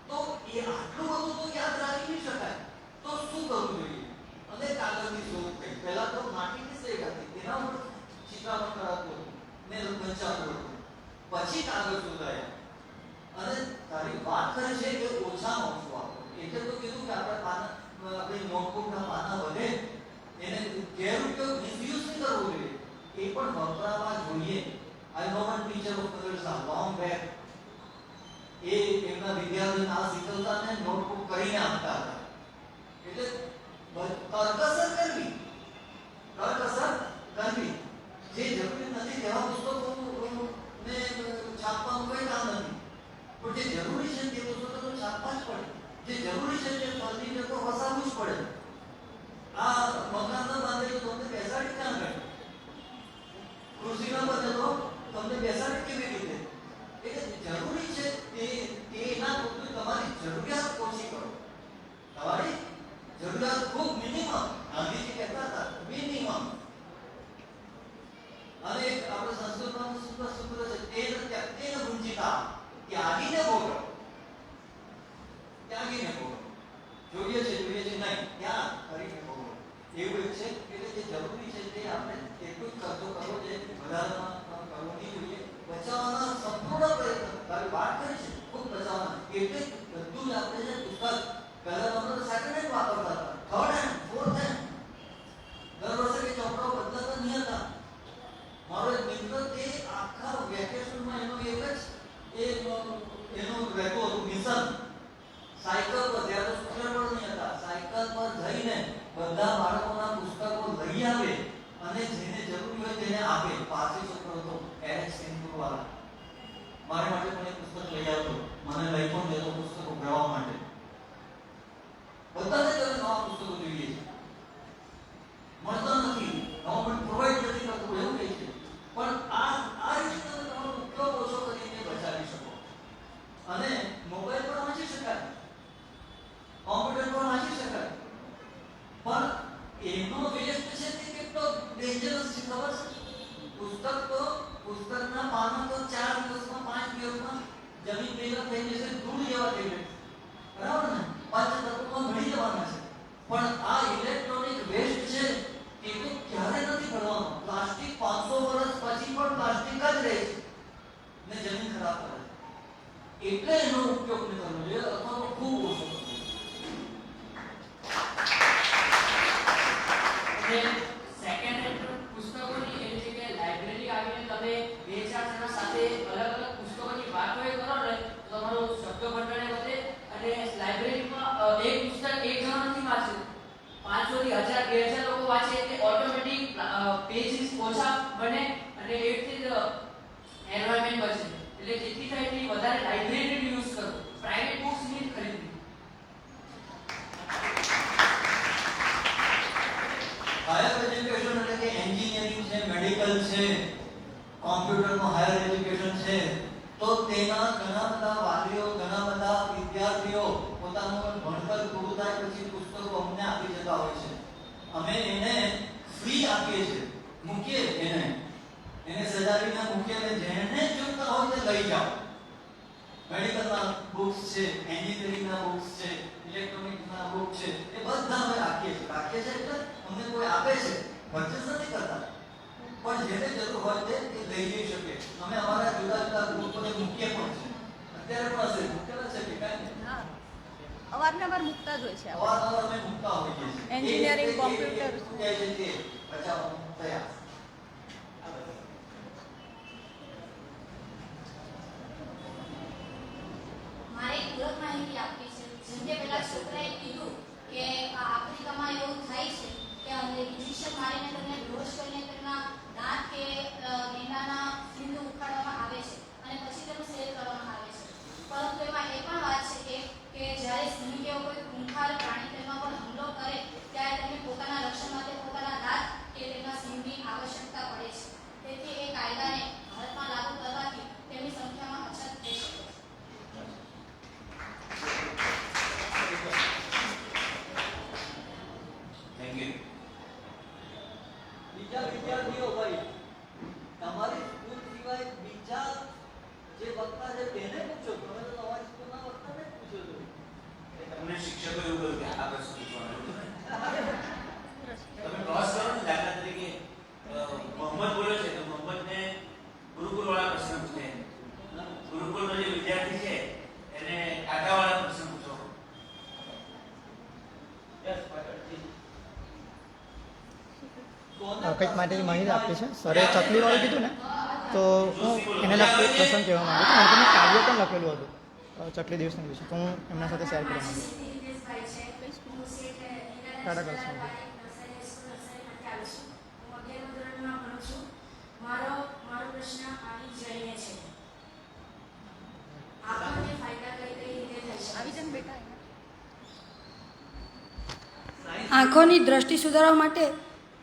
તો એ આટલું બધું તો યાદ રાખી નહીં શકાય. તો શું કરવું જોઈએ? અને કાગળની શોધ થઈ. પહેલા તો માટીની સ્લેટ હતી, તેના ઉપર ચિત્રાંકન કરાતું હતું ને વંચાતું હતું. પછી કાગળ શોધાયા. અને તારી વાત કરે છે કે ઓછામાં ઓછું આપો. એટલે તો કીધું કે આપણી નોટબુકના પાના વધે, એને ગેરઉપયોગ મિસયુઝ નહીં કરવો જોઈએ. એ પણ વપરાવા જોઈએ. I know one teacher of colours long back. એ એમના વિદ્યાર્થીઓને આ શીખવતા ને નોટબુક કરીને આપતા હતા. એટલે કરકસર કરવી. જે જરૂરી નથી તેવા પુસ્તકો ને છાપવાનું કોઈ કામ નથી. પણ જે જરૂરી છે તે પુસ્તકો તો છાપવા જ પડે. જે જરૂરી છે તે ફર્નિચર તો વસાવવું જ પડે. આ મકાન ન બાંધે તો તમને બેસાડી ક્યાં ગઈ? ખુરશી ન બને તો તમને બેસાડી કેવી રીતે? એટલે જરૂરી છે તેના પૂરતું તમારી જરૂરિયાત ઓછી કરો. તમારી જરૂરિયાત ખૂબ મિનિમમ. ગાંધીજી કહેતા હતા મિનિમમ. અને આપણે સંસ્કૃતમાં સુંદર સૂત્ર છે, તેન ભુંજિતા, ત્યાગીને ભોગવ. ત્યાગીને ભોગવ. જોઈએ છે નહીં, ત્યાં કરીને ભોગવ. એવું એક છે એટલે જે જરૂરી છે તે આપણે એટલું જ ખર્ચો કરવો જોઈએ, વધારામાં કરવો નહીં જોઈએ. બચાવવાના સંપૂર્ણ પ્રયત્ન. તારી વાત કરી છે ખૂબ બચાવવાના. એટલે બધું જ આપણે જે પુસ્તક પહેલા આપણે સેકન્ડ હેન્ડ વાપરતા હતા, થર્ડ હેન્ડ, ફોર્થ હેન્ડ. દર વર્ષે કે ચોપડાઓ બદલાતા નહીં હતા. મારો એક મિત્ર તે આખા વેકેશનમાં એનું એક જ એનું રહેતું હતું મિશન. સાયકલ પર, જ્યારે સ્કૂટર પર નહીં હતા, સાયકલ પર જઈને બધા બાળકોના પુસ્તકો લઈ આવે અને જેને જરૂરી હોય તેને આપે. પાછી છોકરો હતો એરેક્સ સિંધુ વાળા. મારે માટે પણ એક પુસ્તક લઈ આવતો, મને લઈ પણ દેતો પુસ્તકો ભણવા માટે. બધાને ત્યારે નવા પુસ્તકો જોઈએ છે, મળતા નથી, ગવર્મેન્ટ પ્રોવાઈડ નથી કરતું એવું કહે છે. પણ આ રીતે તમે તમારો ઉપયોગ ઓછો કરીને બચાવી શકો. અને મોબાઈલ પર વાંચી શકાય, કોમ્પ્યુટર પર વાંચી શકાય, પણ એનો વેસ્ટ છે તે કેટલો ડેન્જરસ છે ખબર છે? પુસ્તકના પાના તો 4 દિવસમાં 5 દિવસમાં જમીન ભેગા થઈ જશે, ધૂળ જેવા થઈ જશે, બરાબર ને? 5 તત્વોમાં ભળી જવાના છે. પણ આ ઇલેક્ટ્રોનિક વેસ્ટ છે એ તો ક્યારે નથી ભરવાનો. પ્લાસ્ટિક 500 વર્ષ પછી પણ પ્લાસ્ટિક જ રહે છે ને જમીન ખરાબ કરે છે. એટલે એનો ઉપયોગ ન કરવો જોઈએ અથવા તો ખૂબ ઓછો કરવો જોઈએ. સેકન્ડ હેન્ડ પુસ્તકોની એટલે કે લાઇબ્રેરી આવીને તમે 2-4 જણા સાથે અલગ અલગ પુસ્તકોની વાતો કરો ને તો તમારો શબ્દ ભંડાર વધે. અને લાઇબ્રેરીમાં એક પુસ્તક એક જણ નથી વાંચે, 500 થી 1000 2000 લોકો વાંચે એટલે ઓટોમેટિક પેજીસ ઓછા બને અને એટલી જ એન્વાયરમેન્ટ બચે. એટલે જેટલી થાય એટલી વધારે લાઇબ્રેરીનો યુઝ કરો, પ્રાઇવેટ બુક્સ ની ખરીદવી. હાયર એજ્યુકેશન એટલે કે એન્જિનિયરિંગ છે, મેડિકલ છે, કોમ્પ્યુટરનું હાયર એજ્યુકેશન છે, તો તેના ઘણા બધા વાલીઓ, ઘણા બધા વિદ્યાર્થીઓ પોતાનું ભણતર પૂરું થાય પછી પુસ્તકો અમને આપી જતા હોય છે. અમે એને ફ્રી આપીએ છીએ, મૂકીએ એને સજાવીને મૂકીએ અને જેને જોઈતા હોય તે લઈ જાઓ. મેડિકલના બુક્સ છે, એન્જિનિયરિંગના બુક્સ છે, ઇલેક્ટ્રોનિક્સના બુક છે, એ બધા અમે રાખીએ છીએ એટલે અમને કોઈ આપે છે, પરચેસ નથી કરતા. પણ જેને જરૂર હોય તે લઈ જઈ શકે. અમે અમારા જુદા જુદા ગ્રુપોને મૂકીએ પણ છે. અત્યારે પણ હશે મૂકેલા છે કે કાંઈ હા, અવારનવાર મૂકતા જ હોય છે. અવારનવાર અમે મૂકતા હોઈએ છીએ. એન્જિનિયરિંગ, કોમ્પ્યુટર બચાવવાનું પ્રયાસ. વક્તા છે તેને પૂછો, તમે તો તમારી સ્કૂલના વક્તાને જ પૂછો છો. તમને શિક્ષકો એવું કહ્યું કે આ પ્રશ્ન પૂછવાનો તમે ક્રોસ કરો ને, દાખલા તરીકે મોહમ્મદ બોલ્યો છે તો મોહમ્મદને ગુરુકુળ વાળા પ્રશ્ન પૂછે, ગુરુકુળનો જે વિદ્યાર્થી છે એને કાકા વાળા પ્રશ્ન પૂછો. કંઈક માટેની માહિતી આપી છે સરે ચકલીવાળું કીધું ને, તો હું એને લગતું એક પ્રસંગ કહેવા માંગુ છું. અને તેનું કાવ્ય પણ લખેલું હતું ચકલી દિવસના દિવસે, તો હું એમના સાથે શેર કરવા માંગુ છું. ટાટા ગર્લ્સમાં. મારો પ્રશ્ન આવી જઈને છે, આપણને ફાયદા કઈ રીતે થઈ શકે? આંખોની દ્રષ્ટિ સુધારવા માટે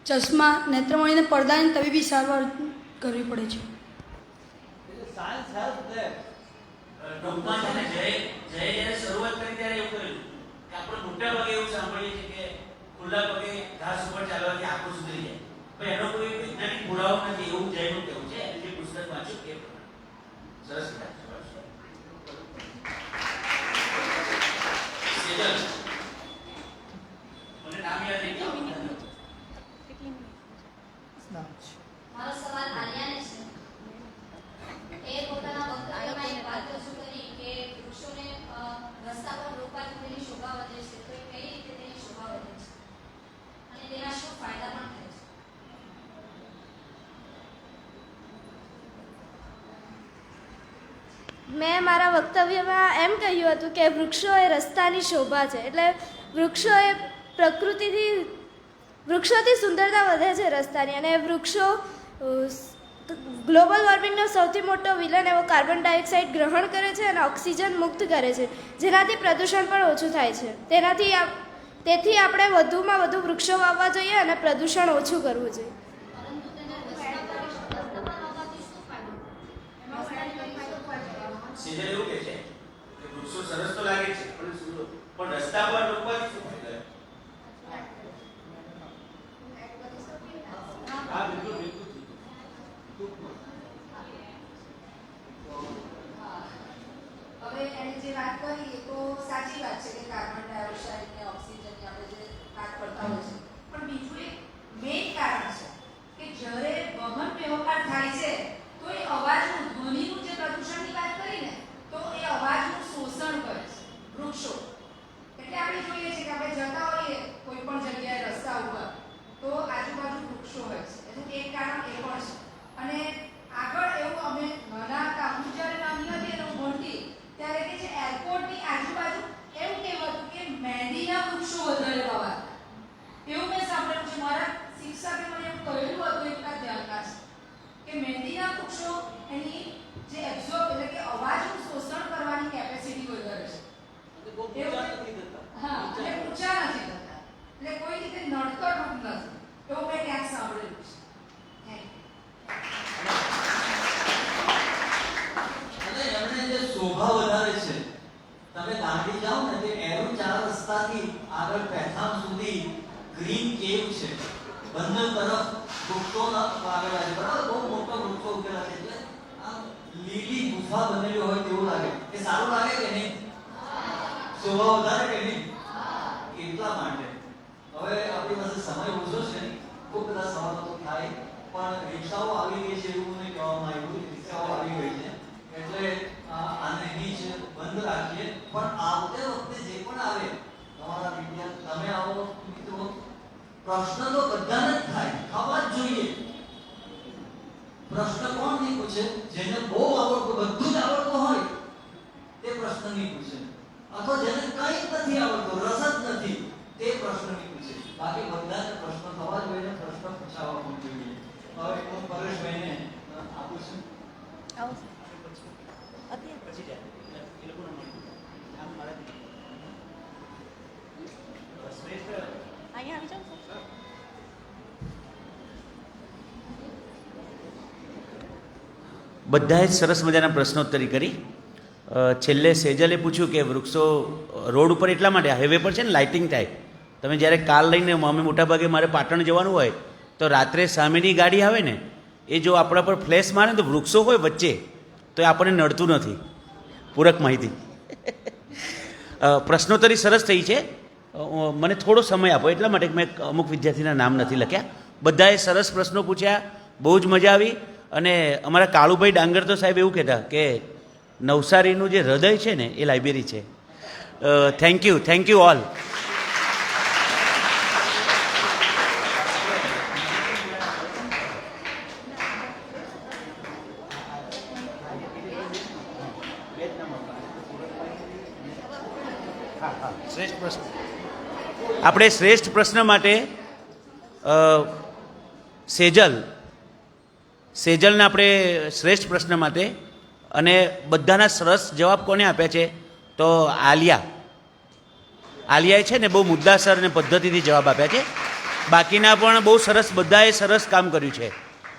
ચશ્મા, નેત્રમણીને પડદાની તબીબી સારવાર કરવી પડે છે. સાયન્સ હેલ્પ ધેમ. ટૂંકમાં છે ને, જય જ્યારે શરૂઆત કરી ત્યારે એવું કરેલું કે આપણે મોટા ભાગે એવું સાંભળીએ છીએ કે ખુલ્લા પગે ઘાસ ઉપર ચાલવાથી આંખો સુધરી જાય, પણ એનો કોઈ વૈજ્ઞાનિક પુરાવો નથી, એવું જયનું કહેવું છે. એટલે જે પુસ્તક વાંચ્યું એ સરસ વાત છે. સેજલ, મને નામ યાદ નહીં. મારો સવાલ આલિયાને છે. એ પોતાના વક્તવ્યમાં એક વાત રજૂ કરી કે વૃક્ષોને રસ્તા પર રોપવાથી તેની શોભા વધે છે, તો એ કઈ રીતે તેની શોભા વધે છે અને તેના શું ફાયદા પણ થાય છે? મેં મારા વક્તવ્યમાં એમ કહ્યું હતું કે વૃક્ષો એ રસ્તાની શોભા છે, એટલે વૃક્ષો એ વૃક્ષોથી સુંદરતા વધે છે રસ્તાની, અને વૃક્ષો ગ્લોબલ વોર્મિંગનો સૌથી મોટો વિલન એવો કાર્બન ડાયોક્સાઇડ ગ્રહણ કરે છે અને ઓક્સિજન મુક્ત કરે છે, જેનાથી પ્રદૂષણ પણ ઓછું થાય છે. તેથી આપણે વધુમાં વધુ વૃક્ષો વાવવા જોઈએ અને પ્રદૂષણ ઓછું કરવું જોઈએ. પરંતુ તેને રસ્તા પર આવવાથી શું ફાયદો? સેજલ એવું કહે છે કે વૃક્ષો સરસ તો લાગે છે પણ રસ્તા પર રોપવાથી શું ફાયદો? હા, બિલકુલ બિલકુલ. હવે એને જે વાત કરી એ તો સાચી વાત છે કે કાર્બન ડાયોક્સાઇડ ને ઓક્સિજનની આપણે જે વાત કરતા હોય છે, પણ બીજું એક મેઇન કારણ છે કે જ્યારે વાહન વ્યવહાર થાય છે તો એ અવાજનું ધ્વનિનું જે પ્રદૂષણની વાત કરીને તો એ અવાજનું શોષણ કરે છે વૃક્ષો. એટલે આપણે જોઈએ છીએ કે આપણે જતા હોઈએ કોઈ પણ જગ્યાએ રસ્તા ઉપર તો આજુબાજુ વૃક્ષો હોય છે, એનું એક કારણ એ પણ છે. અને આગળ એવું અમે નાના હતા, હું જ્યારે નાની હતી અને હું ભણતી ત્યારે કે છે એરપોર્ટની આજુબાજુ એવું કહેવાતું કે મહેંદીના વૃક્ષો વધારે વાવાતા, એવું મેં સાંભળ્યું છે. મારા શિક્ષકે મને એવું કહેલું હતું, એટલા ધ્યાનમાં છે કે મહેંદીના વૃક્ષો એની જે એબ્ઝોર્બ એટલે કે અવાજનું શોષણ કરવાની કેપેસિટી વધારે છે. હા, એટલે ઊંચા નથી થતા, એટલે કોઈ રીતે નડતર રૂપ નથી, એવું મેં ક્યાંક સાંભળેલું છે. અને એમણે જે શોભા વધારે છે, તમે દાંડી જાઓ ને તે એરું 4 રસ્તાથી આગળ પેથામ સુધી ગ્રીન કેવ છે, બંને તરફ વૃક્ષોના વાગેલા છે, બરાબર? બહુ મોટા વૃક્ષો ઉગેલા છે, એટલે આમ લીલી ગુફા બનેલી હોય તેવું લાગે. એ સારું લાગે કે નહીં? શોભા વધારે કે નહીં? એટલા માટે હવે આપણી પાસે સમય ઓછો છે, ખૂબ બધા સવાલો તો થાય, પણ રિક્ષાઓ આવી ગઈ છે એવું મને કહેવામાં આવ્યું. રિક્ષાઓ આવી ગઈ છે એટલે આને અહીં જ બંધ રાખીએ. પણ આવતે વખતે જે પણ આવે તમારા વિદ્યાર્થી, તમે આવો મિત્રો, પ્રશ્ન તો બધાને જ થાય, ખબર જ જોઈએ. પ્રશ્ન કોણ નહીં પૂછે? જેને બહુ આવડતું, બધું જ આવડતું હોય તે પ્રશ્ન નહીં પૂછે, અથવા જેને કંઈ નથી આવડતું, રસ જ નથી, તે પ્રશ્ન નહીં પૂછે. બાકી બધાને પ્રશ્ન થવા જોઈએ, પ્રશ્ન પૂછાવા પણ જોઈએ. હવે હું પરેશભાઈને આપું છું. બધાએ જ સરસ મજાના પ્રશ્નોત્તરી કરી. છેલ્લે સેજલે પૂછ્યું કે વૃક્ષો રોડ ઉપર એટલા માટે, હાઈવે પર છે ને લાઇટિંગ થાય, તમે જ્યારે કાર લઈને, અમે મોટાભાગે મારે પાટણ જવાનું હોય તો રાત્રે સામેની ગાડી આવે ને એ જો આપણા પર ફ્લેશ મારે તો વૃક્ષો હોય વચ્ચે તો એ આપણને નડતું નથી. પૂરક માહિતી. પ્રશ્નોત્તરી સરસ થઈ છે. મને થોડો સમય આપો એટલા માટે મેં અમુક વિદ્યાર્થીના નામ નથી લખ્યા. બધાએ સરસ પ્રશ્નો પૂછ્યા, બહુ જ મજા આવી. અને અમારા કાળુભાઈ ડાંગર તો સાહેબ એવું કહેતા કે નવસારીનું જે હૃદય છે ને એ લાઇબ્રેરી છે. Thank you all. આપણે શ્રેષ્ઠ પ્રશ્ન માટે સેજલને આપણે શ્રેષ્ઠ પ્રશ્ન માટે અને બધાના સરસ જવાબ કોને આપ્યા છે તો આલિયાએ છે ને બહુ મુદ્દાસર અને પદ્ધતિથી જવાબ આપ્યા છે. બાકીના પણ બહુ સરસ, બધાએ સરસ કામ કર્યું છે.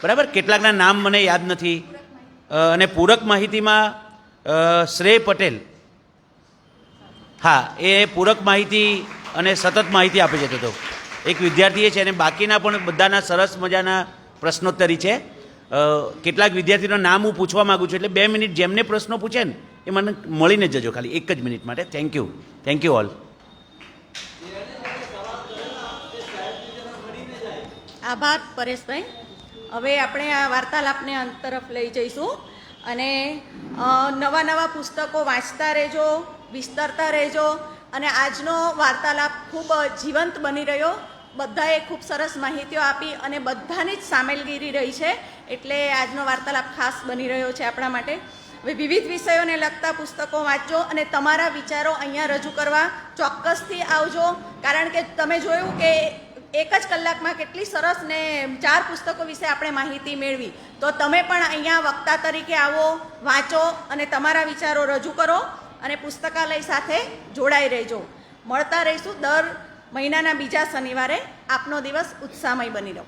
બરાબર. કેટલાકના નામ મને યાદ નથી. અને પૂરક માહિતીમાં શ્રેય પટેલ, હા, એ પૂરક માહિતી અને સતત માહિતી આપે છે. તો એક વિદ્યાર્થીએ છે અને બાકીના પણ બધાના સરસ મજાના પ્રશ્નોત્તરી છે. કેટલાક વિદ્યાર્થીનું નામ હું પૂછવા માગું છું, એટલે 2 મિનિટ જેમને પ્રશ્નો પૂછે ને એ મને મળીને જજો, ખાલી 1 જ મિનિટ માટે. Thank you all. આભાર પરેશભાઈ. હવે આપણે આ વાર્તાલાપને અંત તરફ લઈ જઈશું અને નવા પુસ્તકો વાંચતા રહેજો, વિસ્તરતા રહેજો. અને આજનો વાર્તાલાપ ખૂબ જીવંત બની રહ્યો. બધાએ ખૂબ સરસ માહિતીઓ આપી અને બધાની જ સામેલગીરી રહી છે, એટલે આજનો વાર્તાલાપ ખાસ બની રહ્યો છે આપણા માટે. હવે વિવિધ વિષયોને લગતા પુસ્તકો વાંચજો અને તમારા વિચારો અહીંયા રજૂ કરવા ચોક્કસથી આવજો, કારણ કે તમે જોયું કે 1 જ કલાકમાં કેટલી સરસ ને 4 પુસ્તકો વિશે આપણે માહિતી મેળવી. તો તમે પણ અહીંયા વક્તા તરીકે આવો, વાંચો અને તમારા વિચારો રજૂ કરો અને પુસ્તકાલય સાથે જોડાઈ રહેજો. મળતા રહીશું દર મહિનાના બીજા શનિવારે. આપનો દિવસ ઉત્સાહમય બની રહ્યો.